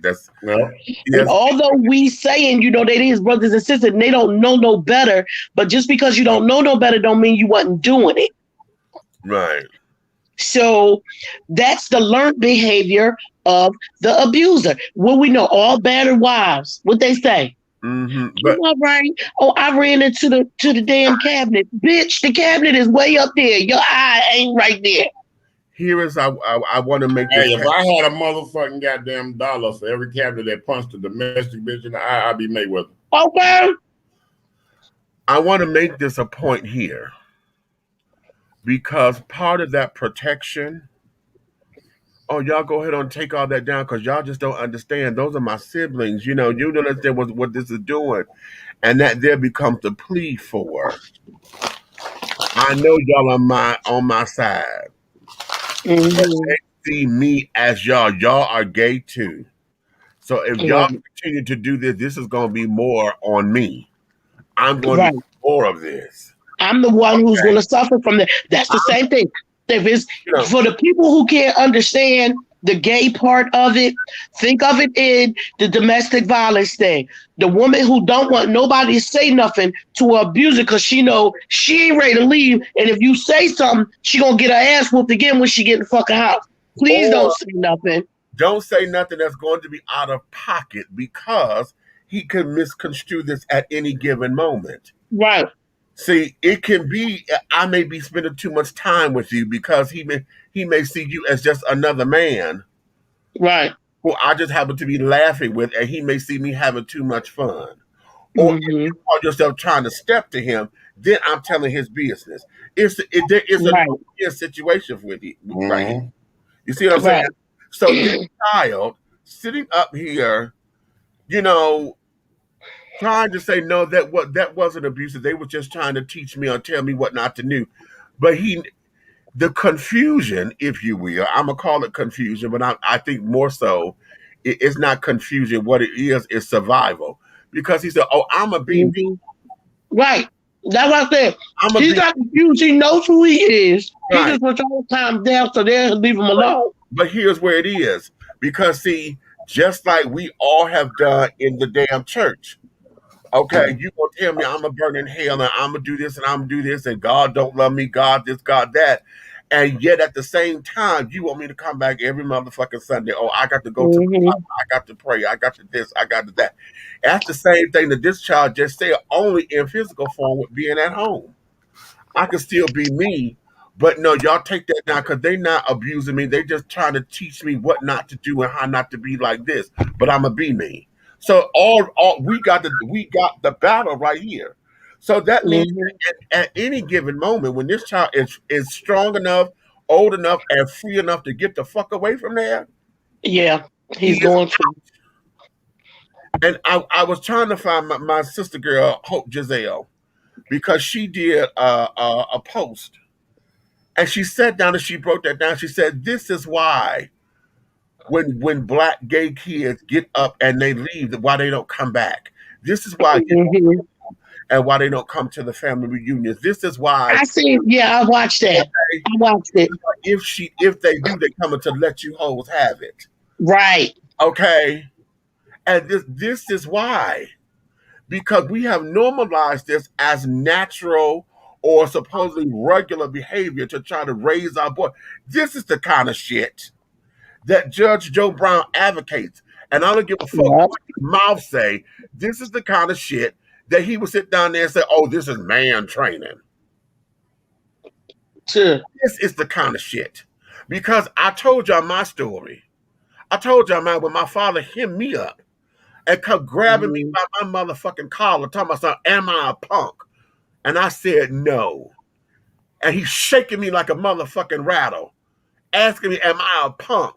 That's yes. Although we saying, you know, they his brothers and sisters, and they don't know no better, but just because you don't know no better don't mean you wasn't doing it. Right. So that's the learned behavior of the abuser. What we know, all battered wives, what they say. But, all right. Oh, I ran into the damn cabinet. Bitch, the cabinet is way up there. Your eye ain't right there. Here is I want to make this. Hey, if I had a motherfucking goddamn dollar for every cabinet that punched a domestic bitch in the eye, I'd be Mayweather. Okay. I want to make this a point here. Because part of that protection, y'all go ahead and take all that down because y'all just don't understand. Those are my siblings. You know, you don't understand what this is doing. And that there becomes the plea for. I know y'all are on my side. But they see me as y'all. Y'all are gay too. So if y'all continue to do this, this is going to be more on me. I'm going to do more of this. I'm the one who's going to suffer from that. That's the same thing. If it's for the people who can't understand the gay part of it, think of it in the domestic violence thing. The woman who don't want nobody to say nothing to her abuser because she know she ain't ready to leave. And if you say something, she going to get her ass whooped again when she get in the fucking house. Please don't say nothing. Don't say nothing that's going to be out of pocket because he could misconstrue this at any given moment. Right. See, it can be, I may be spending too much time with you because he may see you as just another man. Right. Who I just happen to be laughing with, and he may see me having too much fun. Or if you call yourself trying to step to him, then I'm telling his business. There is a situation with you. Right. You see what I'm saying? So this child sitting up here, you know, trying to say no, that wasn't abusive. They were just trying to teach me or tell me what not to do. But the confusion, if you will, I'm gonna call it confusion, but I think more so, it's not confusion. What it is survival. Because he said, "Oh, I'm a baby." Right. That's what I said. He's not confused. He knows who he is. He just wants all the time down, so they'll leave him alone. But here's where it is. Because see, just like we all have done in the damn church. Okay, you gonna tell me I'm gonna burn in hell and I'm gonna do this and I'm gonna do this and God don't love me, God this, God that. And yet at the same time, you want me to come back every motherfucking Sunday. Oh, I got to go to the Bible, I got to pray, I got to this, I got to that. That's the same thing that this child just said, only in physical form with being at home. I can still be me, but no, y'all take that down because they not abusing me. They just trying to teach me what not to do and how not to be like this. But I'm gonna be me. So all we got the battle right here. So that means at any given moment, when this child is strong enough, old enough, and free enough to get the fuck away from there, yeah, he's going to. And I was trying to find my sister girl Hope Giselle because she did a post. And she sat down and she broke that down. She said, "This is why when black gay kids get up and they leave, why they don't come back. This is why and why they don't come to the family reunions. This is why." I see. Yeah, I watched that. Okay, I watched it. If they do, they coming to let you hoes have it. Right. Okay. And this is why. Because we have normalized this as natural or supposedly regular behavior to try to raise our boy. This is the kind of shit that Judge Joe Brown advocates. And I don't give a fuck what his mouth say. This is the kind of shit that he would sit down there and say, oh, this is man training. Sure. This is the kind of shit. Because I told y'all my story. I told y'all, man, when my father hemmed me up and come grabbing me by my motherfucking collar, talking about something, am I a punk? And I said no. And he's shaking me like a motherfucking rattle, asking me, am I a punk?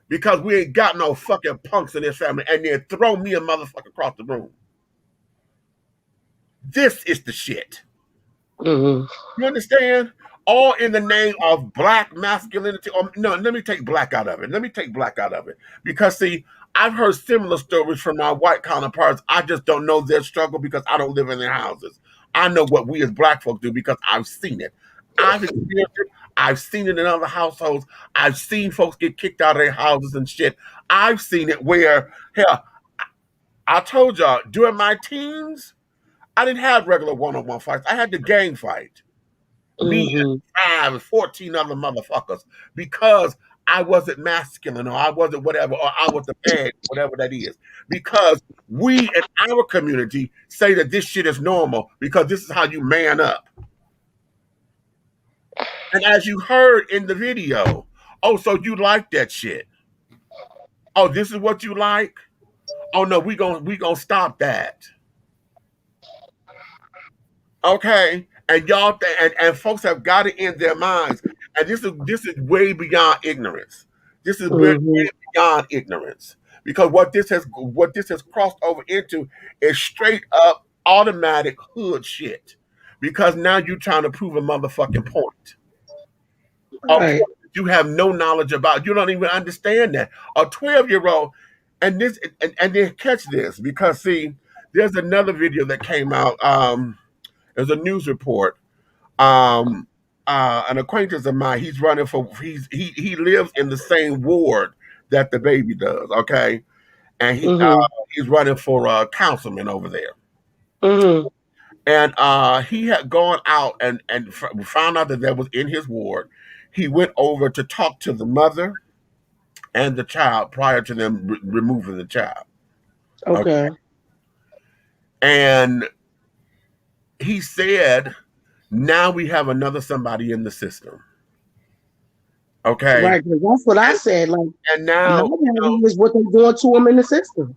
Because we ain't got no fucking punks in this family. And then throw me a motherfucker across the room. This is the shit. You understand? All in the name of black masculinity. No, let me take black out of it. Because, see, I've heard similar stories from my white counterparts. I just don't know their struggle because I don't live in their houses. I know what we as black folks do because I've seen it. I've experienced it. I've seen it in other households. I've seen folks get kicked out of their houses and shit. I've seen it where, hell, I told y'all, during my teens, I didn't have regular one-on-one fights. I had the gang fight. Me and 5 and 14 other motherfuckers because I wasn't masculine or I wasn't whatever or I was the bad, whatever that is. Because we in our community say that this shit is normal because this is how you man up. And as you heard in the video, oh, so you like that shit. Oh, this is what you like? Oh no, we gonna stop that. Okay. And y'all and folks have got it in their minds. And this is way beyond ignorance. This is way beyond ignorance. Because what this has crossed over into is straight up automatic hood shit. Because now you're trying to prove a motherfucking point. Right. You have no knowledge about, you don't even understand that. A 12-year-old, and then catch this, because see, there's another video that came out. There's a news report. An acquaintance of mine, he's running for he lives in the same ward that the baby does, okay? And he's running for councilman over there. And he had gone out and found out that was in his ward. He went over to talk to the mother and the child prior to them removing the child. Okay. And he said, now we have another somebody in the system. Okay. Right. That's what I said. Like, and now is what they're doing to him in the system.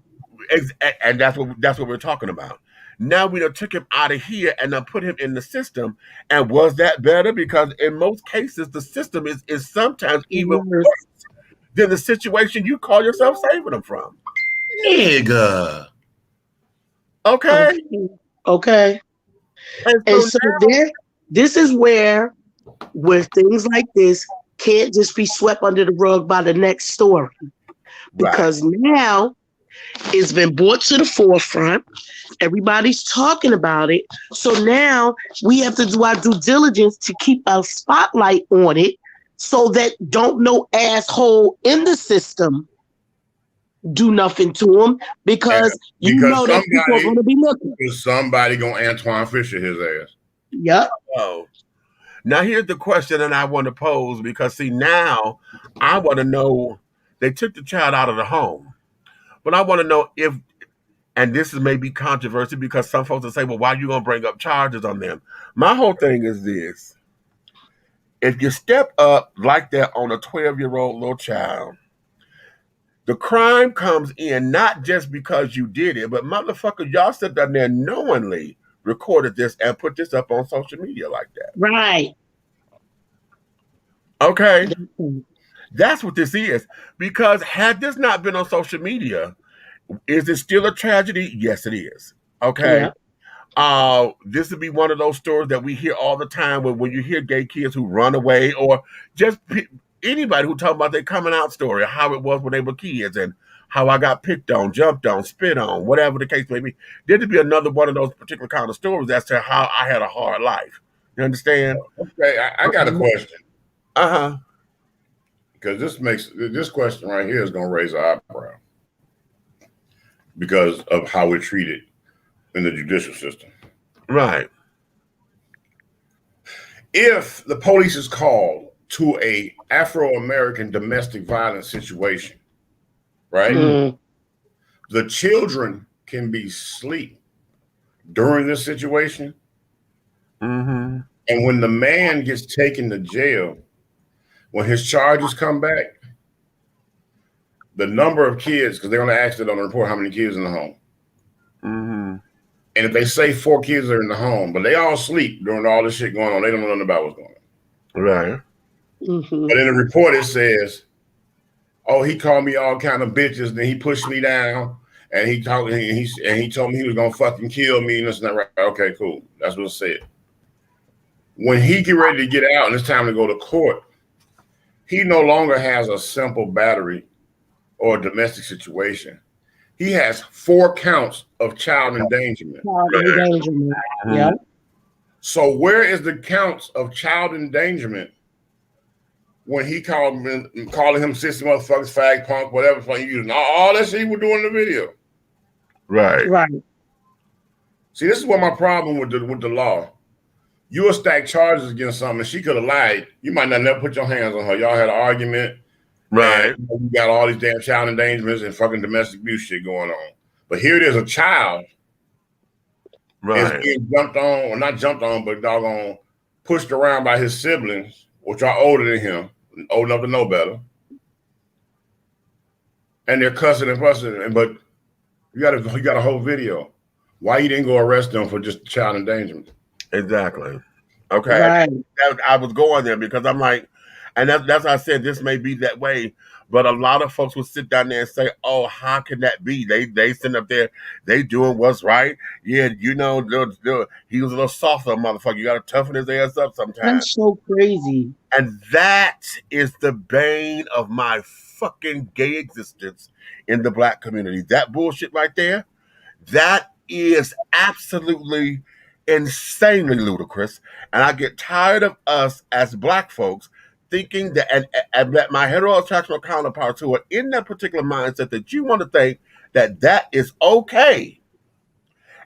And that's what we're talking about. Now we done took him out of here and then put him in the system. And was that better? Because in most cases, the system is sometimes even worse than the situation you call yourself saving them from. Nigga. Okay. Okay. And so this is where things like this can't just be swept under the rug by the next story. Because now it's been brought to the forefront. Everybody's talking about it. So now we have to do our due diligence to keep a spotlight on it so that don't no asshole in the system do nothing to him because you know that people are going to be looking. Somebody going to Antoine Fisher his ass. Yep. Oh. Now here's the question that I want to pose, because see, now I want to know, they took the child out of the home, but I want to know if, and this is maybe controversial because some folks will say, well, why are you going to bring up charges on them? My whole thing is this. If you step up like that on a 12-year-old little child, the crime comes in not just because you did it, but motherfucker, y'all sit down there knowingly recorded this and put this up on social media like that. Right. Okay. That's what this is. Because had this not been on social media, is it still a tragedy? Yes, it is. Okay. Yeah. This would be one of those stories that we hear all the time when you hear gay kids who run away, or just anybody who talk about their coming out story, how it was when they were kids and how I got picked on, jumped on, spit on, whatever the case may be. There to be another one of those particular kind of stories as to how I had a hard life. You understand? Okay, I got a question. Uh-huh. Because this question right here is going to raise an eyebrow because of how we're treated in the judicial system. Right. If the police is called to a Afro-American domestic violence situation, right? Mm. The children can be asleep during this situation. Mm-hmm. And when the man gets taken to jail, when his charges come back, the number of kids, because they're going to ask it on the report how many kids in the home. Mm-hmm. And if they say 4 kids are in the home, but they all sleep during all this shit going on, they don't know nothing about what's going on. Right. Mm-hmm. But in the report it says, oh, he called me all kind of bitches, then he pushed me down, and he told me he was gonna fucking kill me, and that's not right. Okay, cool. That's what it said. When he get ready to get out and it's time to go to court, he no longer has a simple battery or a domestic situation. He has 4 counts of child endangerment. Yeah. So where is the counts of child endangerment when he calling him sissy motherfuckers, fag, punk, whatever for you using all that shit he was doing in the video? Right. Right. See, this is what my problem with the law. You will stack charges against something. She could have lied. You might not never put your hands on her. Y'all had an argument. Right. You got all these damn child endangerments and fucking domestic abuse shit going on. But here it is, a child. Right. Is being jumped on, or not jumped on, but doggone pushed around by his siblings, which are older than him, old enough to know better. And they're cussing and fussing. But you got a whole video. Why you didn't go arrest them for just child endangerment? Exactly. Okay. Right. I was going there because I'm like, and that's why I said this may be that way, but a lot of folks will sit down there and say, "Oh, how can that be? They sit up there, they doing what's right. Yeah, you know, he was a little softer, motherfucker. You got to toughen his ass up sometimes." That's so crazy. And that is the bane of my fucking gay existence in the Black community. That bullshit right there, that is absolutely insanely ludicrous. And I get tired of us as Black folks thinking that, and that my heteroattractional counterparts who are in that particular mindset, that you want to think that is okay.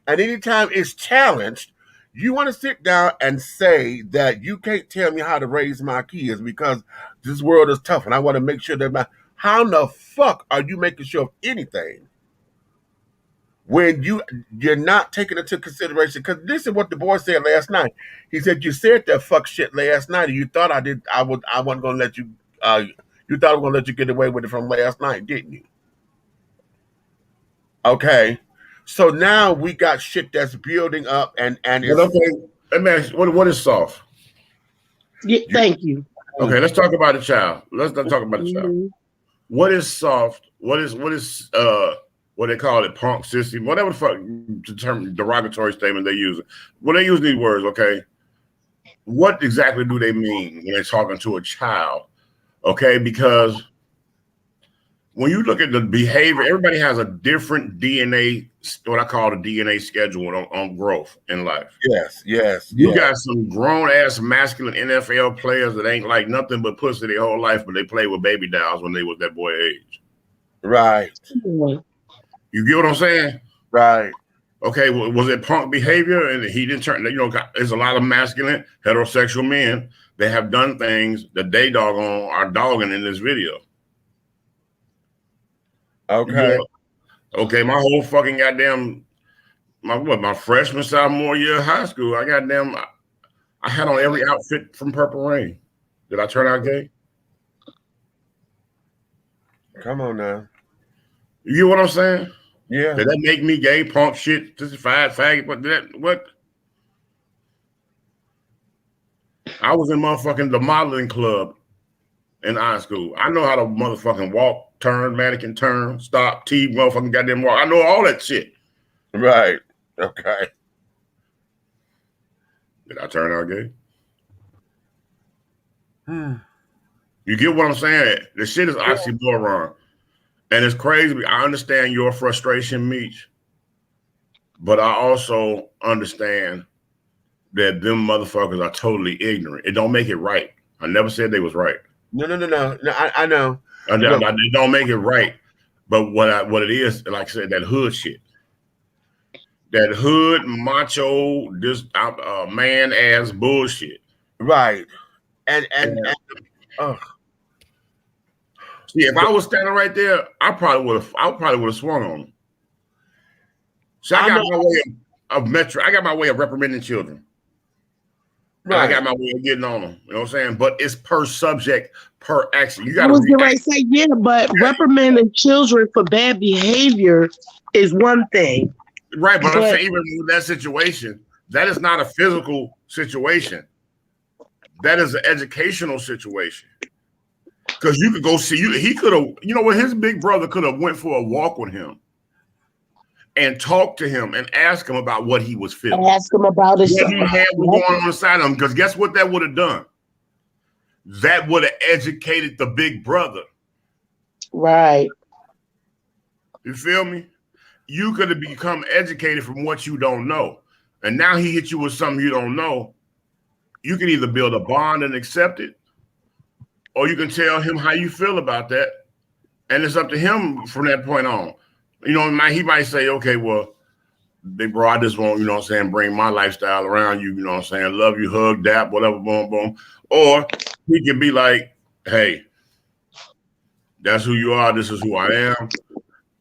And anytime it's challenged, you want to sit down and say that you can't tell me how to raise my kids because this world is tough and I want to make sure that how the fuck are you making sure of anything when you're not taking into consideration? Because this is what the boy said last night. He said, you said that fuck shit last night and you thought I wasn't going to let you, you thought I was going to let you get away with it from last night, didn't you? Okay. So now we got shit that's building up and it's... Okay, hey man, what is soft? Yeah, thank you. Okay, let's talk about the child. Let's not talk about the child. What is soft? What is what they call it, punk, sissy, whatever the fuck the term derogatory statement they use. When they use these words, okay, what exactly do they mean when they're talking to a child? Okay, because when you look at the behavior, everybody has a different DNA, what I call the DNA schedule on growth in life. Yes. You got some grown-ass masculine NFL players that ain't like nothing but pussy their whole life, but they play with baby dolls when they was that boy age. Right. Yeah. You get what I'm saying? Right. Okay, was it punk behavior? And he didn't turn. There's a lot of masculine heterosexual men that have done things that they doggone are dogging in this video. Okay. Okay, my whole fucking goddamn my freshman sophomore year of high school, I had on every outfit from Purple Rain. Did I turn out gay? Come on now. You get what I'm saying? Yeah. Did that make me gay? Punk shit, just faggot. What? I was in motherfucking the modeling club in high school. I know how to motherfucking walk, turn, mannequin turn, stop, T, motherfucking goddamn walk. I know all that shit. Right. Okay. Did I turn out gay? You get what I'm saying? The shit is oxymoron. And it's crazy. I understand your frustration, Meech. But I also understand that them motherfuckers are totally ignorant. It don't make it right. I never said they was right. No. I know. They don't make it right. But what it is, like I said, that hood shit. That hood macho, this man ass bullshit. Right. And see, if I was standing right there, I probably would have swung on him. So I got my way of metro. I got my way of reprimanding children. Right. I got my way of getting on them. You know what I'm saying? But it's per subject, per action. You got to say, yeah, but reprimanding children for bad behavior is one thing. Right, but I'm saying even with that situation, that is not a physical situation. That is an educational situation. Because you could go see he could have, his big brother could have went for a walk with him and talked to him and asked him about what he was feeling. Ask him about his what he had going on inside him. Because guess what that would have done? That would have educated the big brother. Right. You feel me? You could have become educated from what you don't know. And now he hit you with something you don't know. You can either build a bond and accept it, or you can tell him how you feel about that. And it's up to him from that point on. He might say, okay, well, big bro, I just want, bring my lifestyle around you, love you, hug, dap, whatever, boom, boom. Or he can be like, hey, that's who you are. This is who I am.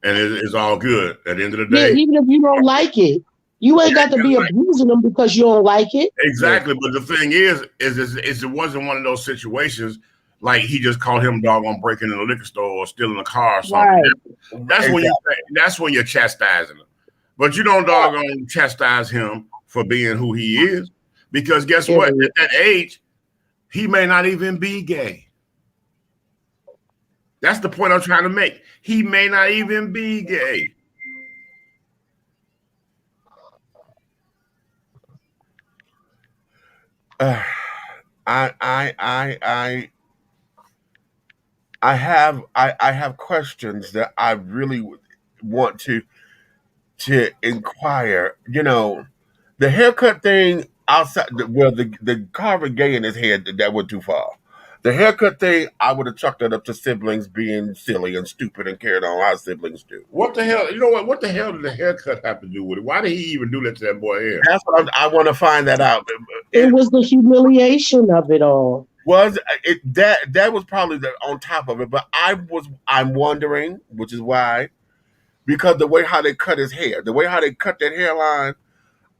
And it's all good at the end of the day. Yeah, even if you don't like it, you ain't got to be abusing them because you don't like it. Exactly. But the thing is it wasn't one of those situations like he just caught him doggone breaking in a liquor store or stealing a car or something. Right. That's when you're chastising him. But you don't doggone chastise him for being who he is. Because guess what? At that age, he may not even be gay. That's the point I'm trying to make. He may not even be gay. I have questions that I really want to inquire. The haircut thing outside. The carving gay in his head, that went too far. The haircut thing, I would have chucked it up to siblings being silly and stupid and carried on how siblings do. What the hell? You know what? What the hell did the haircut have to do with it? Why did he even do that to that boy hair? That's what I want to find that out. It was the humiliation of it all. Was it that was probably on top of it, but I'm wondering, which is why, because the way how they cut his hair, the way how they cut that hairline,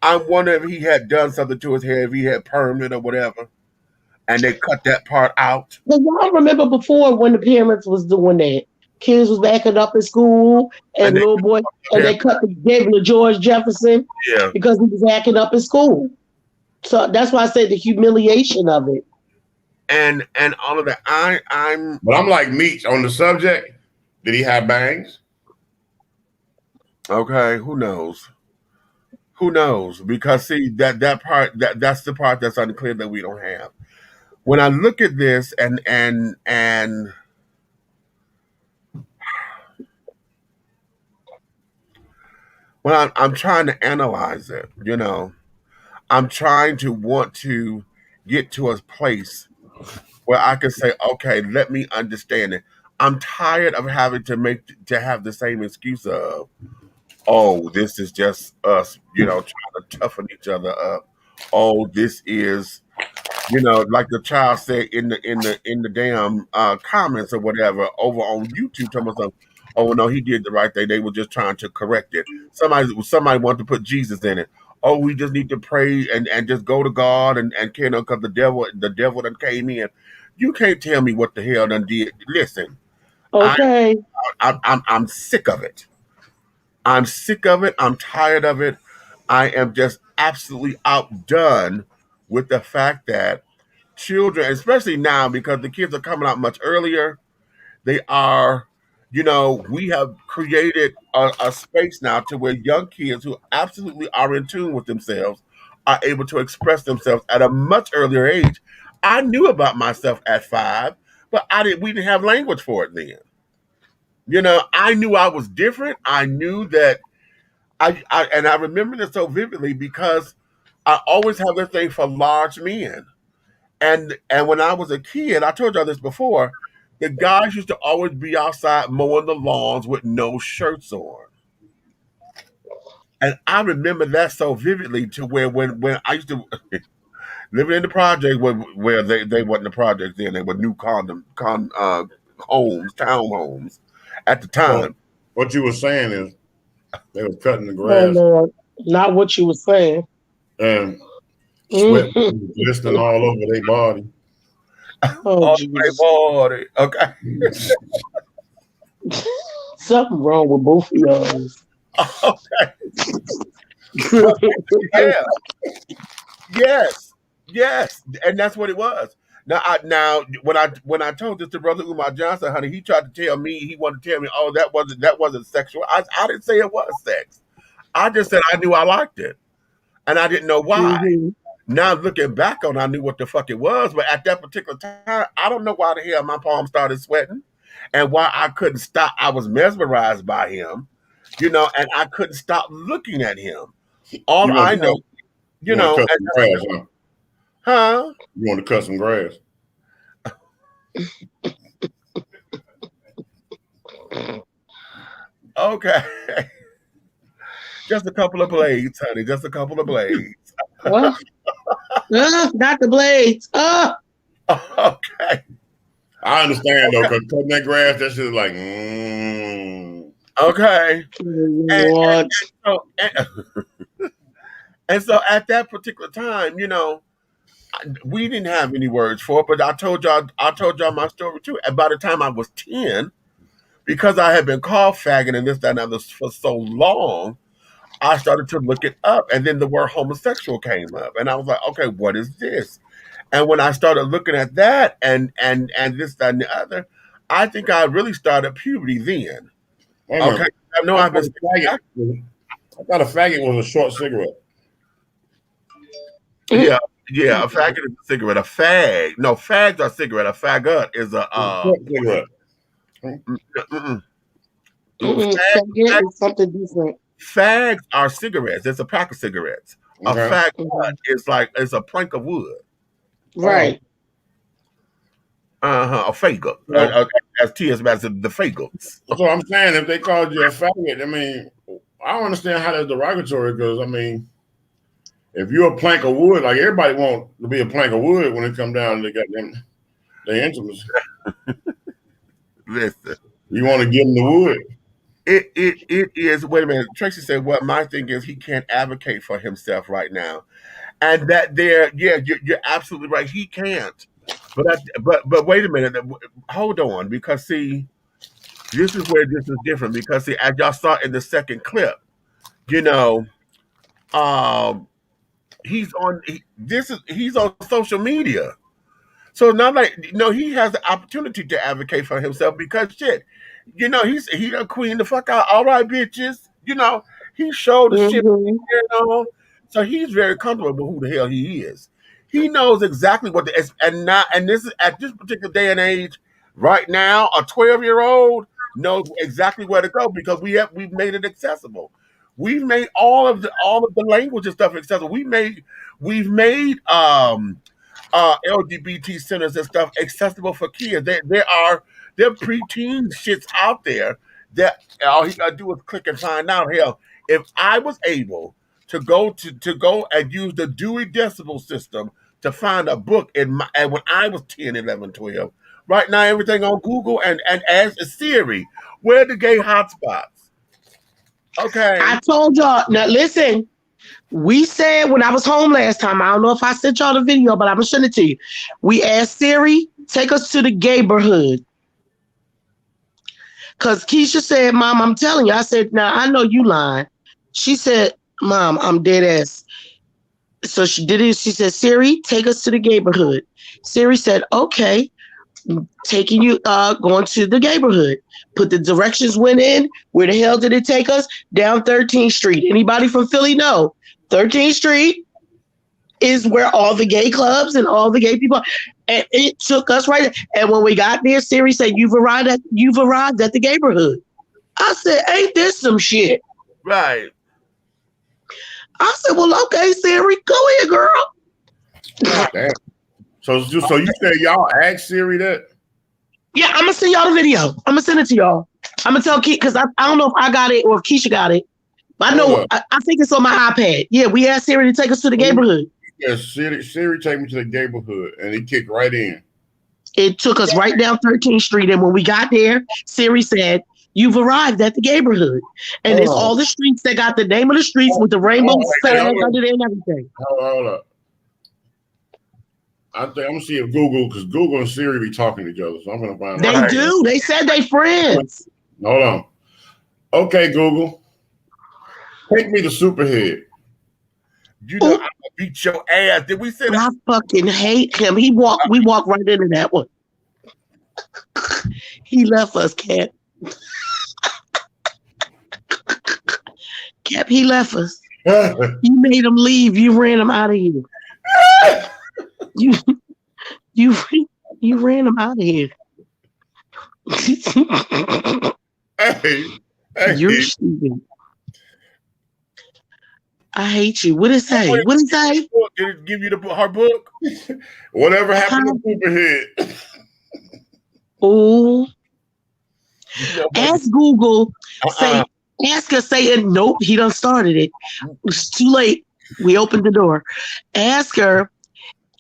I'm wondering if he had done something to his hair, if he had permed it or whatever, and they cut that part out. But y'all remember before when the parents was doing that, kids was acting up in school, and little boy, and they gave him to George Jefferson, because he was acting up in school. So that's why I said the humiliation of it. And all of that, I'm. But I'm like Meech on the subject. Did he have bangs? Okay, who knows? Who knows? Because see that part that's the part that's unclear that we don't have. When I look at this and when I'm trying to analyze it, I'm trying to want to get to a place where I can say, okay, let me understand it. I'm tired of having to have the same excuse of, oh, this is just us, trying to toughen each other up. Oh, this is, like the child said in the damn comments or whatever over on YouTube, talking about, oh no, he did the right thing. They were just trying to correct it. Somebody wanted to put Jesus in it. Oh, we just need to pray and just go to God and because the devil done came in. You can't tell me what the hell done did. Listen, Okay. I'm sick of it. I'm sick of it. I'm tired of it. I am just absolutely outdone with the fact that children, especially now because the kids are coming out much earlier, they are, we have created a space now to where young kids who absolutely are in tune with themselves are able to express themselves at a much earlier age. I knew about myself at 5, but we didn't have language for it then. I knew I was different. I knew that and I remember this so vividly because I always have this thing for large men. And when I was a kid, I told y'all this before, the guys used to always be outside mowing the lawns with no shirts on. And I remember that so vividly to where when I used to living in the project where they wasn't the projects then, they were new homes, townhomes at the time. What you were saying is they were cutting the Oh grass Lord, not what you were saying. and sweat glistening all over their body. Oh, All Jesus. body. Okay. Something wrong with both of y'all. Okay. But yeah. Yes, and that's what it was. Now, when I told this to Brother Umar Johnson, honey, he tried to tell me, he wanted to tell me, oh, that wasn't sexual. I didn't say it was sex. I just said I knew I liked it, and I didn't know why. Mm-hmm. Now looking back on, I knew what the fuck it was, but at that particular time, I don't know why the hell my palms started sweating, and why I couldn't stop. I was mesmerized by him, and I couldn't stop looking at him. All I know, you want to cut some grass, huh? Huh? You want to cut some grass? Okay. Just a couple of blades, honey. Just a couple of blades. Not the blades. Okay. I understand though, because cutting that grass, that shit is like, Okay. What? And so at that particular time, we didn't have any words for it, but I told y'all my story too. And by the time I was 10, because I had been called faggot and this, that, and other for so long, I started to look it up. And then the word homosexual came up. And I was like, okay, what is this? And when I started looking at that and this, that, and the other, I think I really started puberty then. Okay. I know I've been faggot. I thought a faggot was a short cigarette. Yeah, a faggot is a cigarette. A fag. No, fags are cigarette. A faggot is a cigarette. Faggot is something different. Fags are cigarettes. It's a pack of cigarettes. A faggot is like it's a plank of wood. Right. A faggot. As T.S. Matt said, the faggots. So I'm saying, if they called you a faggot, I mean, I don't understand how that's derogatory, because, I mean, if you're a plank of wood, like everybody wants to be a plank of wood when it comes down to their intimacy. Listen. You want to give them the wood. It is. Wait a minute. Tracy said, "What my thing is, he can't advocate for himself right now," and that you're absolutely right. He can't. But wait a minute. Hold on, because see, this is where this is different. Because see, as y'all saw in the second clip, he's on social media. So now, he has the opportunity to advocate for himself because shit, he done queen the fuck out. All right, bitches. He showed the shit, so he's very comfortable with who the hell he is. He knows exactly what and this is at this particular day and age. Right now, a 12-year-old knows exactly where to go because we've made it accessible. We've made all of the language and stuff accessible. We've made LGBT centers and stuff accessible for kids. There preteen shits out there that all you gotta do is click and find out. Hell, if I was able to go and use the Dewey Decimal System to find a book and when I was 10, 11, 12, right now everything on Google and ask Siri, where are the gay hotspots? Okay. I told y'all, now listen, we said when I was home last time, I don't know if I sent y'all the video, but I'm gonna send it to you. We asked Siri, take us to the neighborhood. Cause Keisha said, Mom, I'm telling you. I said, now I know you lying. She said, Mom, I'm dead ass. So she did it. She said, Siri, take us to the neighborhood. Siri said, okay, taking you, going to the neighborhood. Put the directions went in. Where the hell did it take us? Down 13th Street. Anybody from Philly know? 13th Street is where all the gay clubs and all the gay people. And it took us right. And when we got there, Siri said, you've arrived at the neighborhood. I said, ain't this some shit? Right. I said, well, okay, Siri, go ahead, girl. Damn. So you said y'all asked Siri that? Yeah, I'm gonna send y'all the video. I'm gonna send it to y'all. I'm gonna tell Keisha because I don't know if I got it or if Keisha got it. But I know I think it's on my iPad. Yeah, we asked Siri to take us to the neighborhood. Yeah, Siri take me to the neighborhood and he kicked right in. It took us right down 13th Street, and when we got there, Siri said, "You've arrived at the neighborhood." And it's all the streets that got the name of the streets with the rainbow flag under there and everything. Hold up. I'm gonna see if because Google and Siri be talking to each other, so I'm gonna find out. They do. They said they friends. Hold on. Okay, Google. Take me to Superhead. You know, I'm gonna beat your ass. Did we say that? I fucking hate him. We walked right into that one. He left us, Cap. Cap, he left us. You made him leave. You ran him out of here. You ran him out of here. Hey. You're stupid. I hate you. What did it say? What did it say? Did it give you her book? Whatever happened to Superhead? Oh. Ask Google. Ask her saying, nope, he done started it. It's too late. We opened the door. Ask her,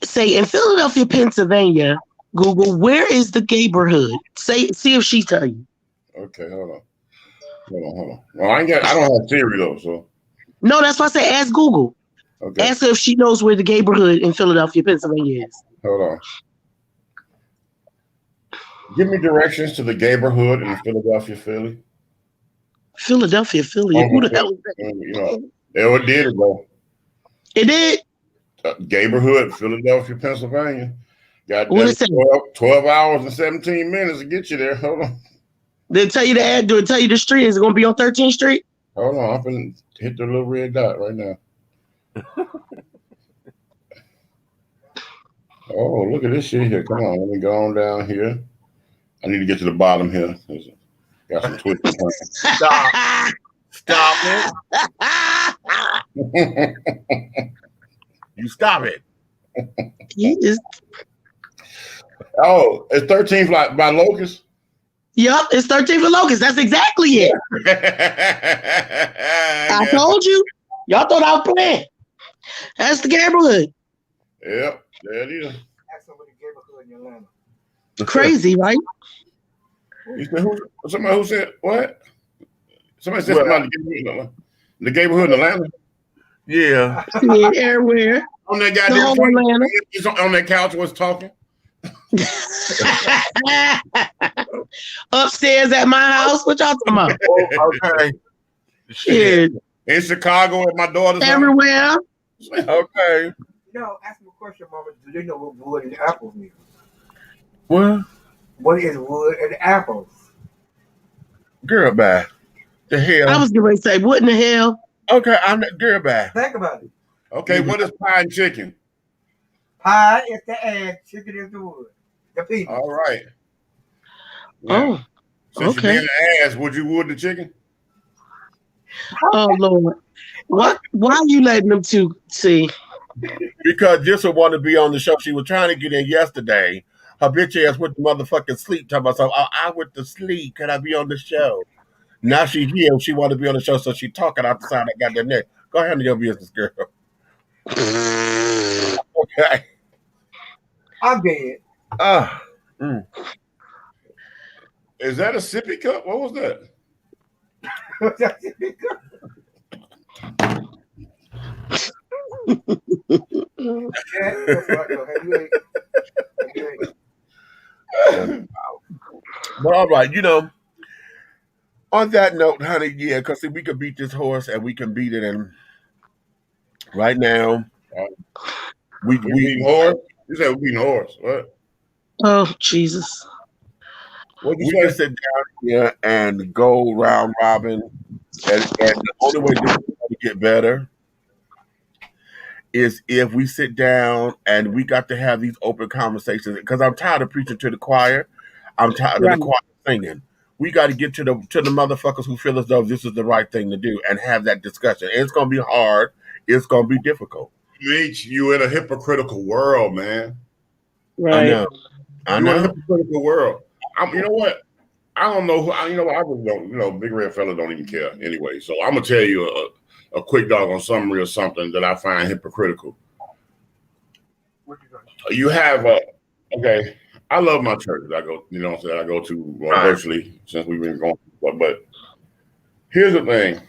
say, in Philadelphia, Pennsylvania, Google, where is the neighborhood? See if she tell you. Okay, hold on. Well, I don't have Siri though, so. No, that's why I say ask Google. Okay. Ask her if she knows where the neighborhood in Philadelphia, Pennsylvania is. Hold on. Give me directions to the neighborhood in Philadelphia, Philly. Philadelphia, Philly. Who the hell is that? You know, it did it though. It did. Neighborhood, Philadelphia, Pennsylvania. Got 12 hours and 17 minutes to get you there. Hold on. They tell you the ad. Do it tell you the street? Is it going to be on 13th Street? Hold on. I'm going to hit the little red dot right now. Oh, look at this shit here. Come on. Let me go on down here. I need to get to the bottom here. Got some twisting. Stop it. You stop it. Oh, it's 13th by Locust? Yep, it's 13th for Locust. That's exactly it. I told you. Y'all thought I was playing. That's the neighborhood. Yep, there it is. That's over the neighborhood in Atlanta. Crazy, right? Somebody who said what? Somebody said somebody the neighborhood in Atlanta. Yeah. Yeah, everywhere. On that goddamn on that couch was talking. Upstairs at my house. What y'all talking about? Okay. Shit. In Chicago at my daughter's everywhere. House. Okay. No, ask me a question, Mama. Do they know what wood and apples mean? What? What is wood and apples? Girl, bye. The hell? I was going to say, what in the hell? Okay, I'm not girl, bye. Think about it. Okay, what is pie and chicken? Pie is the egg, chicken is the wood. The people. All right. Yeah. Oh, since okay. You're being an ass, would you wood the chicken? Oh Lord, what? Why are you letting them two see? Because this would want to be on the show. She was trying to get in yesterday. Her bitch ass went to motherfucking sleep. Talking about, I went to sleep. Can I be on the show? Now she's here. She want to be on the show, so she talking out the side. I got that neck. Go ahead and your business, girl. Okay. I'm dead. Is that a sippy cup? What was that? But all right, on that note, honey, yeah, because we could beat this horse and we can beat it. And right now, we beating horse. You said we beating horse. What? Oh, Jesus. We can sit down here and go round robin, and the only way this is going to get better is if we sit down and we got to have these open conversations. Because I'm tired of preaching to the choir. I'm tired of the choir singing. We got to get to the motherfuckers who feel as though this is the right thing to do and have that discussion. And it's going to be hard. It's going to be difficult. Mitch, you in a hypocritical world, man. Right. I know. You're in a hypocritical world. You know what? I don't know. I really don't. Big red fella don't even care anyway. So I'm gonna tell you a quick doggone summary of something that I find hypocritical. You have okay. I love my church. I go, I go to virtually since we've been going. But here's the thing.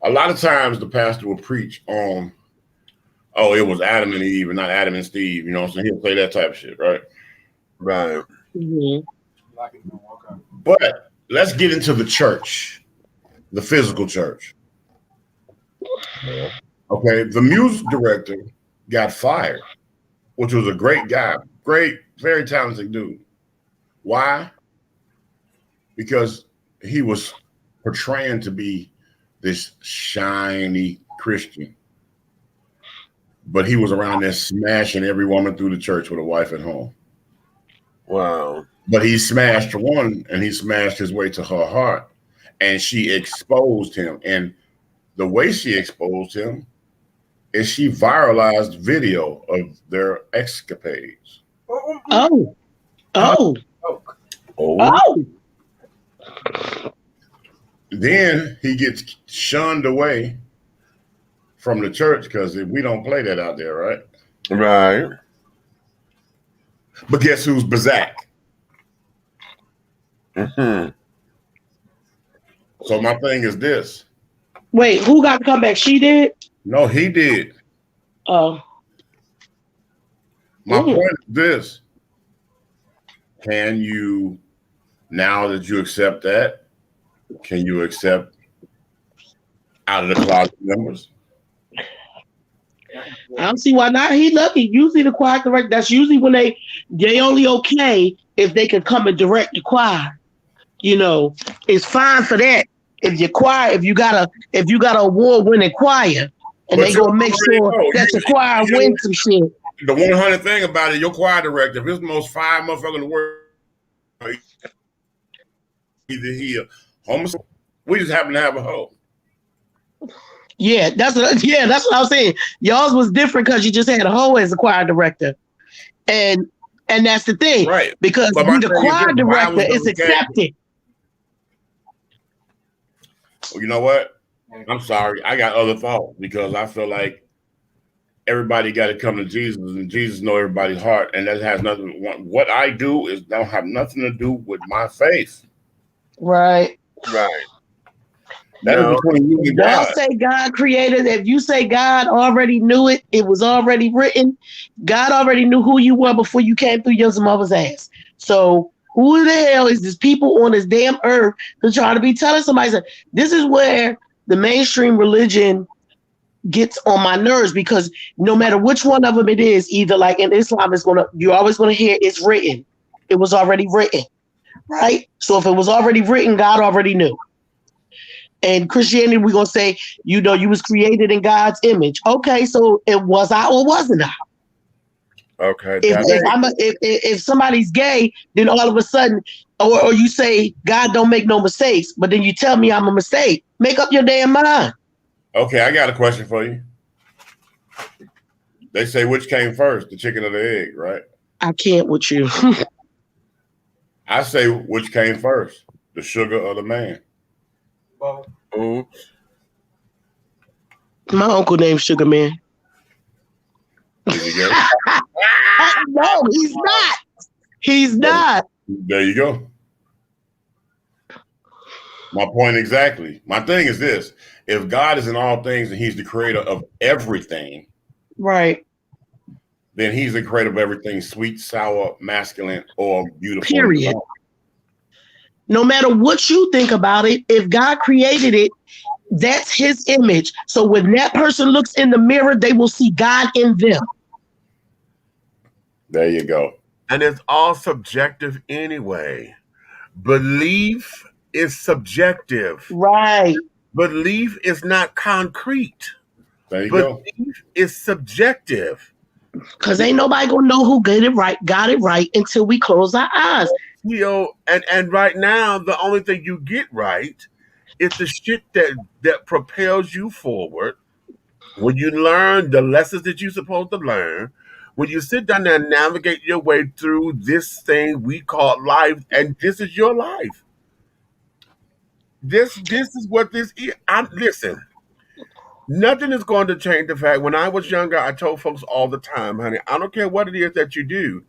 A lot of times the pastor will preach on, it was Adam and Eve and not Adam and Steve. So he'll say that type of shit, right? Right. Mm-hmm. But let's get into the church, the physical church. Okay, the music director got fired, which was a great guy, great, very talented dude. Why? Because he was portraying to be this shiny Christian, but he was around there smashing every woman through the church with a wife at home. Wow. But he smashed one and he smashed his way to her heart, and she exposed him. And the way she exposed him is she viralized video of their escapades. Oh. Then he gets shunned away from the church because we don't play that out there, right? Right. But guess who's Bazak? Mm-hmm. So my thing is this. Wait, who got to come back? She did? No, he did. Oh. My point is this. Can you, now that you accept that, can you accept out of the closet members? I don't see why not. He lucky. Usually the choir director, that's usually when they only okay if they can come and direct the choir. It's fine for that. If your choir, if you got a award-winning choir, and they gonna make sure that the choir wins some shit. The 100 thing about it, your choir director, if it's the most fire motherfucker in the world, either he a homosexual, we just happen to have a hoe. Yeah, that's what I was saying. Y'all's was different because you just had a hoe as a choir director, and that's the thing, right? Because the choir director is accepted. Well, you know what? I'm sorry, I got other thoughts because I feel like everybody got to come to Jesus, and Jesus know everybody's heart, and that has nothing. What I do is don't have nothing to do with my faith. Right. That is between you and God. Y'all say God created. If you say God already knew it, it was already written. God already knew who you were before you came through your mother's ass. So who the hell is this people on this damn earth to try to be telling somebody? This is where the mainstream religion gets on my nerves, because no matter which one of them it is, either like in Islam, you're always gonna hear it's written. It was already written, right? So if it was already written, God already knew. And Christianity, we're gonna say, you was created in God's image. Okay, so it was I or wasn't I? Okay. If somebody's gay, then all of a sudden, or you say God don't make no mistakes, but then you tell me I'm a mistake. Make up your damn mind. Okay, I got a question for you. They say which came first, the chicken or the egg, right? I can't with you. I say which came first, the sugar or the man. Oops. My uncle named Sugar Man. Is he gay? No, he's not. He's not. There you go. My point exactly. My thing is this: if God is in all things and He's the creator of everything, right, then He's the creator of everything sweet, sour, masculine, or beautiful. Period. No matter what you think about it, if God created it, that's His image. So when that person looks in the mirror, they will see God in them. There you go. And it's all subjective anyway. Belief is subjective. Right. Belief is not concrete. There you go. Belief is subjective. Because ain't nobody gonna know who got it right until we close our eyes. You know, and right now the only thing you get right is the shit that propels you forward. When you learn the lessons that you're supposed to learn, when you sit down there and navigate your way through this thing we call life, and this is your life. This is what this is. Listen, nothing is going to change the fact. When I was younger, I told folks all the time, honey, I don't care what it is that you do.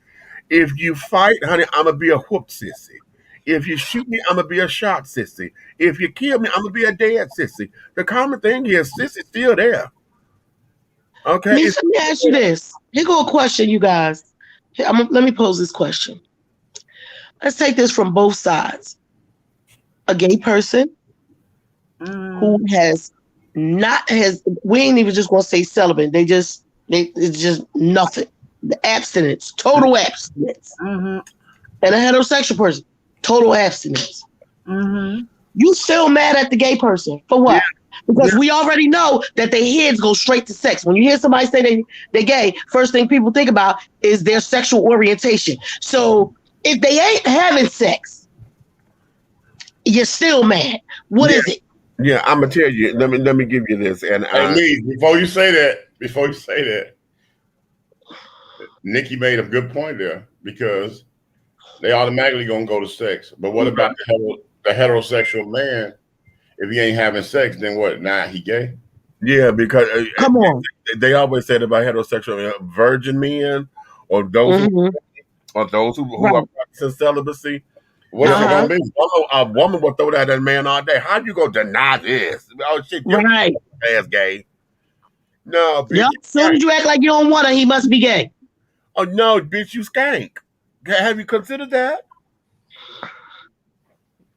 If you fight, honey, I'm going to be a whoop sissy. If you shoot me, I'm going to be a shot sissy. If you kill me, I'm going to be a dead sissy. The common thing is sissy's still there. Okay. Let me ask you this. Here go a question, you guys. Let me pose this question. Let's take this from both sides. A gay person who we ain't even just gonna say celibate. It's just nothing. The abstinence, total abstinence. Mm-hmm. And a heterosexual person, total abstinence. Mm-hmm. You still mad at the gay person for what? Yeah. Because we already know that their heads go straight to sex. When you hear somebody say they're gay, first thing people think about is their sexual orientation. So if they ain't having sex, you're still mad. What is it? Yeah, I'm gonna tell you. Let me give you this. And Lee, before you say that, Nikki made a good point there, because they automatically gonna go to sex. But what about the heterosexual man? If he ain't having sex, then what? Nah, he gay. Yeah, because come on, they always said about heterosexual virgin men or those who are practicing celibacy. What is it gonna be? A woman will throw that at a man all day. How you gonna deny this? Oh shit, right? Ass gay. No, bitch. Yep. As soon as you act like you don't want her, he must be gay. Oh no, bitch, you skank. Have you considered that?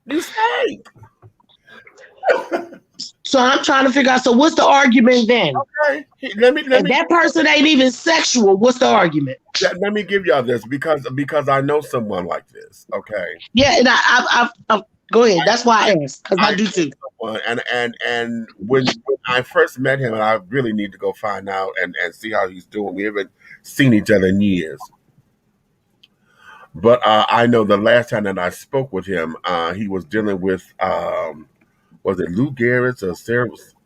You skank. So I'm trying to figure out. So what's the argument then? Okay, let me. That person ain't even sexual. What's the argument? Let me give y'all this because I know someone like this. Okay. Yeah, and I go ahead. That's why I asked, because I do too. And when I first met him, and I really need to go find out and see how he's doing. We haven't seen each other in years. But I know the last time that I spoke with him, he was dealing with was it Lou Gehrig's or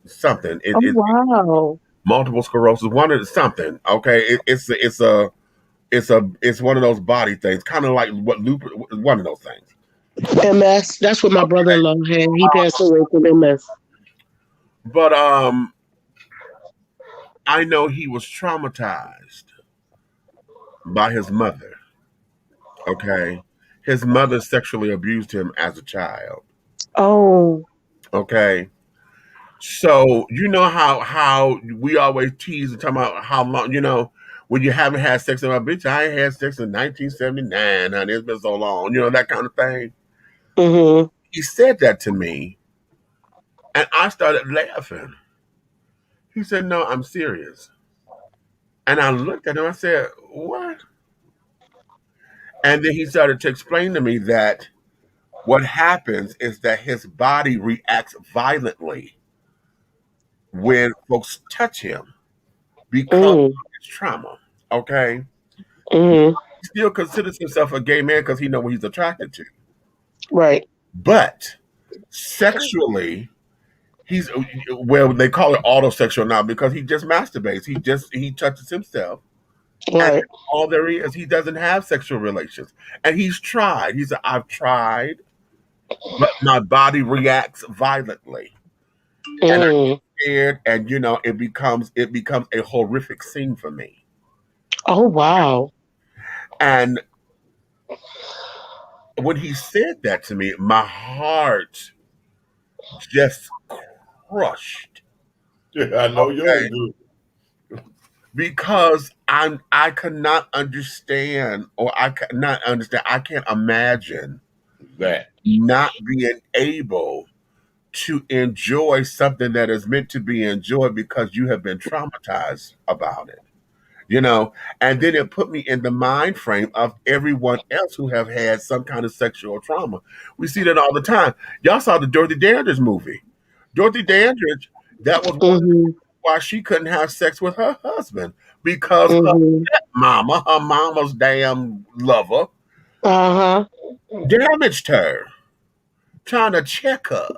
something? Wow. Multiple sclerosis, something. Okay, it's one of those body things, kind of like what lupus, one of those things. MS. That's what my brother-in-law had. He passed away from MS. But I know he was traumatized by his mother. Okay, his mother sexually abused him as a child. Oh. Okay. So you know how we always tease and talk about how long, when you haven't had sex in my bitch, I ain't had sex in 1979, honey. It's been so long, that kind of thing. Mm-hmm. He said that to me, and I started laughing. He said, "No, I'm serious." And I looked at him. I said, "What?" And then he started to explain to me that what happens is that his body reacts violently when folks touch him because of his trauma. Okay. Mm-hmm. He still considers himself a gay man because he knows what he's attracted to. Right. But sexually, he's well, they call it autosexual now because he just masturbates. He touches himself. Right. And all there is, he doesn't have sexual relations. And he's tried. He said, I've tried, but my body reacts violently. And I'm scared, and it becomes a horrific scene for me. Oh wow. And when he said that to me, my heart just crushed. Yeah, I know yours do. Because I cannot understand, or I cannot understand. I can't imagine that not being able to enjoy something that is meant to be enjoyed because you have been traumatized about it. And then it put me in the mind frame of everyone else who have had some kind of sexual trauma. We see that all the time. Y'all saw the Dorothy Dandridge movie. Dorothy Dandridge, that was why she couldn't have sex with her husband because her mama's damn lover, damaged her, trying to check her.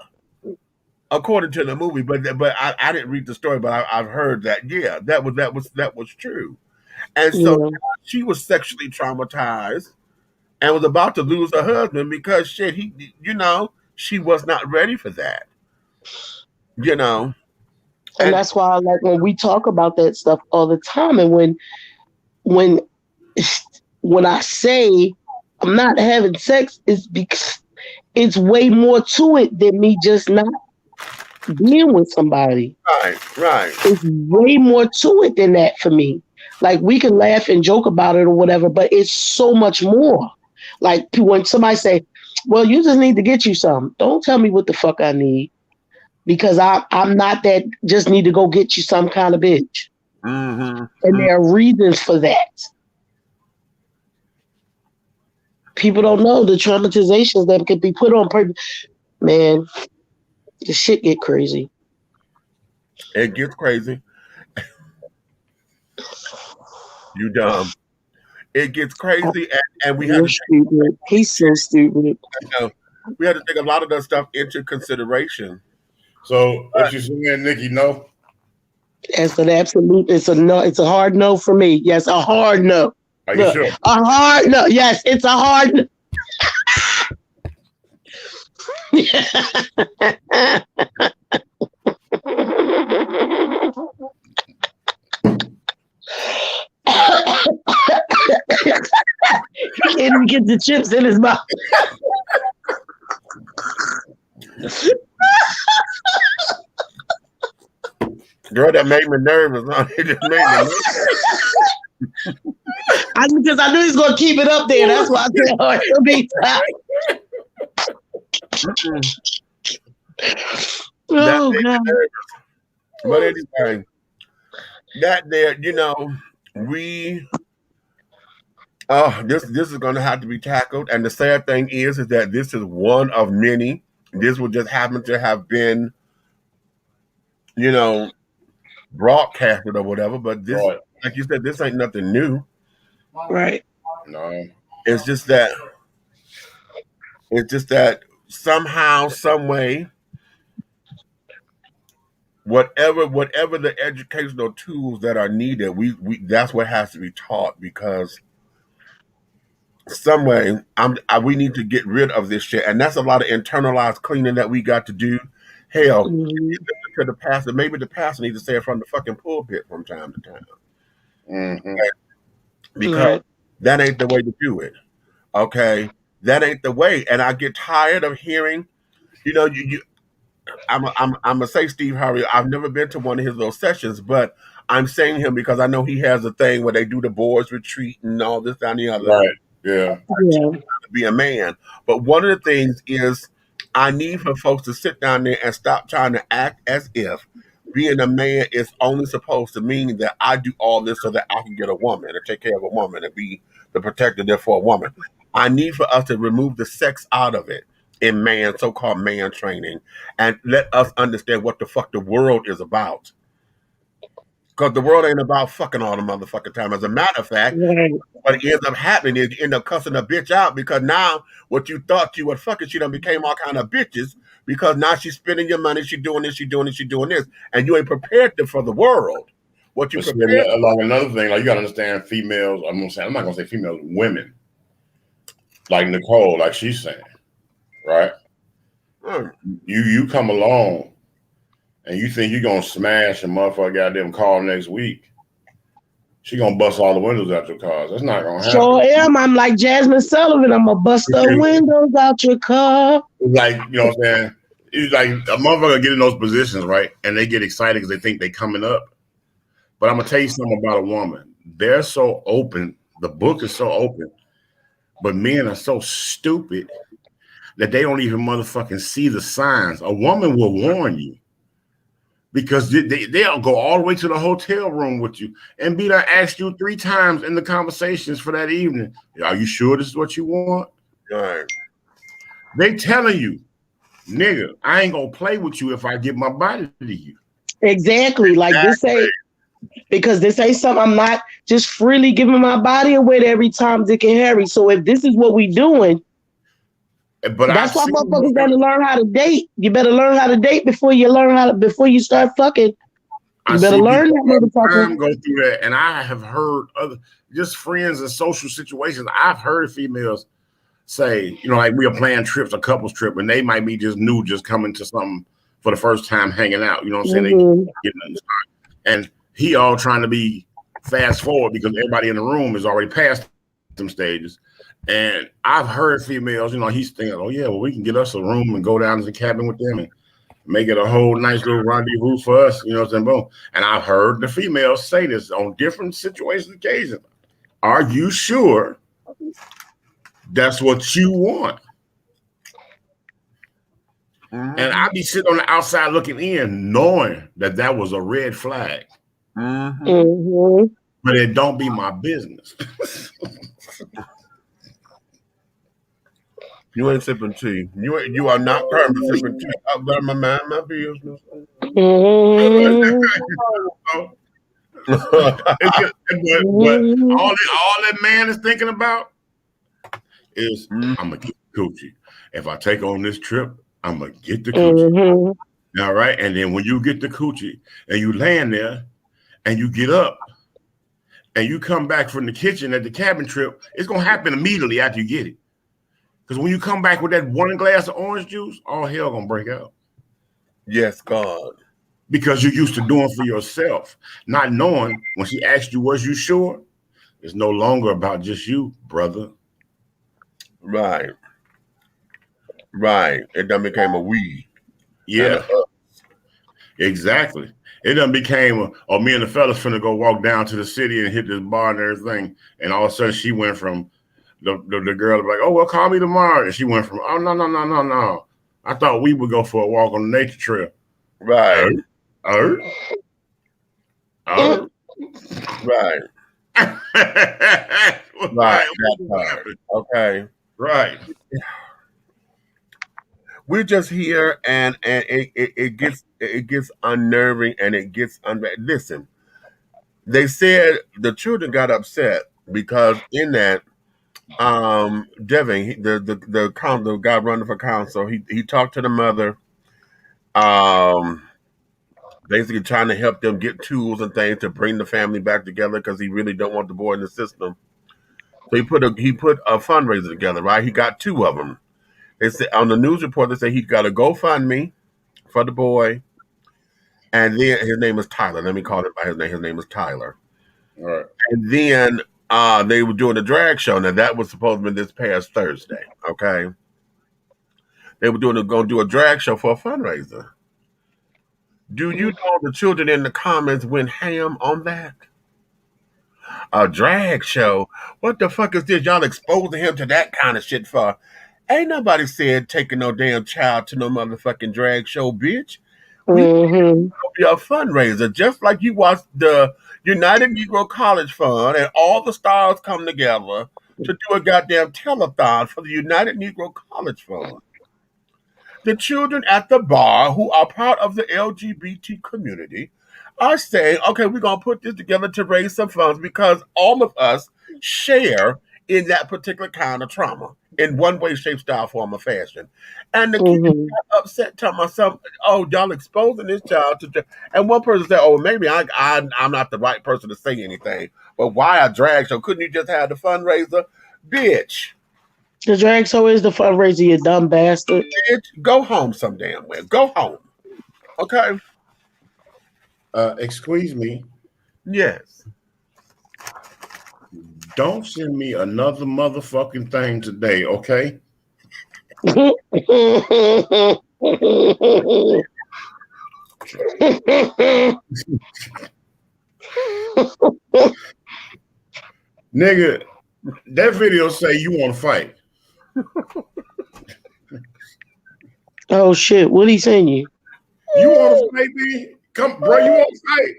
According to the movie, but I didn't read the story, but I've heard that that was true, and so she was sexually traumatized and was about to lose her husband because she was not ready for that, and that's why when we talk about that stuff all the time, and when I say I'm not having sex, it's because it's way more to it than me just not being with somebody. Right. It's way more to it than that for me. Like, we can laugh and joke about it or whatever, but it's so much more. Like, when somebody say, well, you just need to get you some. Don't tell me what the fuck I need, because I'm not that just need to go get you some kind of bitch. And there are reasons for that. People don't know the traumatizations that can be put on people. Man, the shit get crazy. It gets crazy. You dumb. It gets crazy, and we have to stupid. He's so stupid. We had to take a lot of that stuff into consideration. So what you saying, Nikki? No. It's an absolute. It's a no. It's a hard no for me. Yes, a hard no. Are you sure? A hard no. Yes, it's a hard no. He can't even get the chips in his mouth. Girl, that made me nervous. It just made me nervous. Because I knew he was going to keep it up there. That's why I said, oh, it'll be time. Oh, God. But anyway, that there, this is going to have to be tackled. And the sad thing is that this is one of many. This will just happen to have been, broadcasted or whatever. But this, like you said, this ain't nothing new. Right. No. It's just that somehow, some way, whatever the educational tools that are needed, we that's what has to be taught, because some way we need to get rid of this shit, and that's a lot of internalized cleaning that we got to do. Hell, if you listen to the pastor, maybe the pastor needs to say it from the fucking pulpit from time to time. Okay? Because that ain't the way to do it. Okay, that ain't the way, and I get tired of hearing, I'm gonna say Steve Harvey. I've never been to one of his little sessions, but I'm saying him because I know he has a thing where they do the boys retreat and all this, that, and the other. Right. Yeah. To be a man. But one of the things is I need for folks to sit down there and stop trying to act as if being a man is only supposed to mean that I do all this so that I can get a woman and take care of a woman and be the protector there for a woman. I need for us to remove the sex out of it in so-called man training, and let us understand what the fuck the world is about. Because the world ain't about fucking all the motherfucking time. As a matter of fact, what ends up happening is you end up cussing a bitch out, because now what you thought you were fucking, she done became all kind of bitches because now she's spending your money, she's doing this, she's doing this, she's doing this, and you ain't prepared them for the world. What you prepared? Like another thing, like you gotta understand, females. I'm not gonna say females, women. Like Nicole, like she's saying, right? You come along, and you think you're gonna smash a motherfucker goddamn car next week. She gonna bust all the windows out your cars. That's not gonna happen. Sure am. I'm like Jasmine Sullivan. I'm gonna bust the windows out your car. Like, you know what I'm saying? It's like a motherfucker get in those positions, right? And they get excited because they think they coming up. But I'm gonna tell you something about a woman. They're so open. The book is so open. But men are so stupid that they don't even motherfucking see the signs. A woman will warn you. Because they'll go all the way to the hotel room with you and be there, ask you 3 times in the conversations for that evening. Are you sure this is what you want? Right. They telling you, nigga, I ain't gonna play with you if I give my body to you. Exactly. Like this ain't, because this ain't something I'm not just freely giving my body away to every Tom, Dick, and Harry. So if this is what we doing, but that's why motherfuckers better learn how to date. You better learn how to date before you you start fucking. You better learn that motherfucker. Go through that, and I have heard other just friends in social situations. I've heard females say, you know, like we are planning trips, a couples trip, and they might be just new, just coming to something for the first time, hanging out. You know what I'm saying? Mm-hmm. They getting in the start, and he all trying to be fast forward because everybody in the room is already past them stages. And I've heard females, you know, he's thinking, oh yeah, well, we can get us a room and go down to the cabin with them and make it a whole nice little rendezvous for us, you know what I'm saying? Boom. And I've heard the females say this on different situations, occasions. Are you sure that's what you want? And I be sitting on the outside looking in, knowing that that was a red flag. Mm-hmm. But it don't be my business. You ain't sipping tea. You are not currently sipping tea. I've got my mind, my business. But all that man is thinking about is I'm gonna get the coochie. If I take on this trip, I'm gonna get the coochie. All right, and then when you get the coochie and you land there and you get up and you come back from the kitchen at the cabin trip, it's gonna happen immediately after you get it. Because when you come back with that 1 glass of orange juice, all hell gonna break out. Yes, God. Because you're used to doing for yourself, not knowing when she asked you, was you sure? It's no longer about just you, brother. Right. Right. It done became a we. Yeah. Exactly. It done became me and the fellas finna go walk down to the city and hit this bar and everything. And all of a sudden she went from the girl like, oh, well, call me tomorrow. And she went from, oh, no. I thought we would go for a walk on the nature trail. Right. Right. Right. Okay. Right. We're just here, and it gets unnerving, and it gets listen. They said the children got upset because in that Devin, the guy running for council, he talked to the mother, basically trying to help them get tools and things to bring the family back together because he really don't want the boy in the system. So he put a fundraiser together, right? He got 2 of them. They said on the news report, they say he got a GoFundMe for the boy, and then his name is Tyler. Let me call him by his name. His name is Tyler. All right. And then they were doing a drag show. Now that was supposed to be this past Thursday. Okay. They were going to do a drag show for a fundraiser. Do you know the children in the comments went ham on that? A drag show? What the fuck is this? Y'all exposing him to that kind of shit for? Ain't nobody said taking no damn child to no motherfucking drag show, bitch. We be a fundraiser, just like you watch the United Negro College Fund and all the stars come together to do a goddamn telethon for the United Negro College Fund. The children at the bar who are part of the LGBT community are saying, okay, we're going to put this together to raise some funds because all of us share in that particular kind of trauma. in one way, shape, style, form, or fashion. And the kid got upset, telling myself, "Oh, y'all exposing this child to." And one person said, "Oh, maybe I'm not the right person to say anything, but why a drag show? Couldn't you just have the fundraiser, bitch?" The drag show is the fundraiser, you dumb bastard. Bitch, go home some damn way. Go home. Okay. Excuse me. Yes. Don't send me another motherfucking thing today, okay? Nigga, that video say you want to fight. Oh shit! What he saying you? You want to fight me? Come, bro. You want to fight?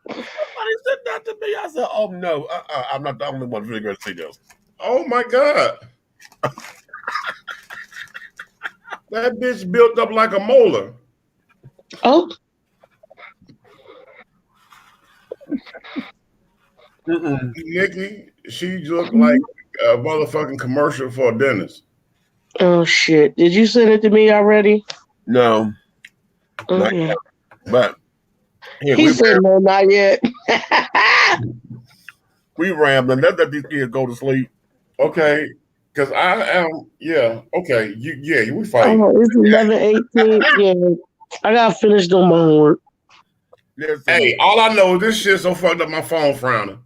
Somebody said that to me. I said, "Oh no, I'm not the only one figuring to see this." Oh my god, that bitch built up like a molar. Oh. Nikki, she looked like a motherfucking commercial for a dentist. Oh shit! Did you send it to me already? No. Not yet. But he said no, not yet. We rambling. Let these kids go to sleep. Okay, because I am. Yeah. Okay. We fight. Oh, it's 11:18. Yeah, I gotta finish doing my homework. Hey, all I know is this shit so fucked up my phone frowning.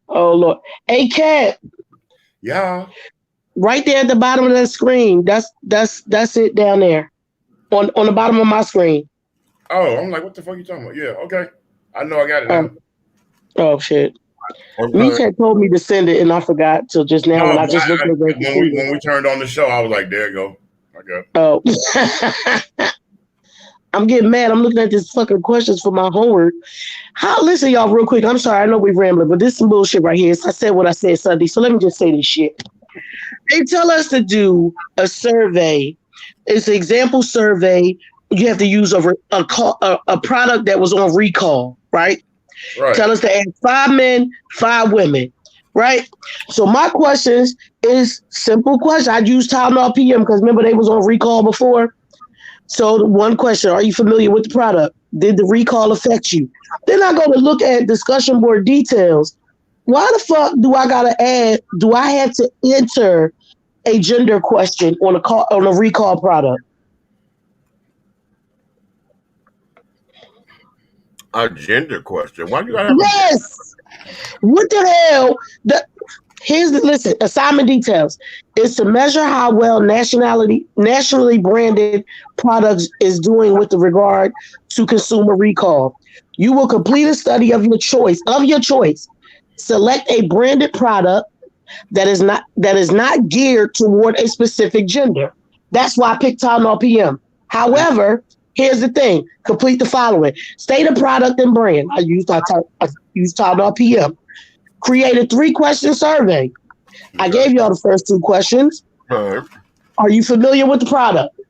Oh Lord. Hey Cat. Yeah. Right there at the bottom of that screen. That's it down there. On the bottom of my screen. Oh, I'm like, what the fuck are you talking about? Yeah, okay. I know I got it now. Oh shit. Misha told me to send it and I forgot till just now when I just looked at it. When we turned on the show, I was like, there you go. I got it. Oh. I'm getting mad. I'm looking at these fucking questions for my homework. Listen, y'all, real quick. I'm sorry. I know we're rambling, but this is some bullshit right here. I said what I said Sunday, so let me just say this shit. They tell us to do a survey. It's an example survey. You have to use a product that was on recall, right? Right. Tell us to ask 5 men, 5 women, right? So my questions is simple question. I used Tylenol PM because remember they was on recall before. So one question, are you familiar with the product? Did the recall affect you? Then I go to look at discussion board details. Why the fuck do I have to enter a gender question on a recall product? A gender question? Why do you gotta have Yes! What the hell? Listen, assignment details. Is to measure how well nationally branded products is doing with regard to consumer recall. You will complete a study of your choice. Select a branded product that is not geared toward a specific gender. That's why I picked Tylenol PM. However, here's the thing. Complete the following. State a product and brand. I used Tylenol PM. Create a 3-question survey. I gave y'all the first 2 questions. Are you familiar with the product?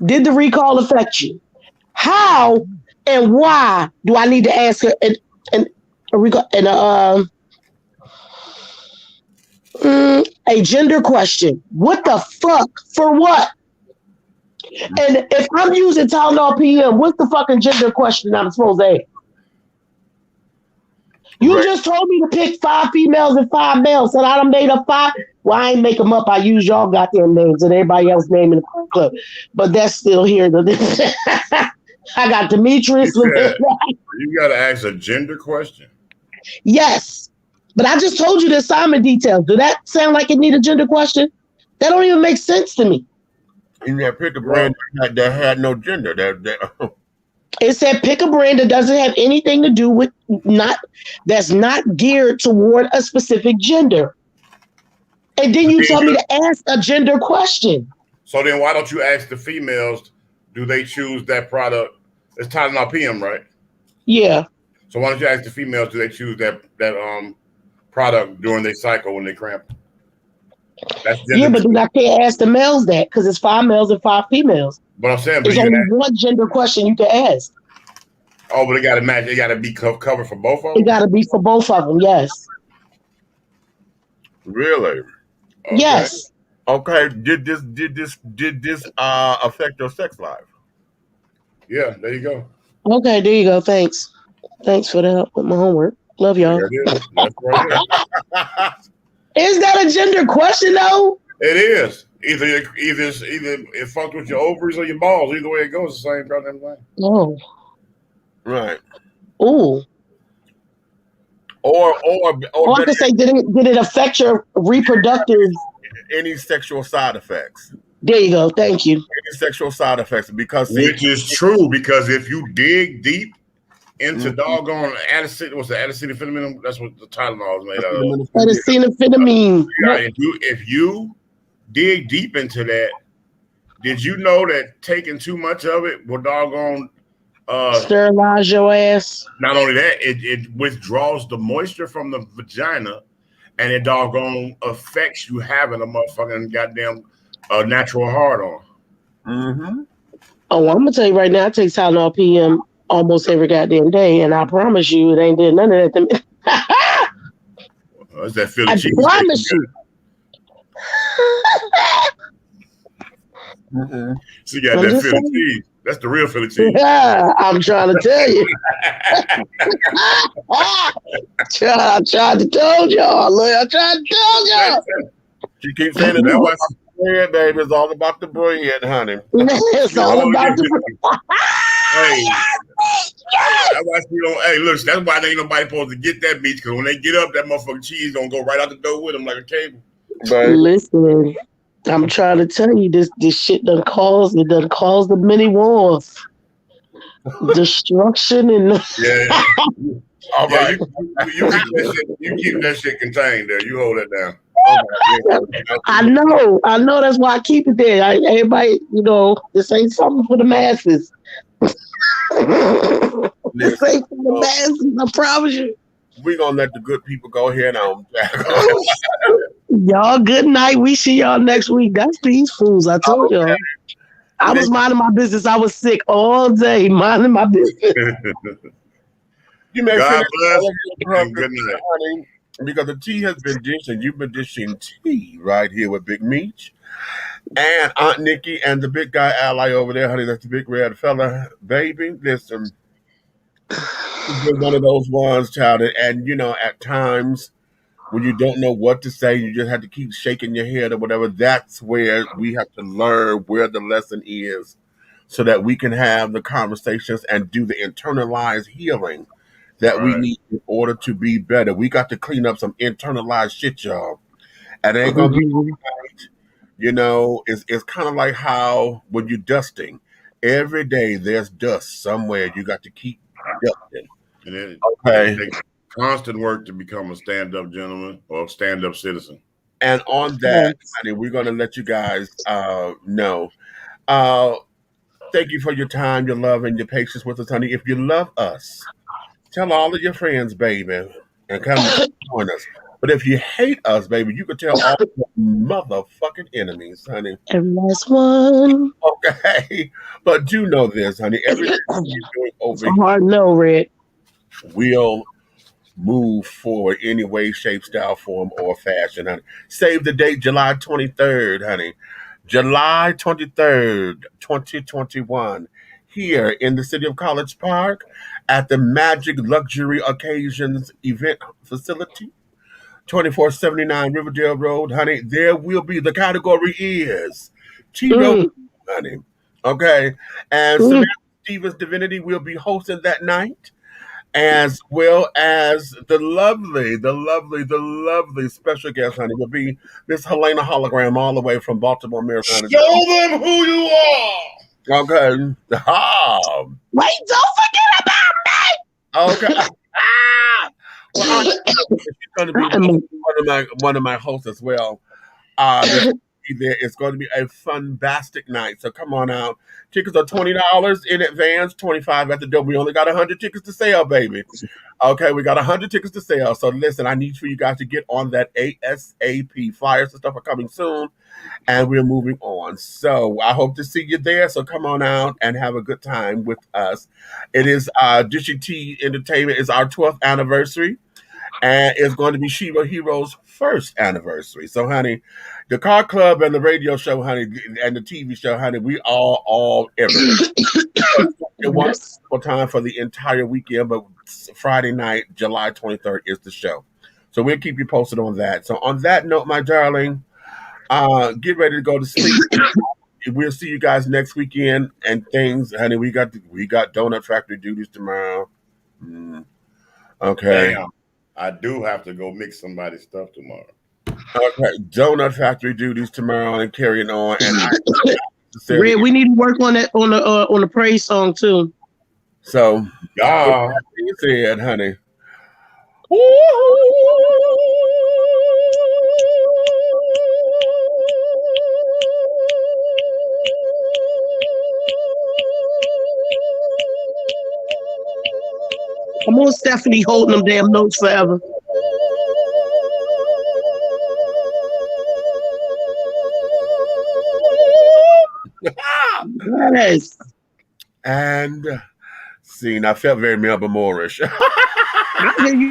Did the recall affect you? How and why do I need to ask her a gender question? What the fuck? For what? And if I'm using Tylenol PM, what's the fucking gender question I'm supposed to ask? You just told me to pick 5 females and 5 males, and I done made up 5. Well, I ain't make them up. I use y'all goddamn names and everybody else's name in the club. But that's still here. I got Demetrius. You got to ask a gender question? Yes. But I just told you the assignment details. Do that sound like it need a gender question? That don't even make sense to me. You got to pick a brand that had no gender. It said pick a brand that doesn't have anything to do with that's not geared toward a specific gender. And then you tell me to ask a gender question. So then why don't you ask the females, do they choose that product? It's Tylenol PM, right? Yeah. So why don't you ask the females, do they choose that product during their cycle when they cramp? Yeah, but then I can't ask the males that because it's 5 males and 5 females. But I'm saying, there's only one gender question you can ask. Oh, but it got to match. It got to be covered for both of them. It got to be for both of them. Yes. Really? Okay. Yes. Okay. Did this affect your sex life? Yeah. There you go. Okay. There you go. Thanks for the help with my homework. Love y'all. There it is. That's right. Is that a gender question though? It is. Either it fucked with your ovaries or your balls. Either way it goes, the same goddamn thing. Oh. Right. Ooh. Or I could say, did it affect your reproductive? Any sexual side effects? There you go. Thank you. Any sexual side effects? Because which is true, because if you dig deep into doggone acetylphenamine, that's what the Tylenol is made out of. Acetylphenamine. Yeah, if you dig deep into that, did you know that taking too much of it will doggone sterilize your ass? Not only that, it withdraws the moisture from the vagina, and it doggone affects you having a motherfucking goddamn natural hard on. Mm-hmm. Oh, I'm gonna tell you right now, I take Tylenol PM almost every goddamn day, and I promise you, it ain't did none of that. It's that Philly cheese. I promise you. Mm-hmm. She got that Philly cheese. That's the real Philly cheese. Yeah, I'm trying to tell you. I tried to tell y'all. I tried to tell y'all. She keeps saying that was bread, baby. It's all about the bread, honey. It's all about the bread. Hey, that's why she don't. Hey, look, that's why ain't nobody supposed to get that meat, because when they get up, that motherfucking cheese gonna go right out the door with them like a cable. Listen, I'm trying to tell you, this shit done caused the many wars, destruction, and yeah. All right, you keep that shit contained there. You hold that down. I know. That's why I keep it there. Everybody, this ain't something for the masses. This ain't for the masses. I promise you. We're gonna let the good people go ahead on. Y'all, good night. We see y'all next week. That's these fools. I told y'all. I was minding my business. I was sick all day, minding my business. You may God bless and good night, honey, because the tea has been dished, and you've been dishing tea right here with Big Meech and Aunt Nikki and the big guy ally over there, honey. That's the big red fella, baby. Listen, it's been one of those ones, child, and at times when you don't know what to say, you just have to keep shaking your head or whatever. That's where we have to learn where the lesson is, so that we can have the conversations and do the internalized healing that we need in order to be better. We got to clean up some internalized shit, y'all. And it ain't gonna be right. It's kind of like how when you're dusting, every day there's dust somewhere. You got to keep dusting. And it takes constant work to become a stand-up gentleman or stand-up citizen. And on that, honey, we're gonna let you guys know. Thank you for your time, your love, and your patience with us, honey. If you love us, tell all of your friends, baby, and come join us. But if you hate us, baby, you can tell all your motherfucking enemies, honey. Every last one. Okay. But do know this, honey. Everything you're doing over here, hard no, Red. We'll move forward any way, shape, style, form, or fashion, honey. Save the date, July 23rd, honey. July 23rd, 2021. Here in the city of College Park at the Magic Luxury Occasions event facility, 2479 Riverdale Road, honey. There will be, the category is Tito, honey. Okay. And Samantha Stevens Divinity will be hosting that night, as well as the lovely special guest, honey, will be Miss Helena Hologram, all the way from Baltimore, Maryland. Show them who you are. Okay. Wait, don't forget about me. Okay. Well, she's going to be one of my hosts as well. be there. It's going to be a fun-bastic night. So come on out. Tickets are $20 in advance, $25 at the door. We only got 100 tickets to sell, baby. Okay, we got 100 tickets to sell. So listen, I need for you guys to get on that ASAP. Flyers and stuff are coming soon, and we're moving on. So I hope to see you there. So come on out and have a good time with us. It is Dishy T Entertainment. It's our 12th anniversary, and it's going to be Shiva Hero's first anniversary. So, honey, the car club and the radio show, honey, and the TV show, honey, we all everywhere. It was time for the entire weekend, but Friday night, July 23rd, is the show. So we'll keep you posted on that. So on that note, my darling, get ready to go to sleep. We'll see you guys next weekend and things, honey. We got Donut Factory duties tomorrow. Okay. Damn, I do have to go mix somebody's stuff tomorrow. Okay, Donut Factory duties tomorrow and carrying on. And Red, we need to work on that on the praise song too. So, with that being said, honey. Come on, Stephanie, holding them damn notes forever. Yes. And scene, I felt very Melba Moorish. I hear you.